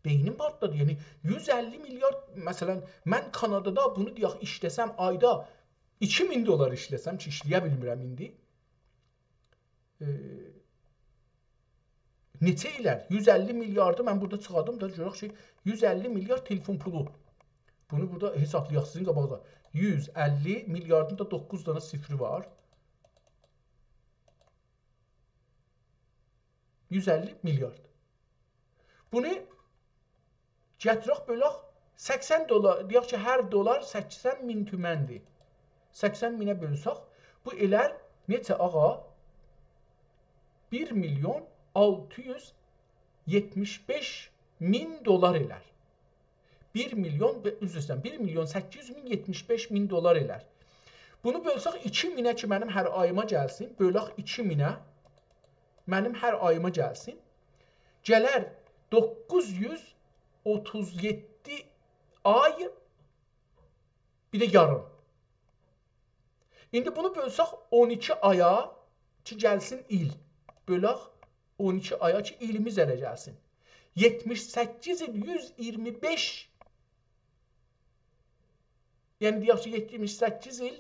Beynim partladı. Yəni 150 milyard, məsələn, mən Kanadada bunu deyək işləsəm, ayda 2000 dolar işləsəm ki, işləyə bilmirəm indi. Neçə ilər? 150 milyardı mən burada çıxadım da görək ki, 150 milyard telefon pulu. Bunu burada hesablayaq sizin qabağda. 150 milyardın da 9 dana sifri var. 150 milyard. Bunu gətirək bölək 80 dolar, deyək ki, hər dolar 80 min tüməndir. 80 minə bölsək, bu elər neçə ağa? 1 milyon 675 min dolar elər. 1 milyon 800 min 75 min dolar elər. Bunu bölsək 2 minə ki, mənim hər ayıma gəlsin, bölək 2 minə, mənim hər ayıma gəlsin, gələr 937 ay, bir də yarım. İndi bunu bölsək 12 aya ki, gəlsin il. Bölək 12 aya ki, ilimiz ələ gəlsin. 78 il 125, yəni deyək ki, 78 il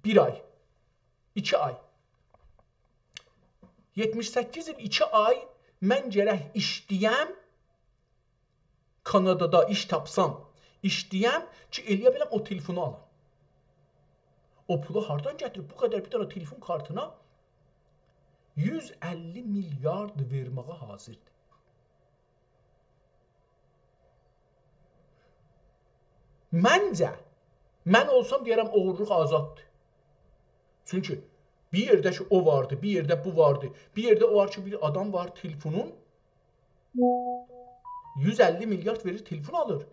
1 ay, 2 ay. 78 il 2 ay mən gərək işləyəm, Kanadada iş tapsam, işləyəm ki, eləyə biləm o telefonu alım. O pulu hardan gətirib? Bu qədər bir dənə telefon kartına 150 milyard verməyə hazırdır. Məncə, mən olsam deyərəm, oğurluq azaddır. Çünki bir yerdə ki, o vardı, bir yerdə bu vardı, bir yerdə o var ki, bir adam var telefonun 150 milyard verir, telefon alır.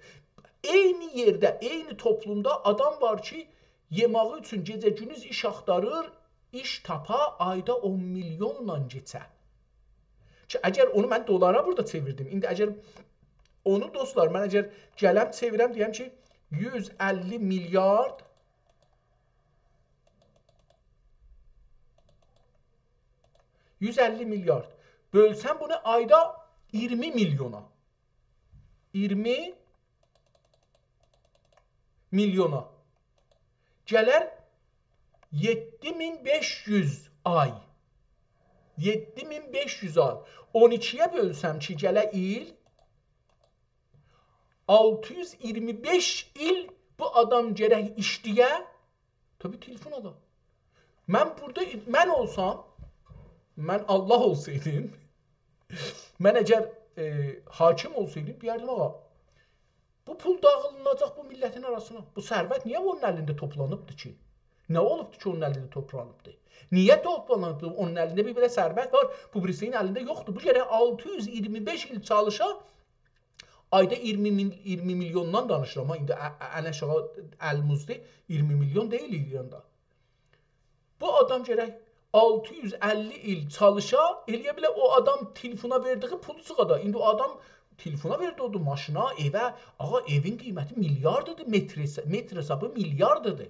Eyni yerdə, eyni toplumda adam var ki, yemağı üçün gecə-gündüz iş axtarır, iş tapa, ayda 10 milyonla keçə. Ki, əgər onu mən dolara burada çevirdim, indi əgər onu dostlar, mən əgər gələm çevirəm, deyəm ki, 150 milyard bölsəm bunu ayda 20 milyona. 20 milyona. Gələr 7500 ay. 7500 ay. 12'ye bölsəm ki, gələ il 625 il bu adam gərək işləyə. Tabii telefon ala. Mən burada, mən olsam, mən Allah olsaydım, mən əgər hakim olsaydım, deyərdim, ağa, bu pul dağılınacaq bu millətin arasına. Bu sərvət niyə onun əlində toplanıbdır ki? Nə olubdur ki, onun əlində toplanıbdır? Niyə toplanıbdır? Onun əlində bir belə sərvət var, bu birisinin əlində yoxdur. Bu gərək 625 il çalışa, ayda 20 milyondan danışıram. İndi ən aşağı əl-muzdi 20 milyon deyil İranda. Bu adam gərək 650 il çalışa, eləyə bilər o adam telefona verdiği pulu çıxada. İndi o adam telefona verdi o da maşına, evə. Ağa, evin qiyməti milyardıdır, metr hesabı milyardıdır.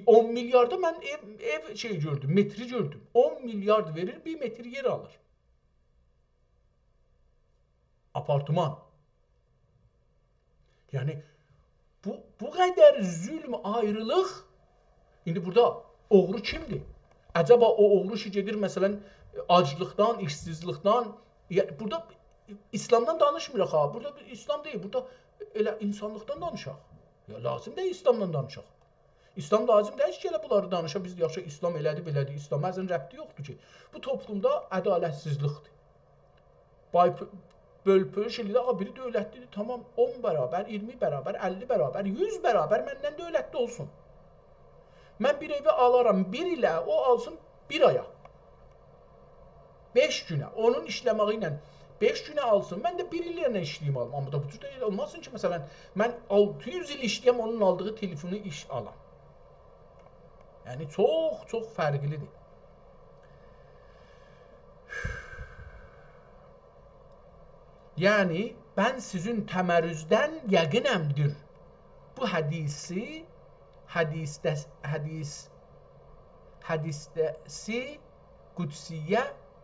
10 milyarda mən ev şey gördüm, metri gördüm. 10 milyard verir, 1 metr yer alır. Apartman. Yəni bu qədər zülm, ayrılıq. İndi burada oğru kimdir? Əcəba o oğru ki gedir məsələn aclıqdan, işsizlikdən. Burada İslamdan danışmırıq ha. Burada İslam deyil, burada elə insanlıqdan danışaq. Ya lazım deyil İslamdan danışaq. İslam lazım deyil ki, elə bunları danışa. Biz yaxşı İslam elədi, belədir. İslam əzən rəbti yoxdur ki. Bu toplumda ədalətsizlikdir. Bölpölüş eləyir, ağa biri dövlətlidir, tamam 10 bərabər, 20 bərabər, 50 bərabər, 100 bərabər məndən dövlətli olsun. Mən bir evi alaram, bir ilə o alsın bir aya. 5 günə, onun işləməyi ilə 5 günə alsın, mən də bir ilə işləyim alım. Amma da bu cür olmasın ki, məsələn, mən 600 il işləyəm, onun aldığı telefonu iş alam. Yəni, çox fərqlidir. Yəni, mən sizin təmərrüzdən yəqinəmdir. Bu hədisi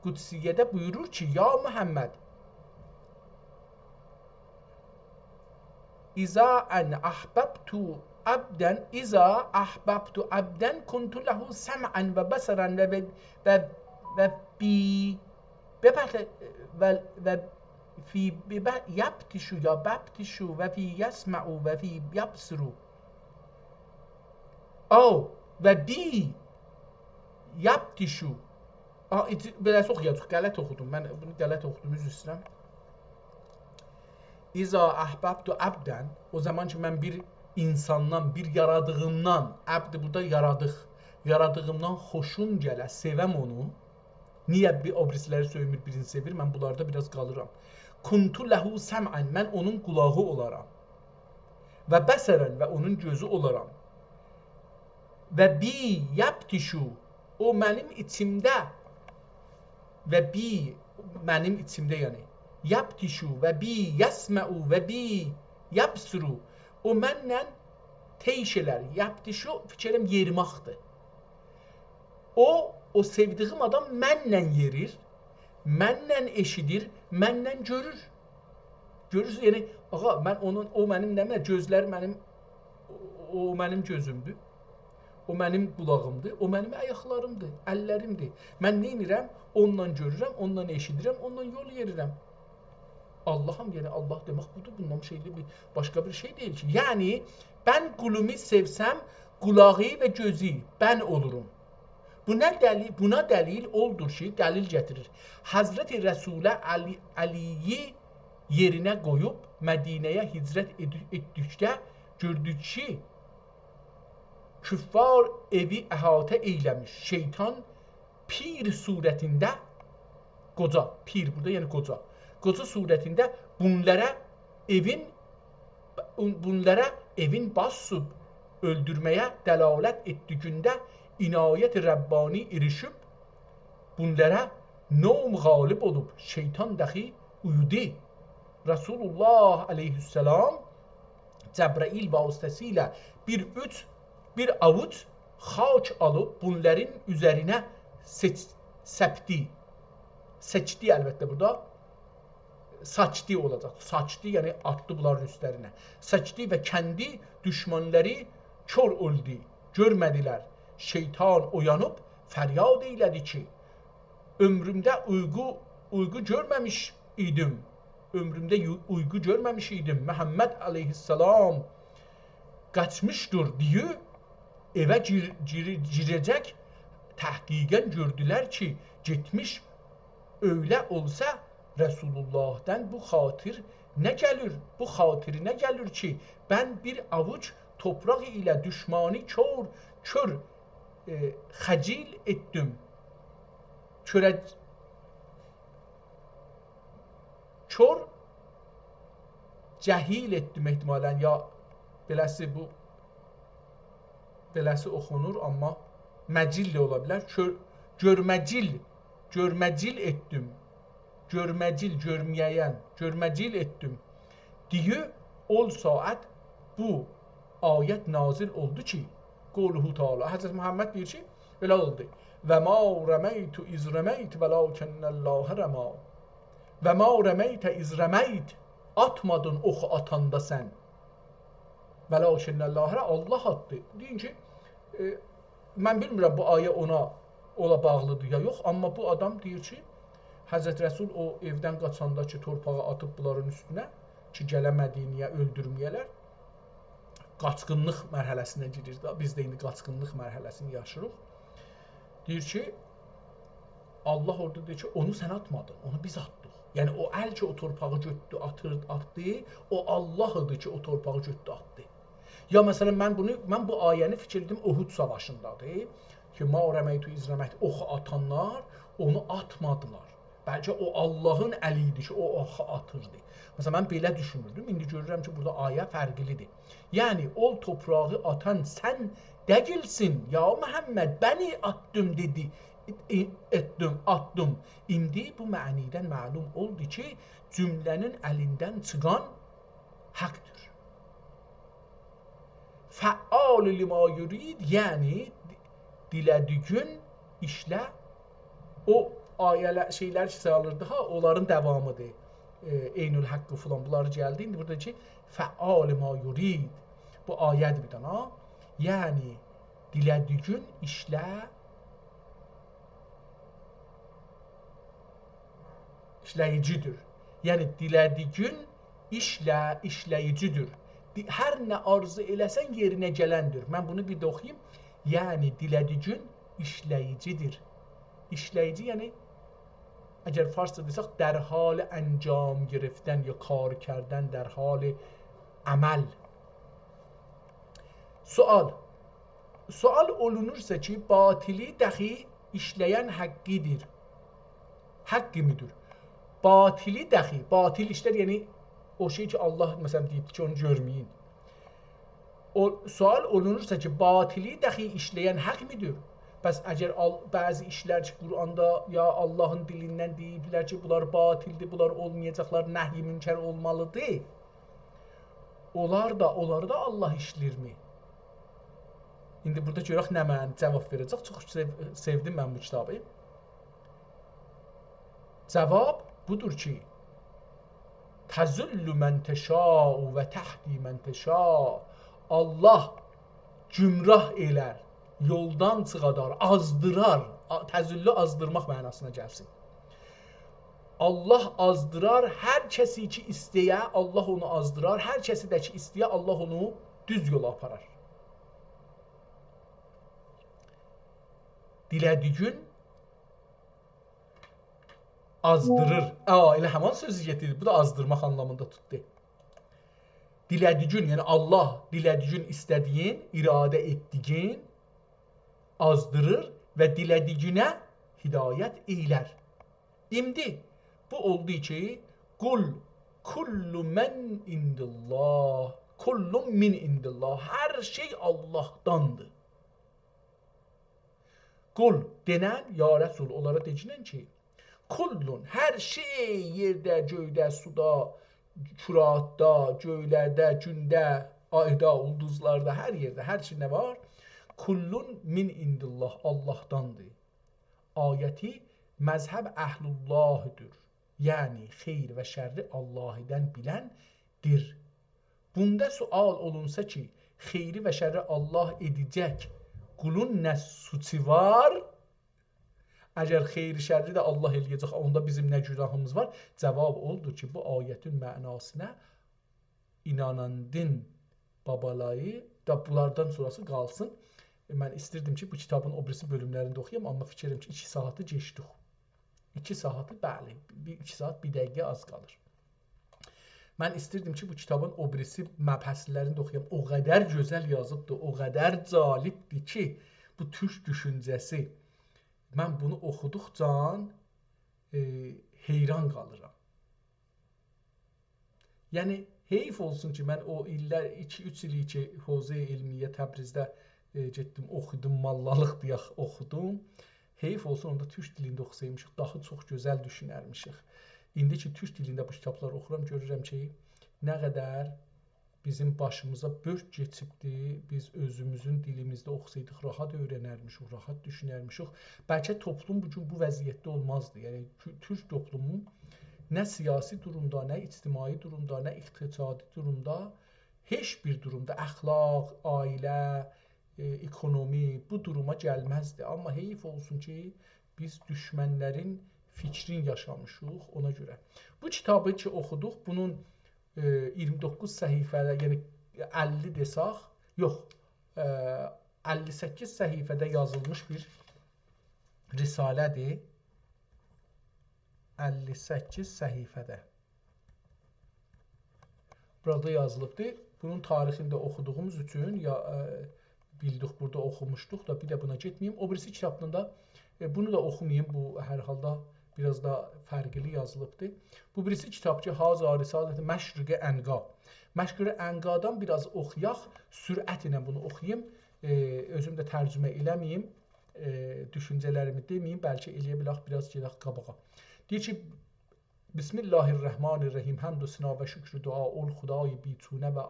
Qudsiyyədə buyurur ki, ya Muhammed, İza ahbabtu abdən kuntu ləhu səm'ən və bəsərən və fi yabtishu ya babtishu və fi yasma'u və fi yabsiru və bi yabtishu. Beləsi oxuyacaq, qələt oxudum. Mən bunu qələt oxudum, üzr istəyirəm. İza ahbabtu abdən, o zaman ki mən bir insandan, bir yaradığımdan, əbd burada yaradığımdan xoşum gələ, sevəm onu. Niyə o birisləri söymür, birini sevir? Mən bunlarda biraz qalıram. Kuntu ləhu səm'ən, mən onun qulağı olaram. Və bəsərən, və onun gözü olaram. Və bi yabtishu, o mənim içimdə, və bi mənim içimdə yəni. Yabtishu və bi yasma'u və bi yabsiru, o mənlə teyş elər. Yabtishu fikirəm yerimaqdır. O sevdiğim adam mənlə yerir, mənlə eşidir, mənlə görür. Görürsünüz, yəni, ağa, o mənim nəmə, gözlər mənim, o mənim gözümdür, o mənim qulağımdır, o mənim ayaqlarımdır, əllərimdir. Mən nə edirəm? Onunla görürəm, onunla eşidirəm, onunla yol yerirəm. Allah'ım, yəni Allah demək budur, bundan başqa bir şey deyil ki. Yəni, mən qulumu sevsəm, qulağı və gözü mən olurum. Buna dəlil oldur ki, dəlil gətirir. Həzrəti Rəsulə Əliyi yerinə qoyub, Mədinəyə hicrət etdikdə gördük ki, küffar evi əhatə eyləmiş, şeytan pir surətində qoca, pir burada yəni qoca. Qoca surətində bunlara evin basıb öldürməyə dəlalət etdiyində inayət Rəbbani irişib bunlara nom qalib olub şeytan dahi uyudu. Resulullah aleyhisselam Cəbrail vasitəsilə bir avuç xaç alıb bunların üzərinə səpdi. Seçdi əlbəttə burada. Saçdı olacaq. Saçdı, yəni atdı bunların üstlərinə. Saçdı və kəndi düşmanları kör oldu. Görmədilər. Şeytan oyanıb fəryad eylədi ki, ömrümdə uyğu görməmiş idim. Ömrümdə uyğu görməmiş idim. Məhəmməd aleyhisselam qaçmışdır deyə evə girəcək. Təhqiqən gördülər ki, getmiş öylə olsa Resulullah'dan bu xatir nə gəlir? Bu xatiri nə gəlir ki, mən bir avuç topraq ilə düşmanı kör xəcil etdim. Kör cəhil etdim ehtimalən, ya beləsi oxunur, amma məcil də ola bilər. Görməcil etdim. Görməcil etdim. Diye ol saat bu ayet nazil oldu ki, qoluhu Teala. Hazreti Muhammed deyir ki, belə oldu. Və ma rəmeytu iz rəmeyt və lakinnəllahə rəma. Və ma rəmeytə iz rəmeyt. Atmadın oxu atanda sən. Və lakinnəllahə Allah atdı. Deyin ki, mən bilmirəm bu ayə ola bağlıdır ya yox, amma bu adam deyir ki, Həzrət Rəsul o evdən qaçanda ki, torpağı atıb bunların üstünə ki, gələ Mədiniyə öldürməyələr, qaçqınlıq mərhələsinə girir da. Biz də indi qaçqınlıq mərhələsini yaşırıq. Deyir ki, Allah orada deyir ki, onu sən atmadın, onu biz atdıq. Yəni o əl ki, o torpağı götdü, atdı, o Allah idi ki, o torpağı götdü, atdı. Ya məsələn, mən bu ayəni fikirlədim Uhud savaşındadır ki, ma rəmeytu iz rəmeyt, oxu atanlar onu atmadılar. Bəlkə o Allahın əli idi ki, o oxu atırdı. Məsələn, mən belə düşünürdüm. İndi görürəm ki, burada ayə fərqlidir. Yəni, ol toprağı atan sən dəgilsin. Ya Məhəmməd, bəni attım dedi. Attım. İndi bu mənidən məlum oldu ki, cümlənin əlindən çıxan haqdır. Fəal lima yurid, yəni dilədiyin işlə o ayələr, şeylər sayılırdı ha, onların davamıdır. Eynül haqqı filan bunları gəldi. İndi burada ki, fəal lima yurid. Bu ayədir bir dana. Yəni dilədiyin işləyicidir. Yəni dilədiyin işləyicidir. Hər nə arzu eləsən yerinə gələndir. Mən bunu bir də oxuyayım. Yəni dilədiyin işləyicidir. İşləyici yəni əgər farsça desək در حال انجام گرفتن یا کار کردن در حال عمل. Sual olunursa ki, batili dahi işləyən haqqıdır. Haqqı müdür? Batili dahi, batil işlər yəni o şey ki Allah məsələn deyib ki onu görməyin. Sual olunursa ki, batili dahi işləyən haqq müdür? Bəs əgər bəzi işlər ki, Quranda ya Allahın dilindən deyiblər ki, bunlar batildir, bunlar olmayacaqlar, nəhy-i münkər olmalıdır. Onları da Allah işlirmi? İndi burada görək nə mənə cavab verəcək. Çox sevdim mən bu kitabı. Cavab budur ki, təzüllü mən təşâ'u və təhdi mən təşâ'. Allah gümrah elər, yoldan çıxadar, azdırar, təzüllü azdırmaq mənasına gəlsin. Allah azdırar, hər kəsi ki istəyə, Allah onu azdırar, hər kəsi də ki istəyə, Allah onu düz yola aparar. Dilədiyin azdırır. Elə həman sözü getirir, bu da azdırmaq anlamında tutdu. Dilədiyin, yəni Allah dilədiyin istədiyin, iradə etdiyin azdırır və dilədiyinə hidayət eylər. İndi bu oldu ki, qul kullu men indillah, kullun min indillah. Hər şey Allahdandır. Qul denən, ya Rəsul, onlara decinən ki, kullun, hər şey yerdə, göydə, suda, küratda, göylərdə, gündə, ayda, ulduzlarda, hər yerdə, hər şey nə var? Kullun min indillah, Allahdandır. Ayəti məzhəb əhlullahıdır. Yəni, xeyr və şərri Allahidən biləndir. Bunda sual olunsa ki, xeyri və şərri Allah edəcək, qulun nə suçu var? Əgər xeyri şərri də Allah eləyəcək, onda bizim nə günahımız var? Cavab oldu ki, bu ayətin mənasına inanandın babalayı da bunlardan sonrası qalsın. Mən istirdim ki, bu kitabın o birisi bölümlərində oxuyam, amma fikrim ki, 2 saatı geçdik. 2 saatı, bəli, 2 saat 1 dəqiqə az qalır. Mən istirdim ki, bu kitabın o birisi məbhəslərində oxuyam. O qədər gözəl yazıbdır, o qədər calibdir ki, bu türk düşüncəsi. Mən bunu oxuduqca heyran qalıram. Yəni, heyf olsun ki, mən o illər, 2-3 ili ki, Hövzə-i Elmiyyə Təbrizdə getdim, oxudum, mallalıq deyək, oxudum. Heyf olsun, onda türk dilində oxusaymışıq, daha çox gözəl düşünərmişik. İndi ki, türk dilində bu kitabları oxuram, görürəm ki, nə qədər bizim başımıza börk geçibdir, biz özümüzün dilimizdə oxusaydıq, rahat öyrənərmişik, rahat düşünərmişik. Bəlkə toplum bugün bu vəziyyətdə olmazdı. Yəni, türk toplumu nə siyasi durumda, nə ictimai durumda, nə iqtisadi durumda, heç bir durumda əxlaq, ailə, ekonomi bu duruma gəlməzdi. Amma heyf olsun ki, biz düşmənlərin fikrin yaşamışıq ona görə. Bu kitabı ki, oxuduq, bunun 29 səhifədə, yəni 50 desaq, yox, 58 səhifədə yazılmış bir risalədir. 58 səhifədə. Burada yazılıbdır. Bunun tarixində oxuduğumuz üçün ya bildik, burada oxumuşduq da, bir də buna getməyim. O birisi kitabında, bunu da oxumayayım, bu hər halda biraz da fərqli yazılıbdır. Bu birisi kitab ki, Hazar Risaləti Məşriqi Ənqa. Məşriqi Ənqadan biraz oxuyaq, sürət ilə bunu oxuyayım, özüm də tərcümə eləməyim, düşüncələrimi deməyim, bəlkə eləyə bilək, biraz gedək qabağa. Deyir ki, Bismillahirrahmanirrahim, həmd və sina və şükrü dua ol xudayı bitunə və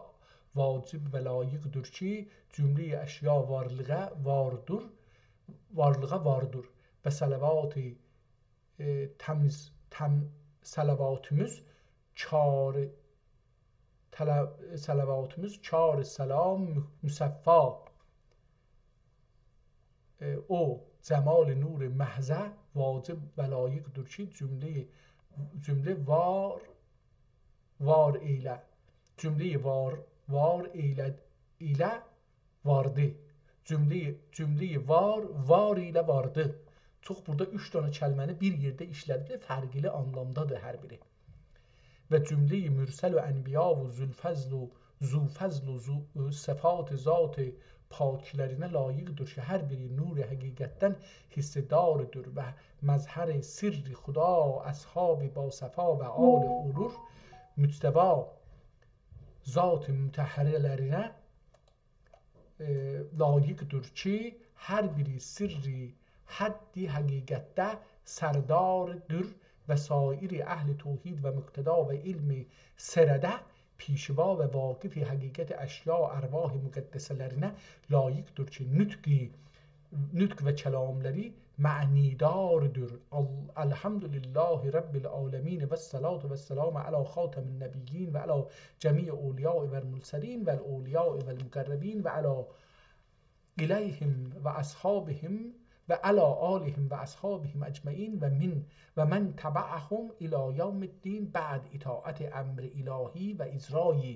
vacib və layiqdir ki, cümlə-i əşya varlığa vardır və salavatımız kar salam müsəffa o cəmal-i nur məhzə vacib və layiqdir ki, cümlə var eylə, cümlə-i var eylə vardı. Cümləyi var ilə vardı. Çox burada 3 dənə kəlməni bir yerdə işlədi, fərqli anlamdadır hər biri. Və cümləyi mürsəl və ənbiya və zülfəzl və səfat-ı zat-ı pakilərinə layiqdir ki, hər biri nur-i həqiqətdən hissedarıdır və məzhər-i sirri xuda, əshab-ı basəfa və al-ı olur müctəba zat-ı mütəhhərələrinə layiqdir ki, hər biri sirri həddi həqiqətdə sərdardır və sairi əhli tevhid və müqteda və ilmi sərədə pişva və vaqif həqiqət əşya ərvah müqəddəsələrinə layiqdir ki, nütq və kəlamləri mə'nidardır. Elhamdülillahi Rabbil alemin və salatu və selamu alə xatamin nəbiyyin və alə cəmiyə awliya'i vəl mülsəlin vəl awliya'i vəl müqərrəbin və alə iləyhim və əshabihim və alə alihim və əshabihim əcməin və mən təbəəhum ilə yevmiddin bə'd itaət əmr ilahi və icrai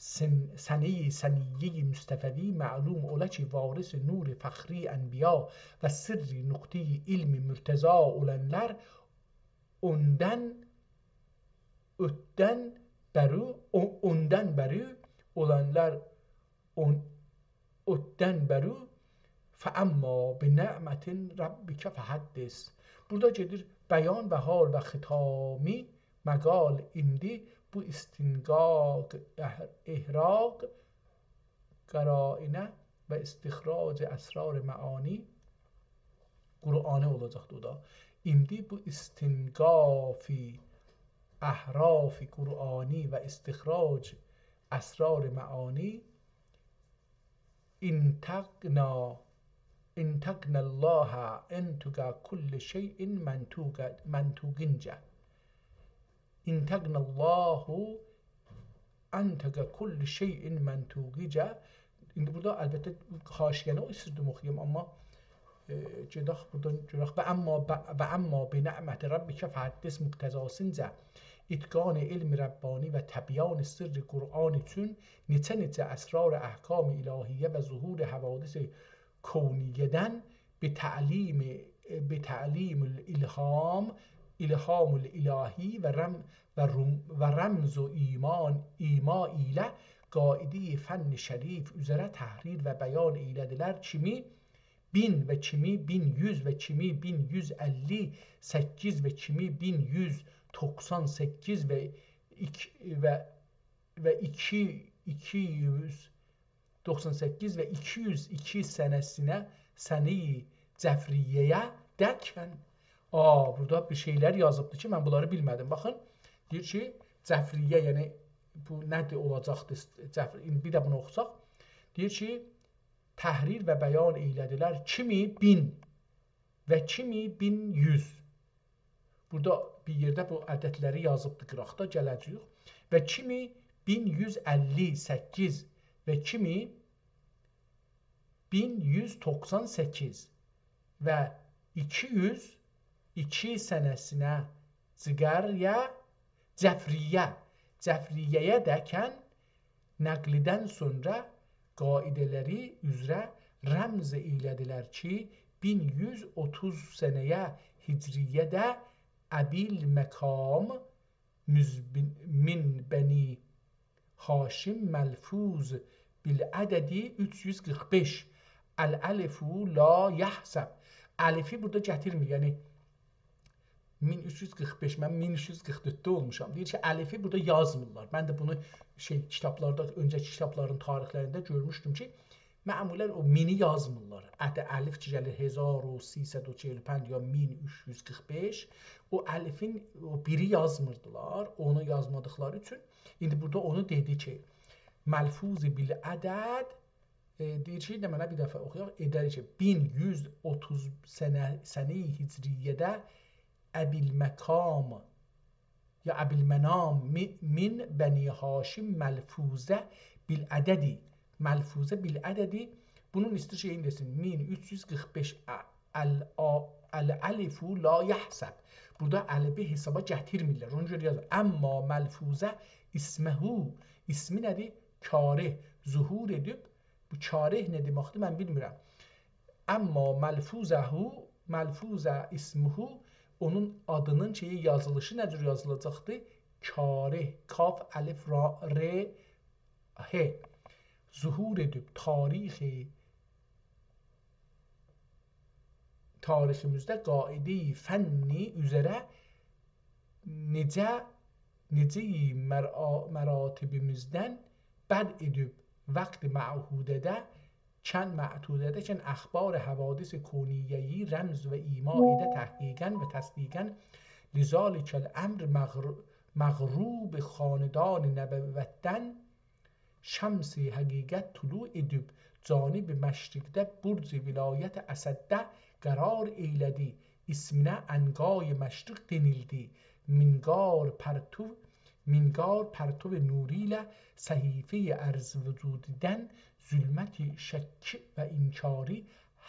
səniyyi müstəfəvi məlum ola ki, varis nur fəxri ənbiya və sirri nüqti ilmi mürtəza olanlar ondan bəri فاما بنعمت ربک فحدث. Burada gedir bəyan və hal və xitami məqal indi bu istinqaq, ihraq, qərainə və istixrac əsrar məani Qur'anı olacaqdı o da. İndi bu istinqafi ahrafi Qur'ani və istixrac əsrar məani İntaqna Allah entuqa kulli şeyin mentuqince. İntaqna Allahu entuqa kulli şeyin mentuqice. İndi burada əlbəttə haşiyəni o istirdim oxuyum, amma gedək buradan görək. Və amma bi ni'məti rabbikə fəhaddis müqtəzasınca itqan ilmi Rabbani və təbyan sirri Qur'an üçün neçə əsrar əhkam ilahiyyə və zuhur havadis koniyyədən bi ta'limul ilhamul ilahi və ramz و ima ilə qaidi fənn şərif üzərə təhrir və bəyan eylədilər kimi 1000 və kimi 1100 və kimi 1158 və kimi 1198 və 298 və 202 səni Cəfriyyəyə dəkən. Burada bir şeylər yazıbdır ki, mən bunları bilmədim. Baxın, deyir ki, Cəfriyyə, yəni bu nədir olacaqdır? Bir də bunu oxusaq. Deyir ki, təhrir və bəyan eylədilər kimi 1000 və kimi 1100. Burada bir yerdə bu ədədləri yazıbdır qıraqda, gələcəyik. Və kimi 1158 və kimi 1198 və 202 sənəsinə Cəfriyyəyə dəkən nəqlidən sonra qaideləri üzrə rəmz eylədilər ki, 1130 sənəyə hicriyyədə əbil məkam min bəni Haşim məlfuz bil ədədi 345 əl-əlifu la yəhsəb. Əlifi burada gətirmir, yəni 1345, mən 1344'də olmuşam. Deyir ki, əlifi burada yazmırlar. Mən də bunu kitablarda, öncəki kitabların tarixlərində görmüşdüm ki, məmulər o mini yazmırlar. Əlif ki, gəlir 1345 ya 1345, o əlifin o biri yazmırdılar. Onu yazmadıkları üçün, indi burada onu dedi ki, məlfuzi bil ədəd, deyir ki, mənə bir dəfə oxuyaq, edər ki, 1130 səni hicriyyədə əbil məkam ya əbil mənam min bəni Haşim məlfuzə bil ədədi. Məlfuzə bil ədədi, bunun isti şeyin desin, 1345 əl-əlifu la yəhsəb. Burada əlifi hesaba gətirmirlər, onu görə yazır. Əmma məlfuzə isməhu, ismi nədir? Karih, zuhur edib, bu karih nə deməkdir, mən bilmirəm. Əmma məlfuzəhu, məlfuzə ismuhu, onun adının yazılışı nə cür yazılacaqdır? Karih, kaf, əlif, ra, re, he. Zuhur edib tariximizdə qaide-i fənni üzərə necə-i məratibimizdən bəd edib vaqt mə'hudədə kən əxbar havadis koniyyəyi rəmz və ima edə təhqiqən və təsdiqən lizalikəl əmr məğrub xاندان nəbəvvətdən şəms həqiqət tulu edib canib məşriqdə burc vilayət əsəddə qərar eylədi. İsminə ənqay məşriq denildi. Minqar pərtov nuri ilə səhifə ərz vücudidən zülməti şəkki və inkari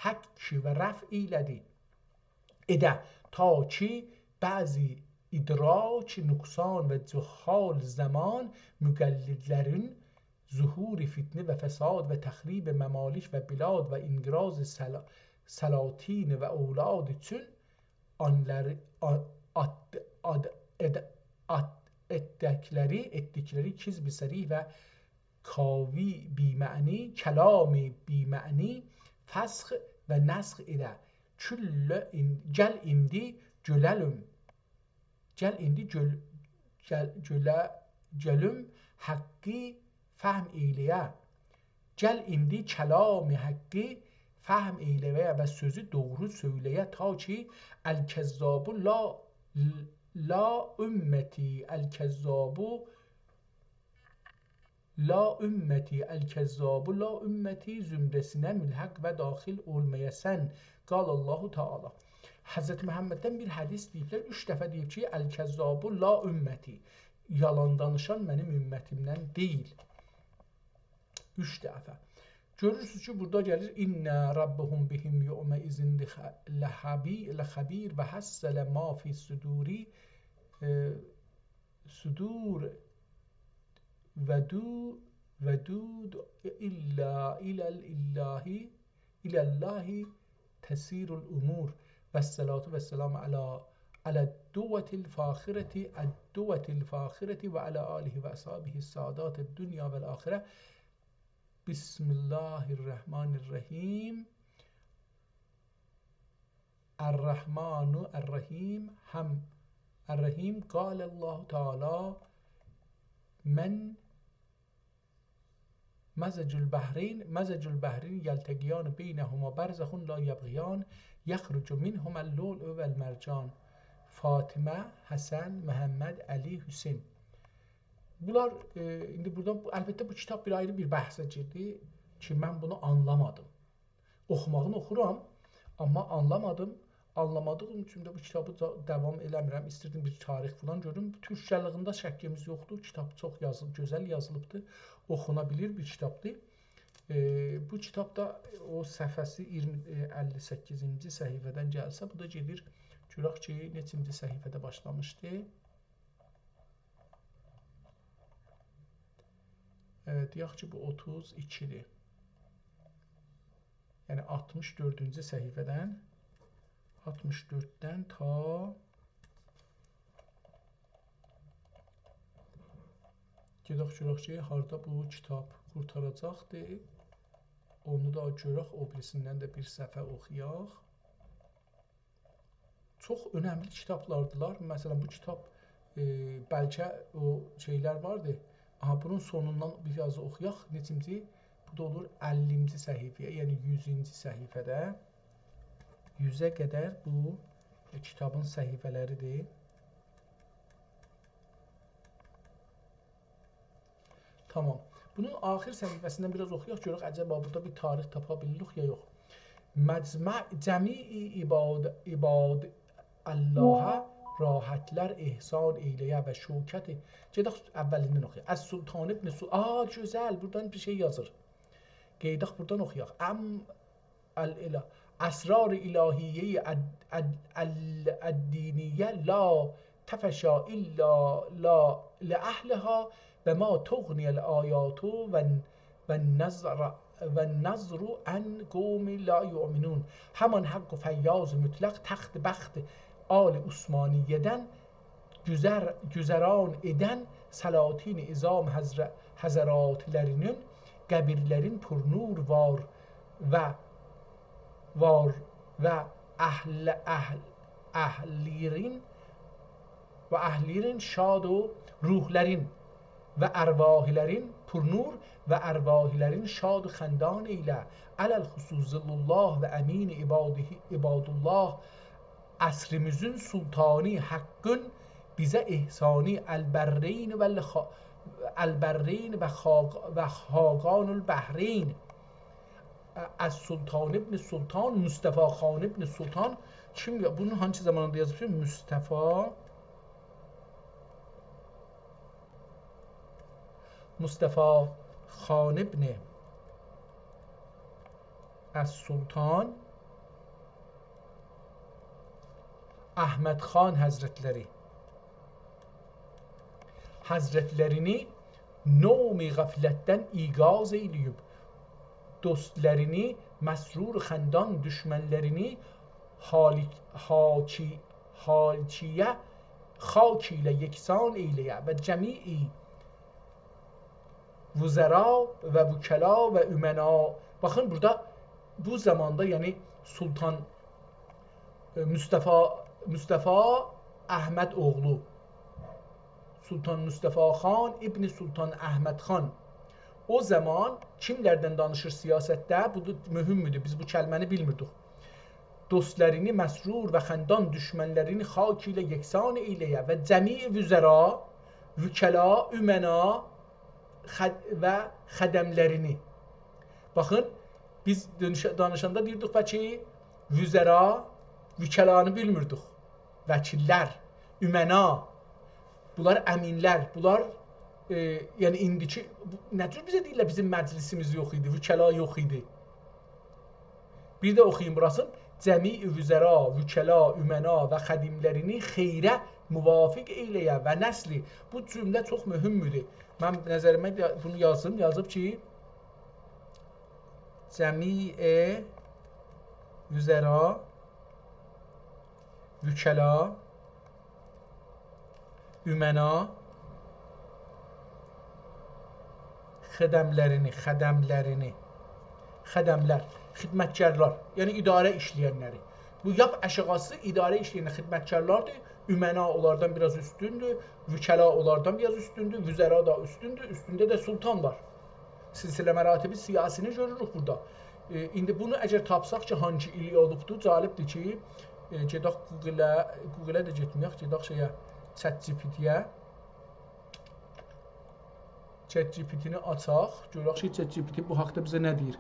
həkk və rəf eylədi. Edə ta ki bəzi idrak, nüqsan və cühal zaman müqəllidlərin zuhuri fitne və fəsad və təxrib məmalik və bilad və inqiraz salatin və اولاد üçün etdikləri kizb sərih və kavi biməni, kəlam biməni, fəsx və nəsx ilə gəl indi göləlüm. Gəl indi gölüm haqqı fəhm eyləyə. Gəl indi kəlam-ı haqqı fəhm eyləyə və sözü doğru söyləyə ta ki əl-kəzzabu la ümməti əl-kəzzabu la ümməti zümrəsinə mülhəq və daxil olmayəsən. Qalallahu Teala. Həzrət Məhəmməddən bir hədis deyiblər, 3 dəfə deyib ki, əl-kəzzabu la ümməti. Yalan danışan mənim ümmətimdən deyil. 3 dəfə. Görürsünüz ki, burada gəlir İnnə rabbuhum bihim yu'mə izin ləxəbir və həssələ ma fi sudur vədud illəllahi təsirul umur vəssalatu vəssalamu aləd-duvətil fəxirəti və alə alihi və əshabihi saadatid dünya vəl-axirə. Bismillahirrahmanirrahim. Ər-Rahmanu ər-Rahim. Ər-Rahim. Qalallahu Teala mən mezecül behrin yeltegiyan beynehuma berzahun la yebğiyan yəxrucu minhumel lu'lu vel mercan. Fatimə, Həsən, Məhəmməd, Əli, Hüseyn. Bunlar indi buradan əlbəttə bu kitab bir ayrı bir bəhsə girdi ki, mən bunu anlamadım. Oxumağını oxuram, amma anlamadım. Anlamadığım üçün də bu kitabı davam eləmirəm. İstirdim bir tarix falan görüm. Türkçəliyində şəkkimiz yoxdur. Kitab çox gözəl yazılıbdır. Oxuna bilir bir kitabdır. Bu kitabda o səhifəsi 58-ci səhifədən gəlsə, bu da gedir. Görək ki, neçinci səhifədə başlamışdı. Deyək ki, bu 32-dir. Yəni 64-cü səhifədən 64-dən ta gedək görək ki, harada bu kitab qurtaracaqdır. Onu da görək, o birisindən də bir səhifə oxuyaq. Çox önəmli kitablardılar. Məsələn, bu kitab bəlkə o şeylər vardı. Aha, bunun sonundan bir yazı oxuyaq. Neçinci? Bu da olur 50-ci səhifəyə, yəni 100-ci səhifədə. 100-ə qədər bu kitabın səhifələridir. Tamam. Bunun axir səhifəsindən biraz oxuyaq, görək əcəba burada bir tarix tapa bilirik ya yox. Cəmi ibad Allah'a rahatlər ehsan eyləyə və şövkəti. Gedək əvvəlindən oxuyaq. Əs-Sultan ibn gözəl, buradan bir şey yazır. Gedək buradan oxuyaq. Əsrar-ı ilahiyyə əd-diniyyə la təfəşə illə ləəhliha və ma tuğniyəl ayatu və nəzru ən qovmi la yu'minun. Həman həqq və fəyyaz mütləq təxt bəxt Ali Osmaniyyədən güzəran edən Salatin-i İzam həzəratlərinin qəbirlərin purnur var və əhlirin şad o ruhlərin və ərvahilərin purnur və ərvahilərin şad xəndan eylə. Ələl xüsuzillullah və əmin ibadullah əsrimizin sultani haqqın bizə ehsani əlbərreyn və xaqanul bəhreyn. Əs-Sultan ibn Sultan, Mustafa Xan ibn Sultan. Kim, bunun hangi zamanında yazılmış? Mustafa Xan ibn Əs-Sultan Əhməd Xan Həzrətləri Həzrətlərini nomi qəflətdən iqaz eyləyib, dostlərini məsrur xəndan, düşmənlərini xakiyə xak ilə yeksan eyləyə və cəmi vüzəra və vükəla və ümena. Baxın, burada bu zamanda yəni Sultan Mustafa Əhməd oğlu Sultan Mustafa xan İbn Sultan Əhməd xan o zaman kimlərdən danışır siyasətdə? Bu da mühümdür. Biz bu kəlməni bilmirdik. Dostlarını məsrur və xəndan düşmənlərini xak ilə yeksan eyləyə və cəmi vüzəra, vükəla, ümena və xədəmlərini. Baxın, biz danışanda deyirdik ki, vüzəra, vükəlanı bilmirdik. Vəkillər, ümena, bunlar əminlər, bunlar yəni indiki, nə cür bizə deyirlər, bizim məclisimiz yox idi, vükəla yox idi. Bir də oxuyun burasın. Cəmi-i vüzəra, vükəla, ümena və xədimlərini xeyrə müvafiq eyləyə və nəsli. Bu cümlə çox mühümdür. Mən nəzərimə bunu yazdım. Yazıb ki, cəmi-i vüzəra, vükəla, ümena, xədəmlər, xidmətkarlar, yəni idarə işləyənləri. Bu yap əşğası idarə işləyən xidmətkarlardır. Ümena onlardan biraz üstündür, vükəla onlardan biraz üstündür, vüzəra da üstündür, üstündə də sultan var. Silsilə məratibi siyasini görürük burada. İndi bunu əgər tapsaq ki, hangi ili olubdur, cəlibdir ki, gedək Google-ə də getməyək, gedək şeyə, ChatGPT-ni açaq, görək ki, ChatGPT bu haqda bizə nə deyir?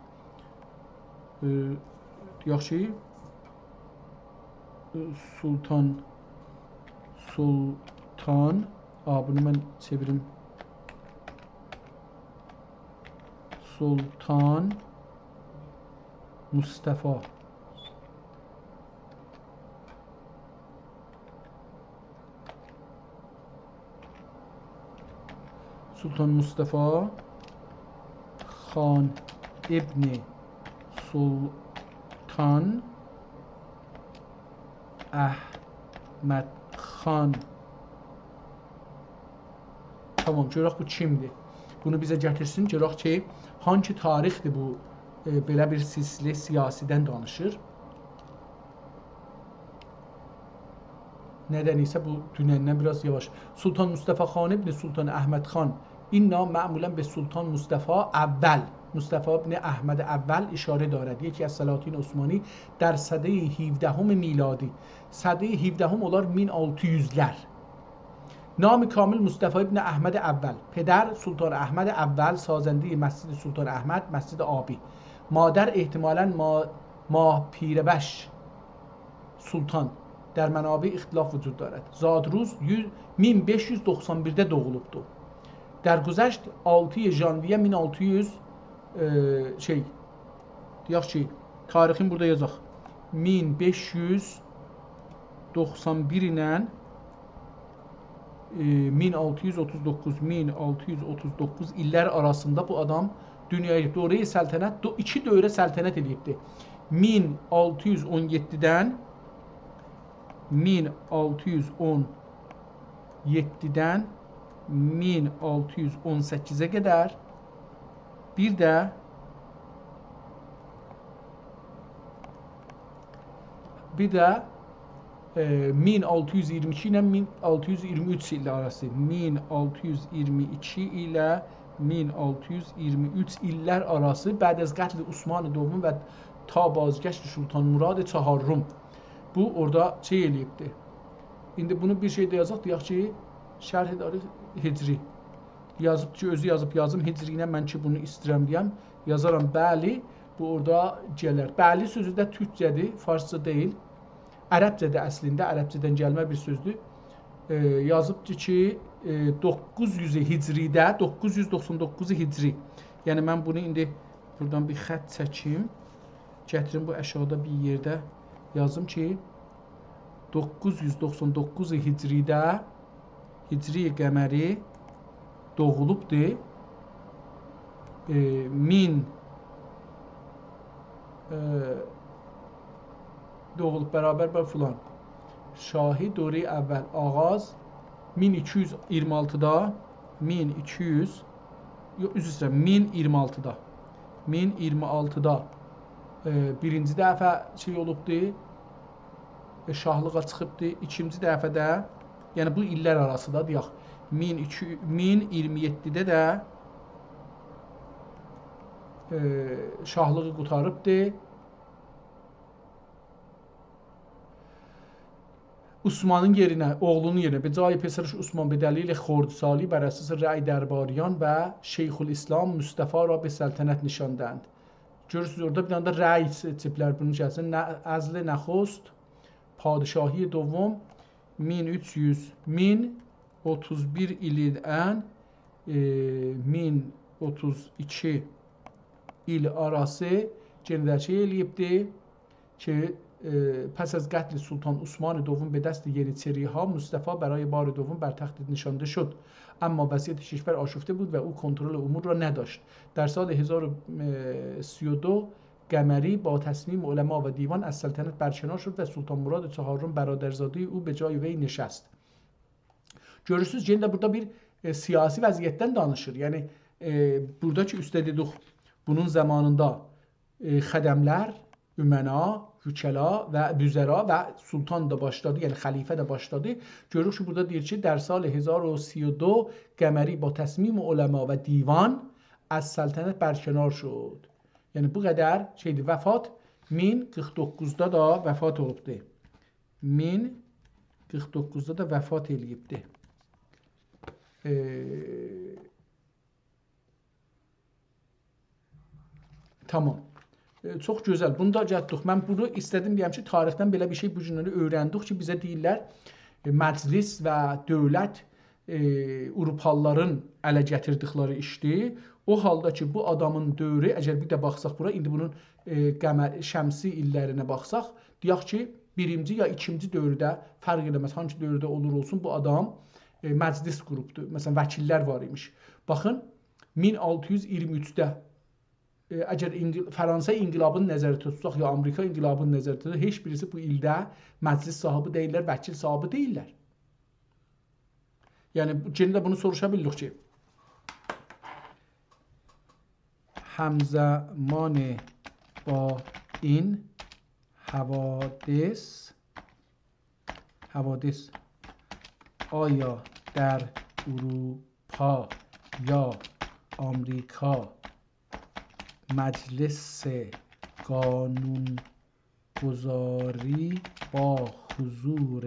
Deyək ki, Sultan, bunu mən çevirim, Sultan Mustafa. Sultan Mustafa Xan İbn Sultan Əhməd xan. Tamam, görək bu kimdir? Bunu bizə gətirsin, görək ki, hangi tarixdir bu belə bir silsilə siyasidən danışır. Nədən isə bu dünəndən biraz yavaş. Sultan Mustafa Xan İbn Sultan Əhməd xan. İnna معمولا به سلطان مصطفی اول مصطفی ابن احمد اول اشاره دارد. یکی از سلاطین عثمانی در سده 17 میلادی. سده 17 onlar 1600'ler. نام کامل مصطفی ابن احمد اول. پدر سلطان احمد اول سازنده مسجد سلطان احمد، مسجد آبی. مادر احتمالاً ماه پیربش سلطان. در منابع اختلاف وجود دارد. زادروز 1591'de doğulubdu. درگذشت 6 ژانویه 1600 deyək ki, tarixin burada yazaq. 1591 ilə 1639 illər arasında bu adam dünyaya gəlib. Oraya səltənət, iki dövrə səltənət edibdi. 1617-dən 1618-ə qədər, bir də 1622 ilə 1623 illər arası, 1622 ilə 1623 illər arası bəd az qətl Osman Doğum və ta bazgəşt Sultan Murad Çaharrum. Bu orada eləyibdi. İndi bunu bir şeydə yazaq, deyək ki, şərh tarix Hicri. Yazıb ki, özü yazım Hicri ilə mən ki bunu istəyirəm deyəm, yazaram bəli, bu orada gələr. Bəli sözü də türkcədir, farsça deyil. Ərəbcədir əslində, ərəbcədən gəlmə bir sözdür. Yazıbdır ki, 900 Hicridə, 999 Hicri. Yəni mən bunu indi buradan bir xətt çəkim, gətirim bu aşağıda bir yerdə yazım ki, 999 Hicridə Hicri qəməri doğulubdur. Doğulub bərabər bə filan. Şahi dövrü əvvəl ağaz 1226-da 1026-da birinci dəfə şey olubdur, şahlığa çıxıbdır. İkinci dəfə də, yəni bu illər arasında deyək, 1027-də də şahlığı qurtarıbdır. Osmanın yerinə, oğlunun yerinə به جای پسرش عثمان به دلیل خردسالی بر اساس رأی درباریان و شیخ الاسلام مصطفی را به سلطنت نشاندند. Görürsünüz orada bir dənə də rəy seçiblər bunun içərisində. Əzli nəxost, padişahi دوم 1031 ildən 1032 il arası genelçi eləyibdir ki پس از قتل سلطان عثمان دوم به دست یریچری ها مصطفی برای بار دوم بر تخت نشانده شد، اما وضعیت کشور آشفته بود و او کنترل امور را نداشت. در سال 1032 قمری با تصمیم علما و دیوان از سلطنت برکنار شد و سلطان مراد چهارم برادرزاده او به جای وی نشست. Görürsünüz, yenə də burada bir siyasi vəziyyətdən danışır. Yəni buradakı üstə dedik, bunun zamanında xədəmlər, ümena, hükela və büzəra və sultan da başladı, yəni xəlifə də başladı. Görürük ki, burada deyir ki, در سال 1032 قمری با تصمیم علما و دیوان از سلطنت برکنار شد. Yəni bu qədər şeydir. Vəfat 1049-da da vəfat olubdur. 1049-da da vəfat eləyibdir. Tamam. Çox gözəl. Bunu da gəldik. Mən bunu istədim deyəm ki, tarixdən belə bir şey bu günləri öyrəndik ki, bizə deyirlər məclis və dövlət Avropalıların ələ gətirdikləri işdir. O halda ki, bu adamın dövrü, əgər bir də baxsaq bura, indi bunun şəmsi illərinə baxsaq, deyək ki, birinci ya ikinci dövrdə, fərq eləməz, hangi dövrdə olur olsun, bu adam məclis qrupdur. Məsələn, vəkillər var imiş. Baxın, 1623-də əgər Fransa inqilabını nəzərdə tutsaq ya Amerika inqilabını nəzərdə tutsaq, heç birisi bu ildə məclis sahibi deyirlər, vəkil sahibi deyirlər. Yəni, yenə də bunu soruşa bilirik ki, همزمان با این حوادث آیا در اروپا یا آمریکا مجلس قانونگذاری با حضور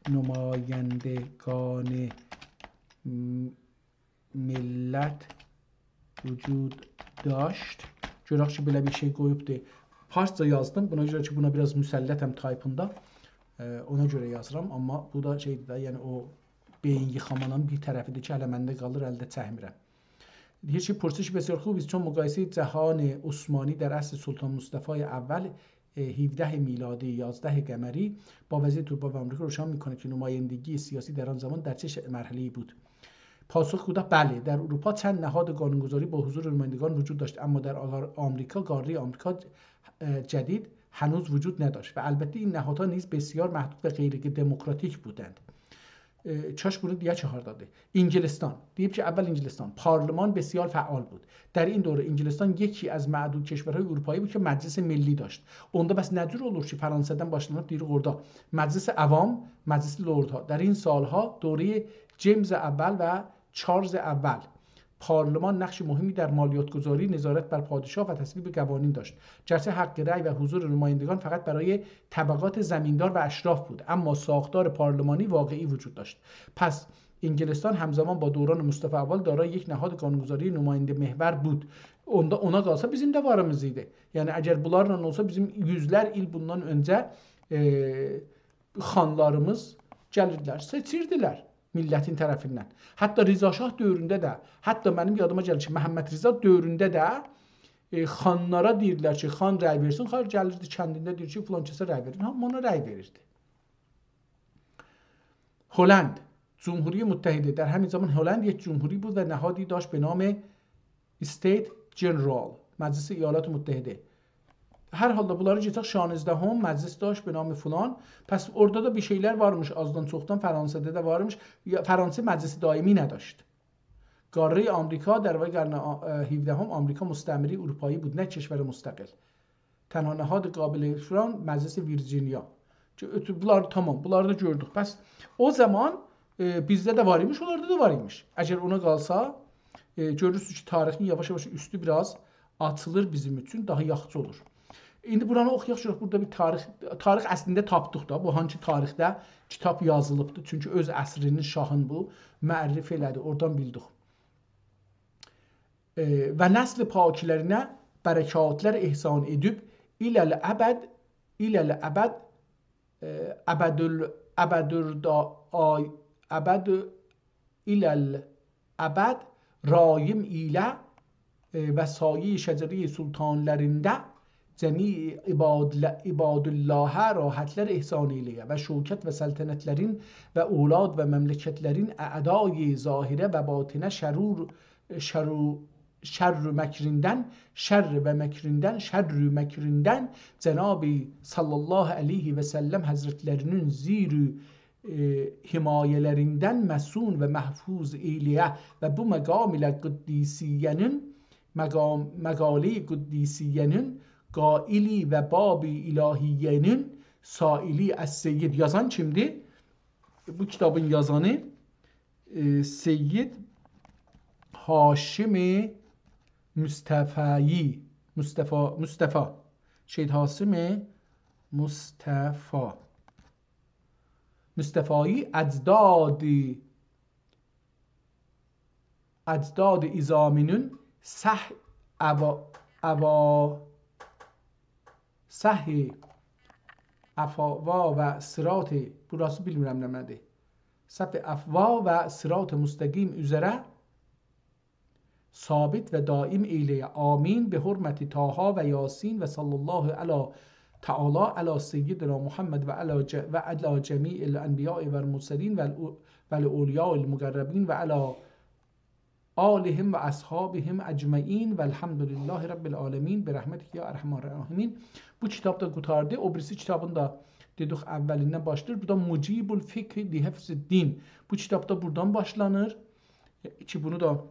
نمایندگان ملت vücud daşt. Görək ki, belə bir şey qoyubdur. Farsca yazdım. Buna görə ki, buna biraz müsəllətəm taypında. Ona görə yazıram. Amma bu da şeydir də, yəni o beyin yıxamanın bir tərəfidir ki, hələ məndə qalır, əldə çəkmirəm. Deyir ki, پرسش بسیار خوبی است چون مقایسه جهان عثمانی در عصر سلطان مصطفی اول 17 میلادی 11 قمری با وضعیت اروپا و آمریکا روشن میکنه که نمایندگی سیاسی در آن زمان در چه مرحله‌ای بود. پاسخ بوده بله، در اروپا چند نهاد قانونگذاری با حضور نمایندگان وجود داشت، اما در آمریکا قاره آمریکا جدید هنوز وجود نداشت و البته این نهادها نیز بسیار محدود و غیر دموکراتیک بودند. چاش bunu دیگه چهار داده. انگلستان، دیگه که اول انگلستان پارلمان بسیار فعال بود. در این دوره انگلستان یکی از معدود کشورهای اروپایی بود که مجلس ملی داشت. Onda bəs nə cür olur ki, Fransa'dan başlanıb deyir orada məclis avam, məclis lordها. در این سالها دوره جیمز اول و چارلز اول پارلمان نقش مهمی در مالیات‌گذاری، نظارت بر پادشاه و تصویب قوانین داشت. گرچه حق رأی و حضور نمایندگان فقط برای طبقات زمیندار و اشراف بود، اما ساختار پارلمانی واقعی وجود داشت. پس انگلستان همزمان با دوران مصطفی اول دارای یک نهاد قانونگذاری نماینده محور بود. Ona qalsa bizim də varımız idi. Yəni əgər bunlarla olsa bizim yüzlər il bundan öncə xanlarımız gəlirdilər, seçirdilər millətin tərəfindən. Hətta Rıza Şah dövründə də, hətta mənim yadıma gəlir ki, Məhəmməd Rıza dövründə də xanlara deyirlər ki, xan rəy versin, xar gəlirdi kəndində deyir ki, filan kəsə rəy verin. Hamı ona rəy verirdi. هلند جمهوری متحده در همین زمان هلند یک جمهوری بود و نهادی داشت به نام استیت جنرال مجلس ایالات متحده. Hər halda bunları getək 16 məclis daş به نام فلان. Pəs orada da bir şeylər varmış azdan çoxdan Fransada da varmış. Fransa məclisi daimi نداشت. قاره آمریکا در واقع قرن 17 آمریکا مستعمره اروپایی بود، نه کشور مستقل. tənha nəhad qabilə şuran Məclisi Virginiya. Bunlar tamam, bunları da gördük. Bəs o zaman bizdə də var imiş, onlarda da var imiş. Əgər ona qalsa, görürsünüz ki, tarixin yavaş-yavaş üstü biraz açılır bizim üçün, daha yaxşı olur. İndi buranı oxuyaq, burada bir tarix əslində tapdıq da. Bu hansı tarixdə kitab yazılıbdır. Çünki öz əsrinin şahın bu müərrif elədi, oradan bildik. Və nəsl pakilərinə bərəkatlər ehsan edib iləl əbəd rayim ilə və sayi şəcəri sultanlarında cəmi ibadullahə rahatlər ehsan eləyə və şövkət və səltənətlərin və olad və məmləkətlərin ədai zahirə və batinə şərr məkrindən Cənab-ı sallallahu aleyhi və səlləm həzrətlərinin zir-i himayələrindən məsun və məhfuz eyləyə və bu məqam-ilə məqali qüddisiyyənin qaili və bab-i ilahiyyenin saili əs-seyyid. Yazan kimdir? Bu kitabın yazanı Seyyid Haşim Mustafayi. Mustafa. Seyyid Haşim Mustafa. Mustafa'yı ecdad izaminin afva ve sırat, burası bilmirəm nədir. Səhv afva və sırat müstəqim üzərə sabit və daim eyləyə. Amin. Bi hurmeti Taha və Yasin və sallallahu ala Teala ala seyyidina Muhammed və ala cəmi'il enbiya'i və murselin və l-ulya'il muqarrabin və ala alihim və ashabihim ecmaîn və elhamdülillahi rabbil alamin bi rahmetik ya erhamer rahimin. Bu kitabda qurtardı. O birisi kitabın da dedik əvvəlindən başlayır. Burada Mucibul Fikh li Hifziddin. Bu kitabda buradan başlanır. Ki bunu da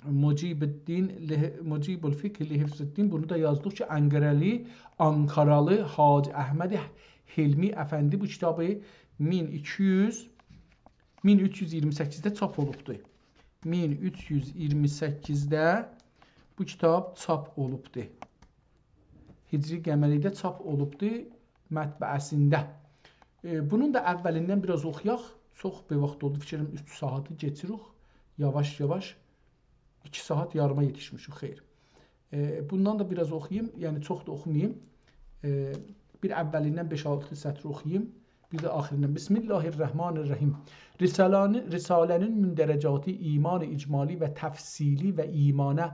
Mucibul Fikh li Hifziddin, bunu da yazdık ki Ankaralı Hacı Əhməd Hilmi Əfəndi bu kitabı 1328-də çap olubdur. 1328-də bu kitab çap olubdur. Hicri qəməlikdə çap olubdur mətbəəsində. Bunun da əvvəlindən biraz oxuyaq. Çox bir vaxt oldu, fikrim 3 saatı geçirik. Yavaş-yavaş 2 saat yarıma yetişmişik, xeyr. Bundan da biraz oxuyayım, yəni çox da oxumayayım. Bir əvvəlindən 5-6 sətr oxuyayım, bir də axirindən. Bismillahirrahmanirrahim. Risalənin mündərəcatı iman-ı icmali və təfsili və imana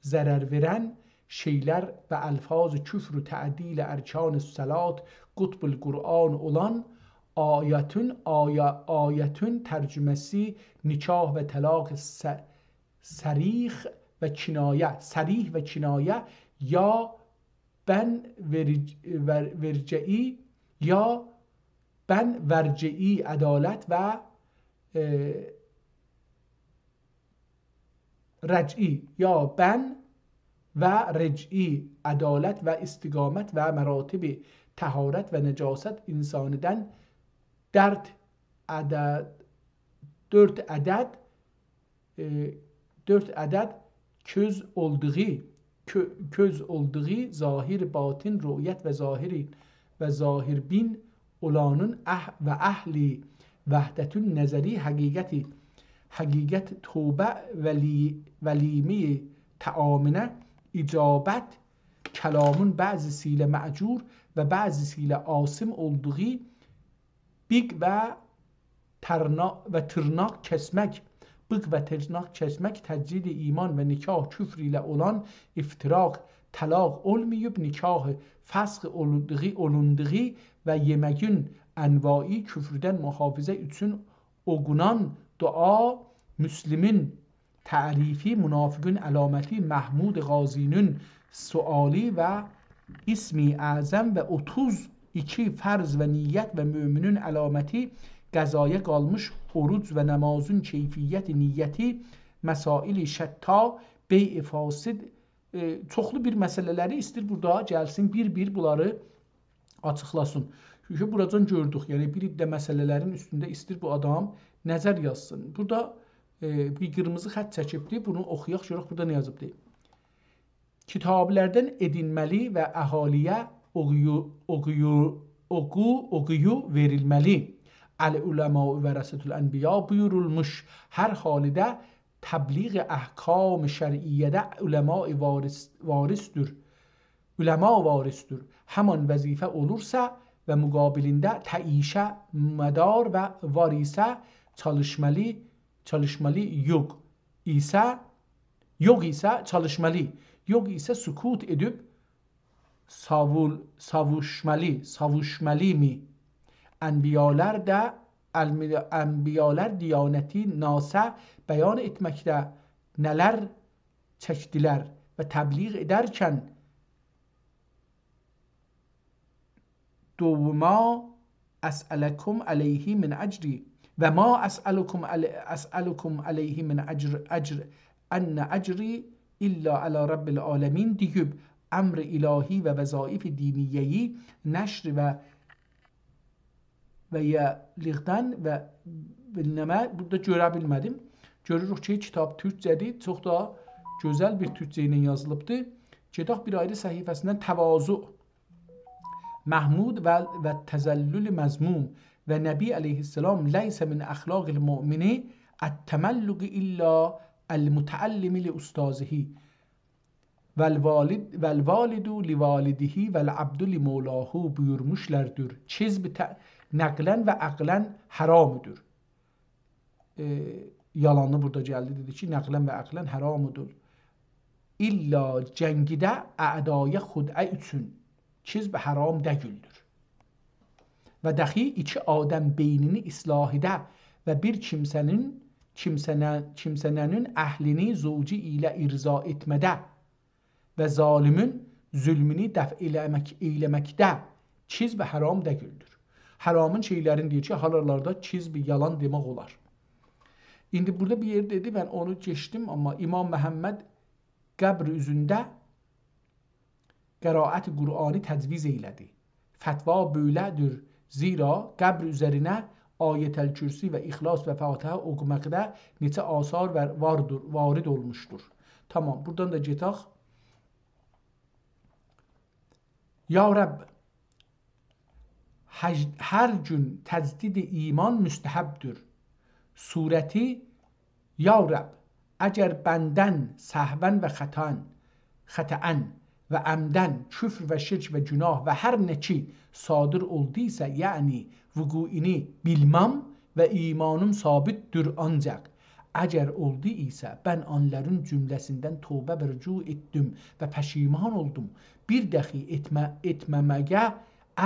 zərər verən şeylər və əlfaz-ı küfr-ü təədil ərkan-ı salat qutbul Qur'an olan ayətün tərcüməsi nikah və talaq sərih və kinayə ya ben verci'i ədalət və rəc'i ya ben və rəc'i ədalət və istiqamət və məratibi təharət və nəcasət insanidən 4 ədəd köz olduğu zahir batın rüyət və zahir bin olanın və əhli vəhdətün nəzəri həqiqət tövbə vəlimi təaminə icabət kəlamın bəzisiyle məcur və bəzisiyle asim olduğu big və tırnaq kesmək təcrid iman və nikah küfr ilə olan iftiraq talaq olmayıb nikah fəsq olunduğu və yeməyin ənvai küfrdən mühafizə üçün oqunan dua müslimin tərifi münafiqün əlaməti Məhmud Qazinin suali və ismi əzəm və 32 fərz və niyyət və müminin əlaməti qəzaya qalmış oruc və namazın keyfiyyət niyyəti məsail şətta bey fasid çoxlu bir məsələləri istir burada gəlsin, bir-bir bunları açıqlasın. Çünki buradan gördük, yəni bir iddə məsələlərin üstündə istir bu adam nəzər yazsın. Burada bir qırmızı xətt çəkibdir, bunu oxuyaq, görək burada nə yazıbdır. Kitablərdən edinməli və əhaliyə oxuyu verilməli. Əl-uləma vərəsətül ənbiya buyurulmuş. Hər halidə təbliğ əhkam şər'iyyədə uləma varisdir. Uləma varisdir. Həman vəzifə olursa və müqabilində təişə, mədar və varisə çalışmalı yox isə çalışmalı. Yox isə sükut edib savuşmalı mi? Ənbiyalar diyanəti nasə bəyan etməkdə nələr çəkdilər və təbliğ edərkən ma əs'ələkum aleyhi min əcri və ma əs'ələkum aleyhi min əcr ənə əcri illə alə rabbil aləmin deyib əmr ilahi və vəzaif diniyyeyi nəşr və yəliqdən və bilnəmə burada görə bilmədim. Görürük ki, kitab türkcədir, çox da gözəl bir türkcə ilə yazılıbdır. Gedək bir ayrı səhifəsindən təvazu, Məhmud və təzəllül məzmum və Nəbi əleyhisselam leysə min əxlaqil mü'mini ət-təməlluq illə əl-mütəəllimi li ustazihi vəl-validu li validihi vəl-abdu li mevlahu buyurmuşlardır. Çizb nəqlən və əqlən haramıdır. Yalanı burada gəldi, dedi ki, nəqlən və əqlən haramıdır. İlla cəngidə ədaya xudə üçün çizb haram dəyildir. Və dəxi iki adəm beynini islahidə və bir kimsənin əhlini zovci ilə irza etmədə və zalimin zülmünü dəf eləməkdə çizb haram dəyildir. Haramın şeylərin deyir ki, halarlarda çizb yalan demək olar. İndi burada bir yer dedi, mən onu geçtim, amma İmam Məhəmməd qəbr üzündə qəraət-i Qur'anı təcviz eylədi. Fətva böylədir, zira qəbr üzərinə ayətəl kürsi və İxlas və Fatihə oxumaqda neçə asar varid olmuşdur. Tamam, buradan da getək. Ya Rəbb, hər gün təcdid iman müstəhəbdir. Surəti, Ya Rəbb, əgər bəndən səhvən və xətəən və əmdən küfr və şirk və günah və hər nə ki sadır olduysa, yəni vukuini bilməm və imanım sabitdir ancaq. Əgər oldu isə mən onların cümləsindən tövbə və rücu etdim və pəşiman oldum. Bir dəxi etməməyə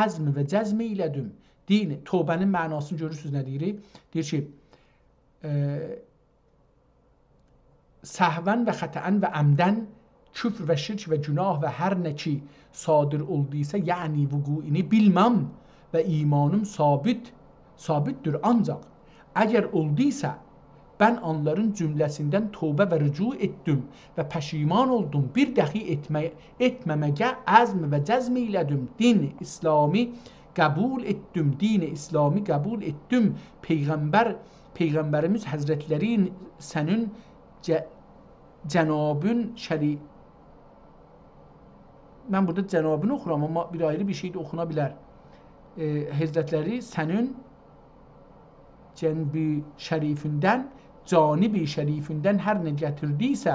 əzm və cəzm elədim. Din, tövbənin mənasını görürsünüz nə deyir? Deyir ki, səhvən və xətəən və əmdən küfr və şirk və günah və hər nə ki sadır olduysa, yəni vukuini bilməm və imanım sabitdir ancaq. Əgər olduysa, mən onların cümləsindən tövbə və rücu etdim və pəşiman oldum. Bir dəxi etməməyə əzm və cəzm elədim. Din İslami qəbul etdim. Din İslami qəbul etdim. Peyğəmbərimiz Həzrətlərin sənin cənabın şərif. Mən burada cənabını oxuram, amma bir ayrı bir şey də oxuna bilər. Həzrətləri sənin cənbi şərifindən, canibi şərifindən hər nə gətirdiysə,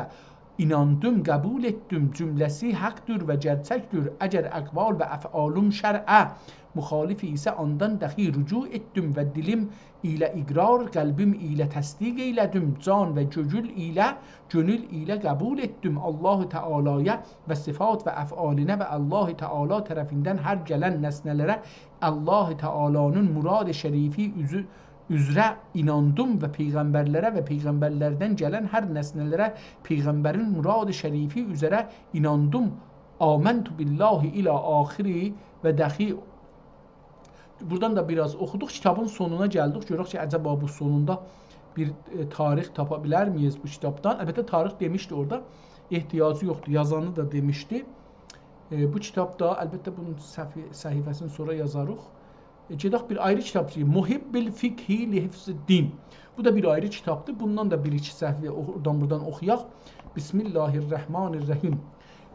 inandım, qəbul etdim, cümləsi haqdır və gerçəkdir. Əgər əqval və əfalum şər'ə müxalifi isə ondan dəxi rücu etdim və dilim ilə iqrar, qəlbim ilə təsdiq eylədim, can və gönül ilə qəbul etdim. Allah-u Teala'ya və sifat və əfalinə və Allah-u Teala tərəfindən hər gələn nəsnələrə Allah-u Teala'nın murad-ı şərifi üzrə inandım və peyğəmbərlərə və peyğəmbərlərdən gələn hər nəsnələrə peyğəmbərin murad-ı şərifi üzrə inandım. Amentu billahi ilə axiri və dəxi. Buradan da biraz oxuduq, kitabın sonuna gəldik. Görək ki, əcəba bu sonunda bir tarix tapa bilər miyiz bu kitabdan? Əlbəttə tarix demişdi orada. ehtiyacı yoxdur. Yazanı da demişdi. Bu kitabda əlbəttə bunun səhifəsini sonra yazarıq. Gedək bir ayrı kitabçı, Muhibbil Fikhi li Hifziddin. Bu da bir ayrı kitabdır. Bundan da bir-iki səhifə oradan buradan oxuyaq. Bismillahirrahmanirrahim.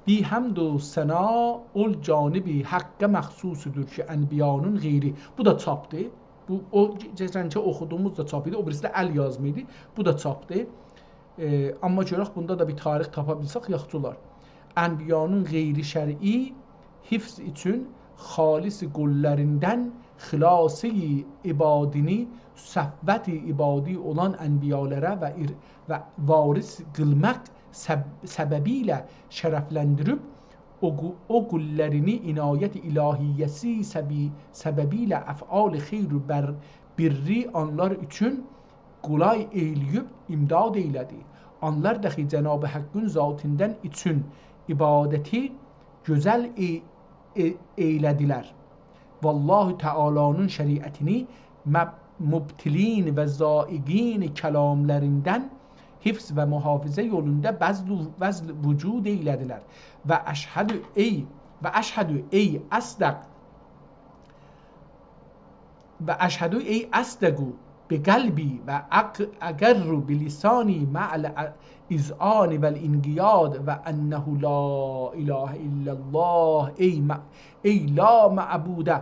Bi həmd və səna ol canibi haqqə məxsusudur ki, ənbiyanın qeyri. Bu da çapdır. Bu o gecəncə oxuduğumuz da çap idi. O birisi də əl yazma idi. Bu da çapdır. Amma görək bunda da bir tarix tapa bilsək yaxşı olar. Ənbiyanın qeyri şər'i hifz üçün xalisi qullərindən xilası ibadini səvvət ibadi olan ənbiyalara və varis qılmaq səbəbilə şərəfləndirib o qullərini inayət ilahiyyəsi səbəbilə əf'al xeyr birri anlar üçün qulay eyləyib imdad eylədi. Anlar dahi Cenab-ı Hakk'ın zatindən üçün ibadəti gözəl eylədilər. Vallahu Teala'nın şəriətini mübtilin və zaiqin kəlamlərindən hifz və mühafizə yolunda vəzl vücud eylədilər. Və əşhədü ey əsdəqu bi qəlbi və əqərru bi lisani ma'al iz'ani vəl inqiyad və ənəhu la ilahe illallah ey la ma'budə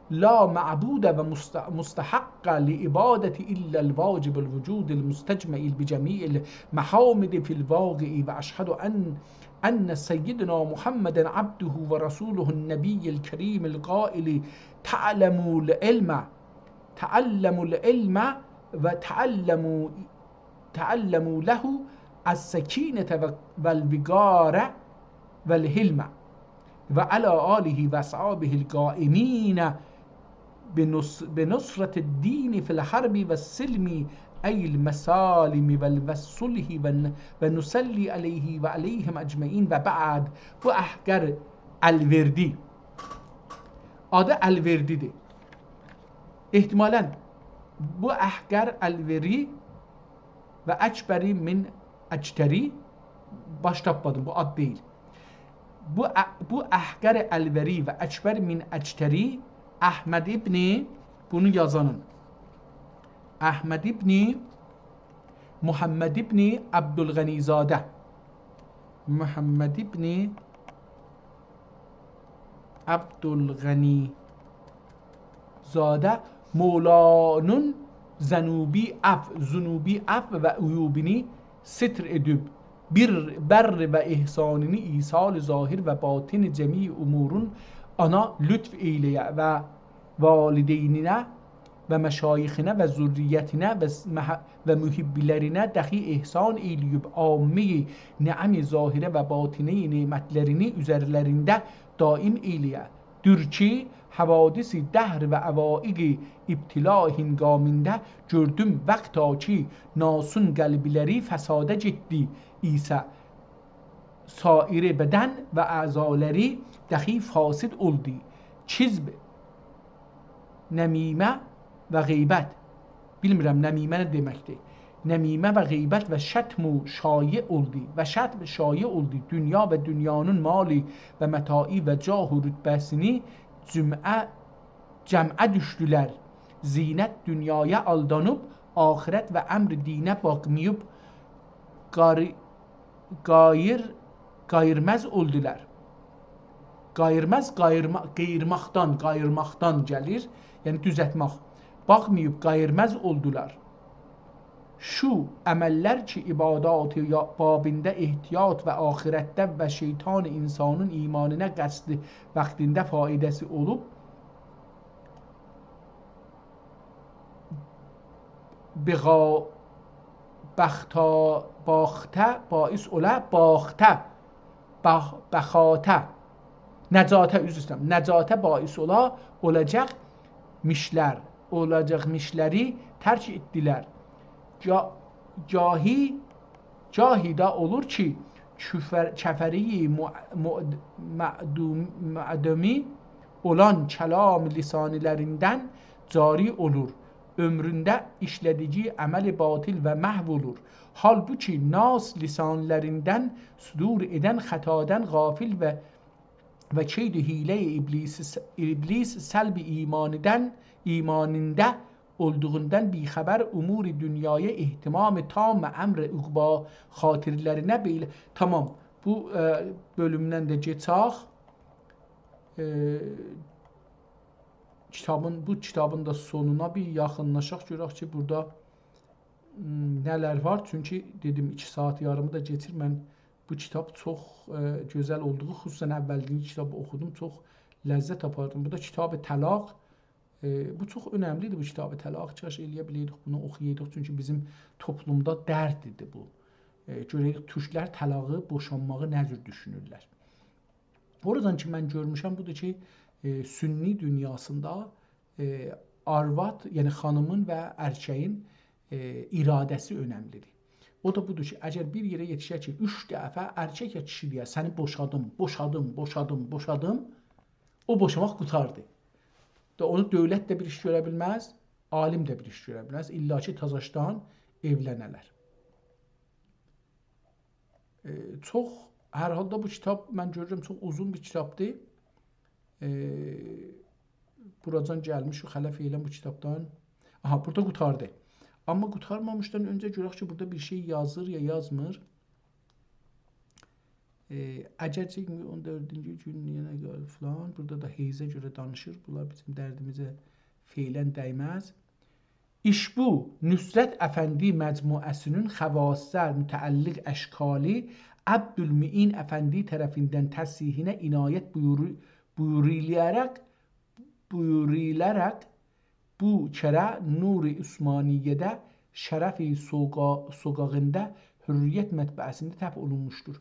لا معبود و مستحق لعبادة إلا الواجب الوجود المستجمع بجميع المحامد في الواقع وأشهد أن سيدنا محمد عبده ورسوله النبي الكريم القائل تعلموا العلم وتعلموا له السكينة والوقار والحلم وعلى آله وأصحابه القائمين بنصرة الدين في الحرب والسلم أي المسالم والصلح ونصلي عليه وعليهم أجمعين وبعد bu ahgar Elverdi. Adı Elverdi'dir. İhtimalen bu ahgar Elveri ve Ekberi min Ecteri baş tapmadım, bu ad değil. Bu ahgar Elveri ve Ekber min Ecteri Ahmed İbni, bunu yazanın Ahmed İbni Muhammed İbni Abdülganizade, Muhammed İbni Abdülganizade Mevla'nın zunubi af ve uyubini sitr edib bir ber ve ihsanini isal zahir ve batin cemi umurun ana lütf eyleye ve valideynine ve meşayihine ve zürriyetine ve mühibbilerine dahi ihsan eyleyib âmmi ni'am zahire ve batine nimetlerini üzerlerinde daim eyleye. Dür ki havadisi dehr ve avaigi ibtila hingaminde gördüm vakta ki nasun qalbileri fesade ciddi ise saire beden ve azaları dahi fasid oldu. Çizb nemime ve gıybet, bilmirəm nemime ne demektir. Nemime ve gıybet ve şetmu şayi oldu ve şetm şayi oldu. Dünya ve dünyanın mali ve metai ve cahu rütbesini cem'e düştüler. Zinet dünyaya aldanıp ahiret ve emr dine bakmayıp gayirmez oldular. Gayırmaqdan gəlir, yəni düzəltmək. Baxmayıb gayirməz oldular. Şu əməllər ki, ibadat babində ehtiyat və axirətdə və şeytan insanın imanına qəsdi vaxtində faidəsi olub, baxtə bais olə, baxatə Nəcatə, üzr istəyirəm, nəcatə bais olacaq mişləri tərk etdilər. Gahi da olur ki, kəfəri mədumi olan kəlam lisanilərindən cari olur. ömründə işlədiyi əməli batil və məhv olur. Halbuki nas lisanlərindən sudur edən xətadan qafil və keyd hilə iblis səlbi imanində olduğundan bixəbər umuri dünyaya ihtimam tam əmr uqba xatirlərinə belə. Tamam, bu bölümdən də geçaq. Bu kitabın da sonuna bir yaxınlaşaq, görək ki, burada nələr var. Çünki dedim 2 saat yarımı da geçir. Mən bu kitab çox gözəl olduğu, xüsusən əvvəlki kitabı oxudum, çox ləzzət apardım. Bu da Kitab-ı Təlaq. Bu çox önəmlidir, bu Kitab-ı Təlaq. Kaş eləyə biləydik, bunu oxuyaydıq. Çünki bizim toplumda dərd idi bu. Görəydik, türklər təlağı, boşanmağı nə cür düşünürlər. Oradan ki, mən görmüşəm, budur ki, sünni dünyasında arvad, yəni xanımın və erkəyin iradəsi önəmlidir. O da budur ki, əgər bir yerə yetişər ki, 3 dəfə erkək ya kişi deyə səni boşadım, o boşamaq qutardı. Onu dövlət də bir iş görə bilməz, alim də bir iş görə bilməz. İlla ki, tazaşdan evlənələr. Hər halda bu kitab, mən görürəm, çox uzun bir kitabdır. Buradan gəlmiş, xələf eləm bu kitabdan. Aha, burada qutardı. Amma qutarmamışdan öncə görək ki, burada bir şey yazır ya yazmır. Əgər 14-cü gün yenə gəlir filan. Burada da heyzə görə danışır. Bunlar bizim dərdimizə feylən dəyməz. İşbu Nüsrət Əfəndi məcmuəsinin xəvaslar mütəəlliq əşkali Abdülmüin Əfəndi tərəfindən təsihinə inayət buyurilərək bu kərə Nuri Üsmaniyyədə şərəfi soqağında Hürriyyət mətbəəsində təb olunmuşdur.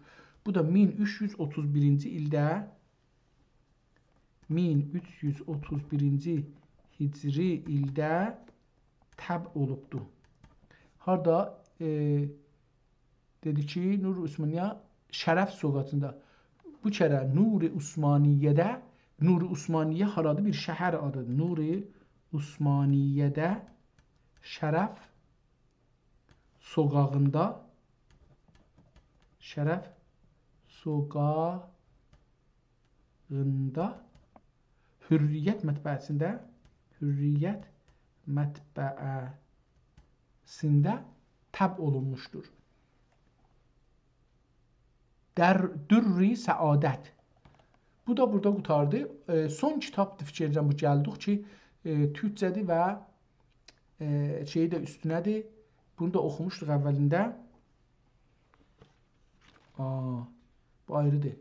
Bu da 1331-ci ildə 1331-ci hicri ildə təb olubdur. Harada dedi ki, Nuri Üsmaniyyə şərəf soqağında. Bu kərə Nuri Üsmaniyyədə, Nuri Üsmaniyyə haradı bir şəhər adıdır. Nuri Üsmaniyyədə şərəf soqağında Hürriyyət mətbəəsində təb olunmuşdur. Dürri Səadət. Bu da burada qutardı. Son kitabdır fikircəm bu gəldik ki, türkcədir və şeyi də üstünədir. Bunu da oxumuşduq əvvəlində. Bu ayrıdır.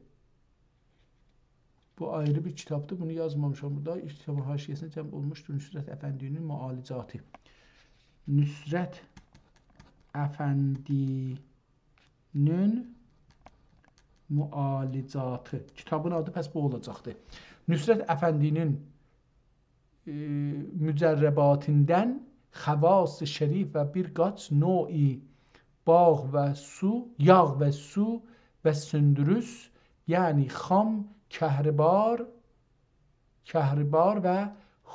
Bu ayrı bir kitabdır. Bunu yazmamışam burada. İlk kitabın haşiyesine cəm olmuşdur. Nüsrət Əfəndinin müalicatı. Nüsrət Əfəndinin müalicatı. Kitabın adı pəs bu olacaqdır. Nüsrət Əfəndinin mücərrəbatından xəvas-ı şərif və bir qaç növ-i bağ və su, yağ və su və sündürüs, yəni xam, kəhribar və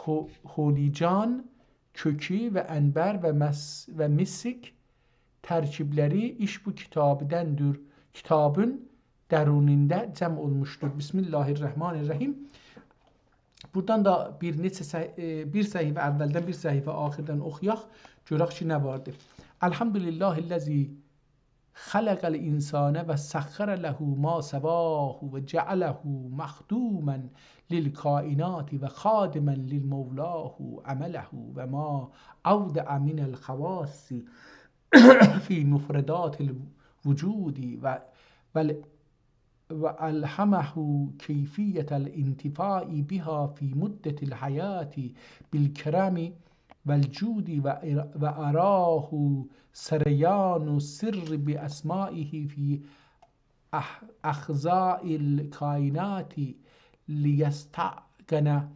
xolican, kökü və ənbər və misik tərkibləri iş bu kitabın dərunində cəm olmuşdur. Bismillahirrahmanirrahim. Buradan da bir səhifə əvvəldən, bir səhifə axirdən oxuyaq. Görək ki, nə vardır. Elhamdülillahilləzi xələqəl insanə və səxxərə ləhu ma səvahu və cəaləhu məxdumən lil kainati və xadimən lil mevlahu əmələhu və ma avdəə minəl xavasi fi müfredatil vücudi وألهمه كيفية الانتفاع بها في مدة الحياة بالكرم والجود وأراه سريان السر بأسمائه في أخزاء الكائنات ليستعقن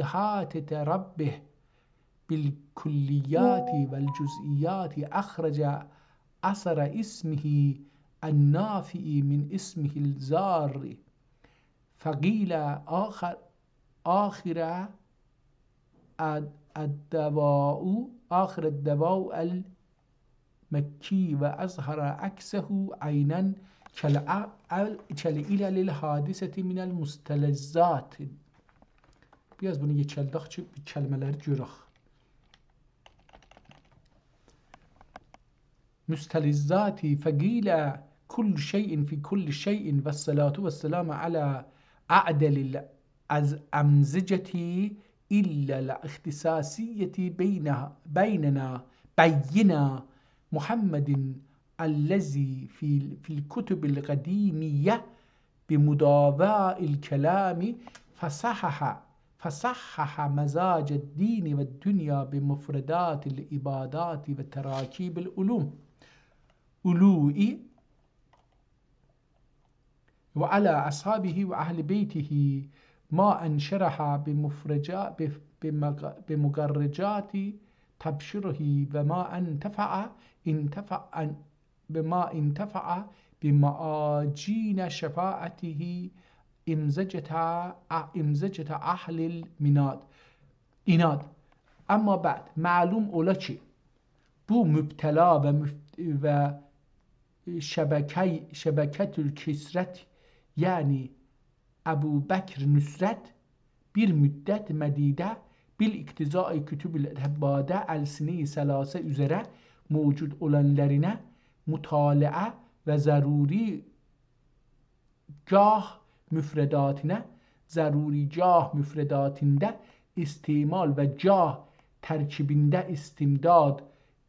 إحاطة ربه بالكليات والجزئيات أخرج أثر اسمه النافع من اسمه الزار فقيل آخر الدواء آخر الدواء المكي وأظهر عكسه عينا كالعلل الحادثة من المستلزات. Biraz bunu geçeldikçe kelimeleri görək. مستلزات فقيل كل شيء في كل شيء والصلاة والسلام على أعدل الأمزجة إلا الاختصاصية بيننا محمد الذي في الكتب القديمية بمداواء الكلام فصحح مزاج الدين والدنيا بمفردات العبادات وتراكيب العلوم وعلى أصحابه وأهل بيته ما أنشرح بمجرجات تبشره وما انتفع بمآجين شفاعته امزجة أهل الإناد. اما بعد معلوم اولا ki bu müptela ve şebeketül kisret yani Ebu Bekr Nusret bir müddet medide bil iktizai kütübül ebbade elsine-i selase üzere mevcut olanlarına mutalaa ve zaruri gah müfredatinde istimal ve cah terkibinde istimdad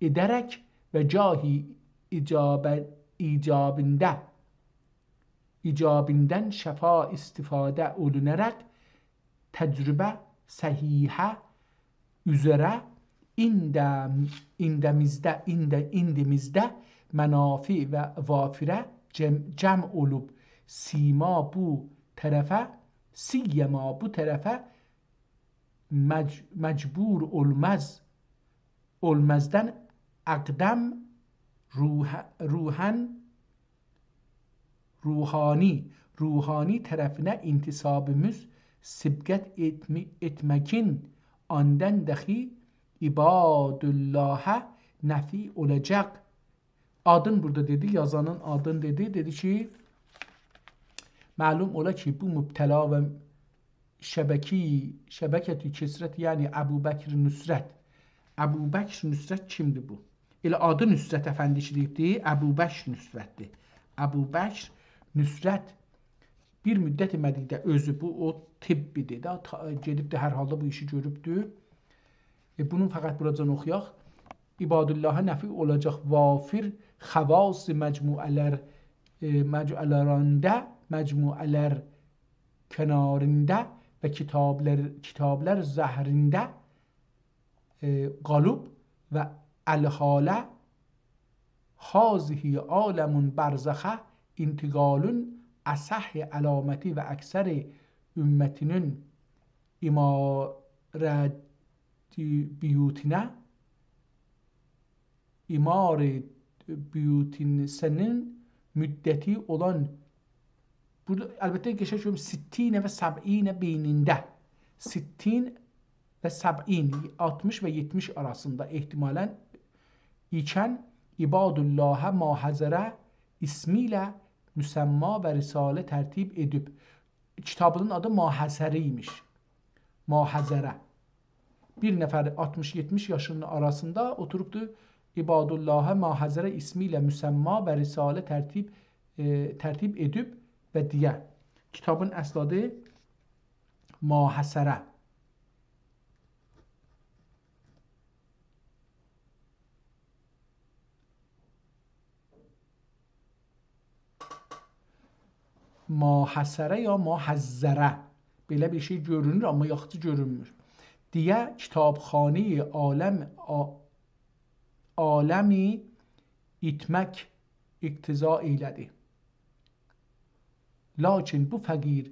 ederek ve cahi icabından şefa istifade olunarak tecrübe sahiha üzere indimizde menafi ve vafire cem olup siyema bu tarafa mecbur olmazdan akdem ruhani tarafına intisabımız sibget etmekin andan dahi ibadullah'a nafi olacak. Adın burada dedi, yazanın adın dedi ki malum ola ki bu müptela ve şebeketü kesret yani Ebu Bekr Nusret. Ebu Bekr Nusret kimdi bu? Elə adı Nusret Əfəndişilikdir, Ebu Bekr Nusretdir. Ebu Bekr Nusret bir müddət Mədidə özü bu o tibbidir də, gedib də hər halda bu işi görübdür. Bunun fəqət buradan oxuyaq. İbadullah'a nəfi olacaq vafir xavas mecmuələr kenarında və kitablar zəhrində qalub və الحاله هذه عالم برزخه انتقال اصح علامتی و اکثر ümmetinin imar biyutinsinin müddeti olan burada elbette geçiyorum 60 ve 70 beyninde 60 ve 70 60 ve 70 arasında ihtimalen iken ibadullah'a mahazere ismiyle müsemma ve risale tertip edip kitabının adı mahazereymiş. Mahazere. Bir nefer 60-70 yaşının arasında oturupdu ibadullah'a mahazere ismiyle müsemma ve risale tertip edip ve diye. Kitabın əsl adı mahazere. Mahəsərə ya mahəzzərə belə bir şey görünür amma yaxşı görünmür deyə kitabxanə aləmi itmək iqtiza elədi. Lakin bu fəqir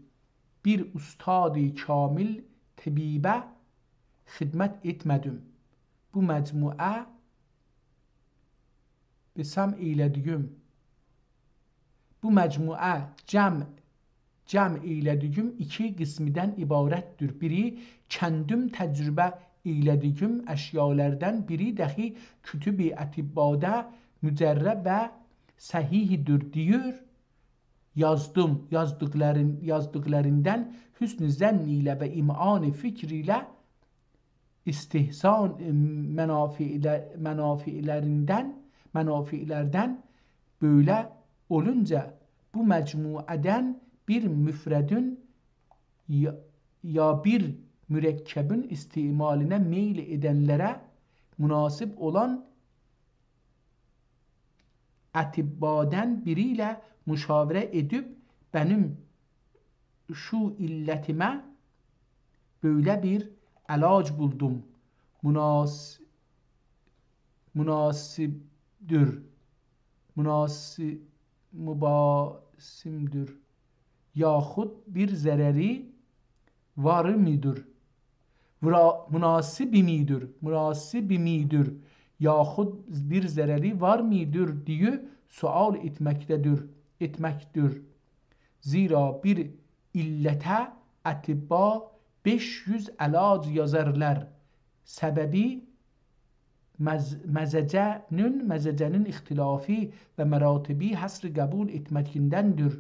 bir ustadi kamil təbibə xidmət etmədim. Bu məcmuə bisəm eylədiyim. Bu mecmuə cəm eylədiyim iki qismidən ibarətdir. Biri, kendim təcrübə eylədiyim əşyalərdən biri dəxi kütüb-i ətibbadə mücərrəb və səhihdir deyir. Yazdıqlarından hüsn-i zənn ilə və im'an fikr ilə istihsan mənafilərdən böyle olunca bu mecmuadan bir müfredün ya bir mürekkebin istimaline meyil edenlere münasip olan atibbadan biriyle müşavere edip benim şu illetime böyle bir ilaç buldum. Mübasimdir. Yahut bir zararı var mıdır? Münasibi midir? Yahut bir zararı var mıdır diye sual etmektir. Zira bir illete atibba 500 ilaç yazarlar. Sebebi mezecenin ihtilafi ve meratibi hasr kabul etmekindendir.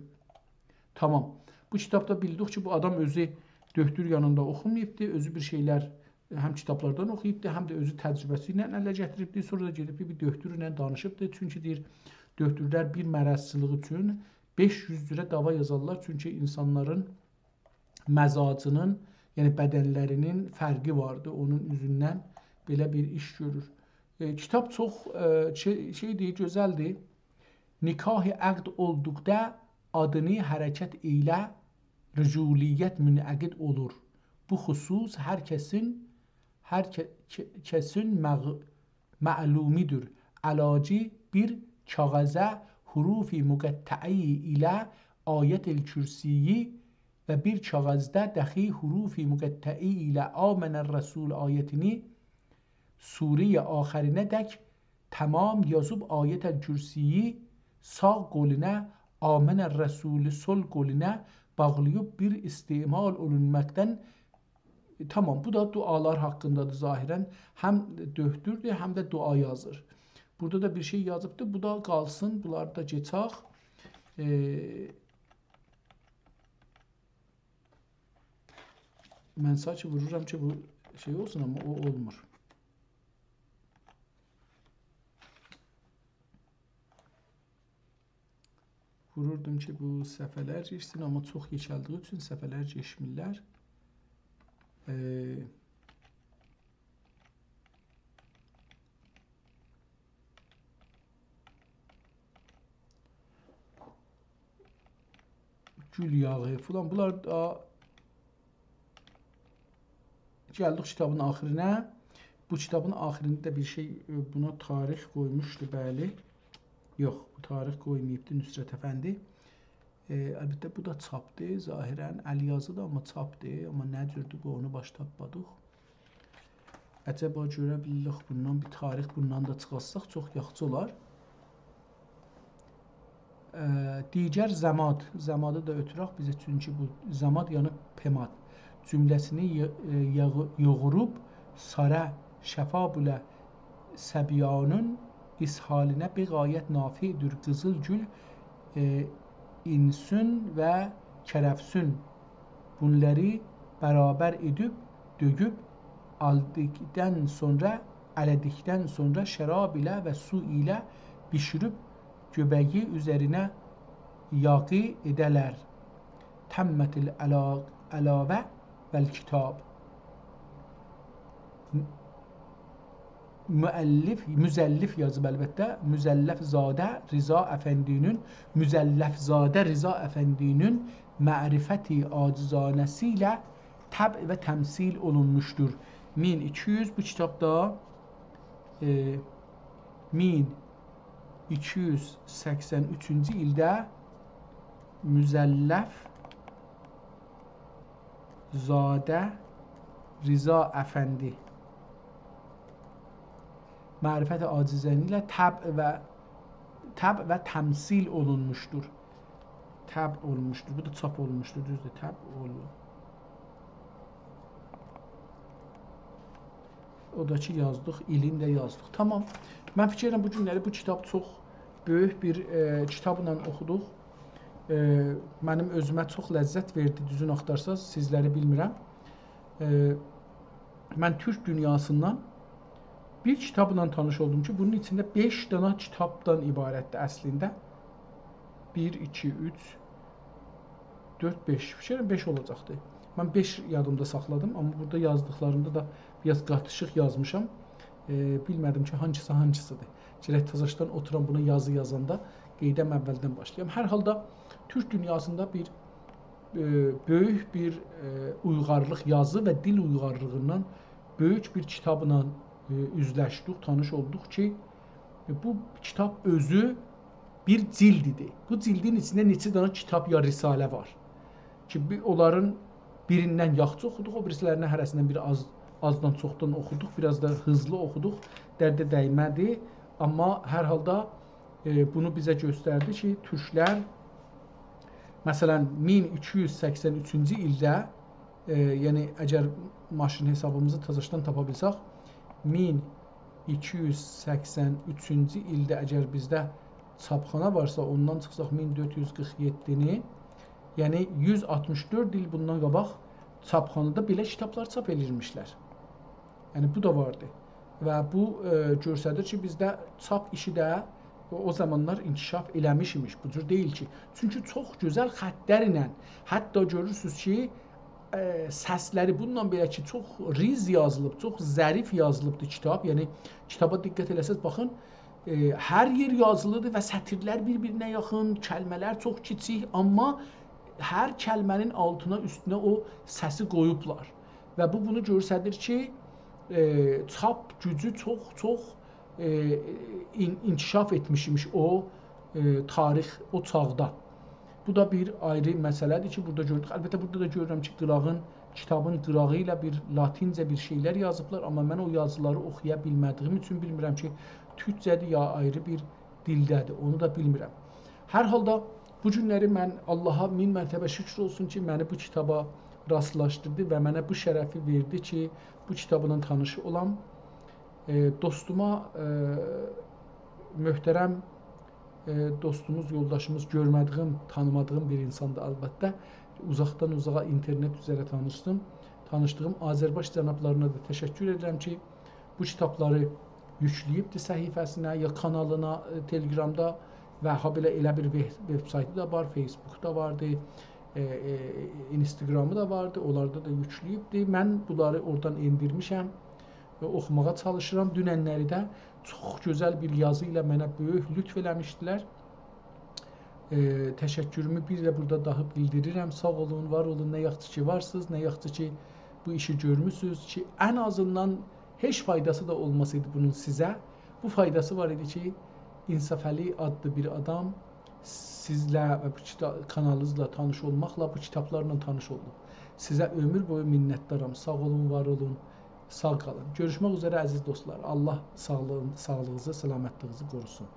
Tamam. Bu kitapta bildik ki bu adam özü döktür yanında oxumayıbdı, özü bir şeyler hem kitaplardan oxuyubdu, hem de özü təcrübəsi ilə ələ gətiribdi. Sonra da gedib bir döktür ilə danışıbdı. Çünki deyir, döktürlər bir mərəzçiliq üçün 500 cürə dava yazarlar. Çünki insanların məzacının, yəni bədənlərinin fərqi vardı. Onun üzündən belə bir iş görür. Kitab çox şeydir, gözəldir. Nikah-ı əqd olduqda adını hərəkət ilə rüculiyyət münəqid olur. Bu xüsus hər kəsin məlumidir. Əlacı bir kağəzə hurufi müqəttəi ilə ayət-el kürsiyyi və bir kağəzdə dəxi hurufi müqəttəi ilə Amenər Rəsul ayətini Suriye axərinə dək tamam yazıb ayət-el kürsiyyi sağ qoluna Amenər Rəsulü sol qoluna bağlayıb bir istimal olunmaqdan. Tamam, bu da dualar haqqındadır zahirən. Həm döktürdür, həm də dua yazır. Burada da bir şey yazıbdır. Bu da qalsın, bunları da geçaq. Mən sadəcə vururam ki, bu şey olsun, amma o olmur. Vururdum ki, bu səhvələr geçsin, amma çox geçəldiği üçün səhvələr geçmirlər. Gül yağı falan, bunlar da gəldik kitabın axirinə. Bu kitabın axirində də bir şey, buna tarix qoymuşdu, bəli. Yox, bu tarix qoymayıbdı Nüsrət Əfəndi. Əlbəttə, bu da çapdır, zahirən. Əlyazı da amma çapdır, amma nə cürdür bu, onu baş tapmadıq. Əcəba görə bilirik bundan bir tarix, bundan da çıxarsaq çox yaxşı olar. Digər zəmad, zəmadı da ötürək bizə, çünki bu zəmad yəni pemad cümləsini yoğurub sarə şəfabülə səbiyanın ishalinə biqayət nafidir. Qızıl gül, insün və kərəfsün bunları bərabər edib, dögüb, aldıqdan sonra, ələdikdən sonra şərab ilə və su ilə bişirib göbəyi üzərinə yaqi edələr. Təmmətil əlavə vəl-kitab. Müzəllif yazıb əlbəttə. Müzəlləfzadə Rıza Əfəndinin mərifəti acizanəsi ilə təb və təmsil olunmuşdur. 1200 bu kitabda 1283-cü ildə Müzəlləfzadə Rıza Əfəndi mərifət acizəni ilə təb və təmsil olunmuşdur. Təb olmuşdur. Bu da çap olmuşdur. Düzdür, təb olunur. o da ki yazdıq, ilin də yazdıq. Tamam. Mən fikir edirəm bu günləri bu kitab çox böyük bir kitabla oxuduq. Mənim özümə çox ləzzət verdi, düzün axtarsaz, sizləri bilmirəm. Mən Türk dünyasından bir kitabla tanış oldum ki, bunun içində 5 dənə kitabdan ibarətdir əslində. 1, 2, 3, 4, 5. Fikir edirəm 5 olacaqdı. Mən 5 yadımda saxladım, amma burada yazdıqlarımda da biraz qatışıq yazmışam. Bilmədim ki, hangisidir. Gərək təzəşdən oturam bunu yazı yazanda qeydəm əvvəldən başlayam. Hər halda Türk dünyasında bir böyük bir uyğarlıq, yazı və dil uyğarlığından böyük bir kitabla üzləşdik, tanış olduq ki, bu kitab özü bir cildidir. Bu cildin içində neçə dənə kitab ya risalə var. Ki, onların birindən yaxşı oxuduq, o birisilərindən hərəsindən bir azdan çoxdan oxuduq, biraz da hızlı oxuduq, dərdə dəymədi. Amma hər halda bunu bizə göstərdi ki, türklər məsələn 1283-cü ildə, yəni əgər maşın hesabımızı təzəşdən tapa bilsək, 1283-cü ildə əgər bizdə çapxana varsa, ondan çıxsaq 1447-ni, yəni 164 il bundan qabaq çapxanada belə kitablar çap edilmişlər. Yəni bu da vardı. Və bu göstərir ki, bizdə çap işi də o zamanlar inkişaf eləmiş imiş. Bu cür deyil ki. Çünki çox gözəl xəttlərlə, hətta görürsünüz ki, səsləri bununla belə ki, çox riz yazılıb, çox zərif yazılıbdır kitab. Yəni kitaba diqqət eləsəz, baxın, hər yer yazılıdır və sətirlər bir-birinə yaxın, kəlmələr çox kiçik, amma hər kəlmənin altına, üstünə o səsi qoyublar. Və bu bunu göstərir ki, çap gücü çox inkişaf etmişmiş o tarix, o çağda. Bu da bir ayrı məsələdir ki, burada gördük. Əlbəttə, burada da görürəm ki, kitabın qırağı ilə bir latincə bir şeylər yazıblar, amma mən o yazıları oxuya bilmədiyim üçün bilmirəm ki, türkcədir ya ayrı bir dildədir, onu da bilmirəm. Hər halda bu günləri mən Allaha min mərtəbə şükür olsun ki, məni bu kitaba rastlaşdırdı və mənə bu şərəfi verdi ki, bu kitabla tanış olam. Dostuma, möhtərəm dostumuz, yoldaşımız, görmədiyim, tanımadığım bir insandır əlbəttə. Uzaqdan uzağa internet üzrə tanışdım. Tanışdığım Azərbaş cənablarına da təşəkkür edirəm ki, bu kitabları yükləyibdir səhifəsinə ya kanalına, Telegramda və belə elə bir veb-saytı da var, Facebook'da vardı, Instagram'ı da vardı, onlarda da yükləyibdir. Mən bunları oradan indirmişəm və oxumağa çalışıram. Dünənləri də çox gözəl bir yazı ilə mənə böyük lütf eləmişdilər. Təşəkkürümü bir də burada daha bildirirəm. Sağ olun, var olun, nə yaxşı ki varsınız, nə yaxşı ki bu işi görmüsünüz ki, ən azından heç faydası da olmasaydı bunun sizə, bu faydası var idi ki, İnsafəli adlı bir adam sizlə və bu kanalınızla tanış olmaqla, bu kitablarla tanış oldu. Sizə ömür boyu minnətdaram. Sağ olun, var olun, sağ qalın. Görüşmək üzrə əziz dostlar. Allah sağlığınızı, salamətliyinizi qorusun.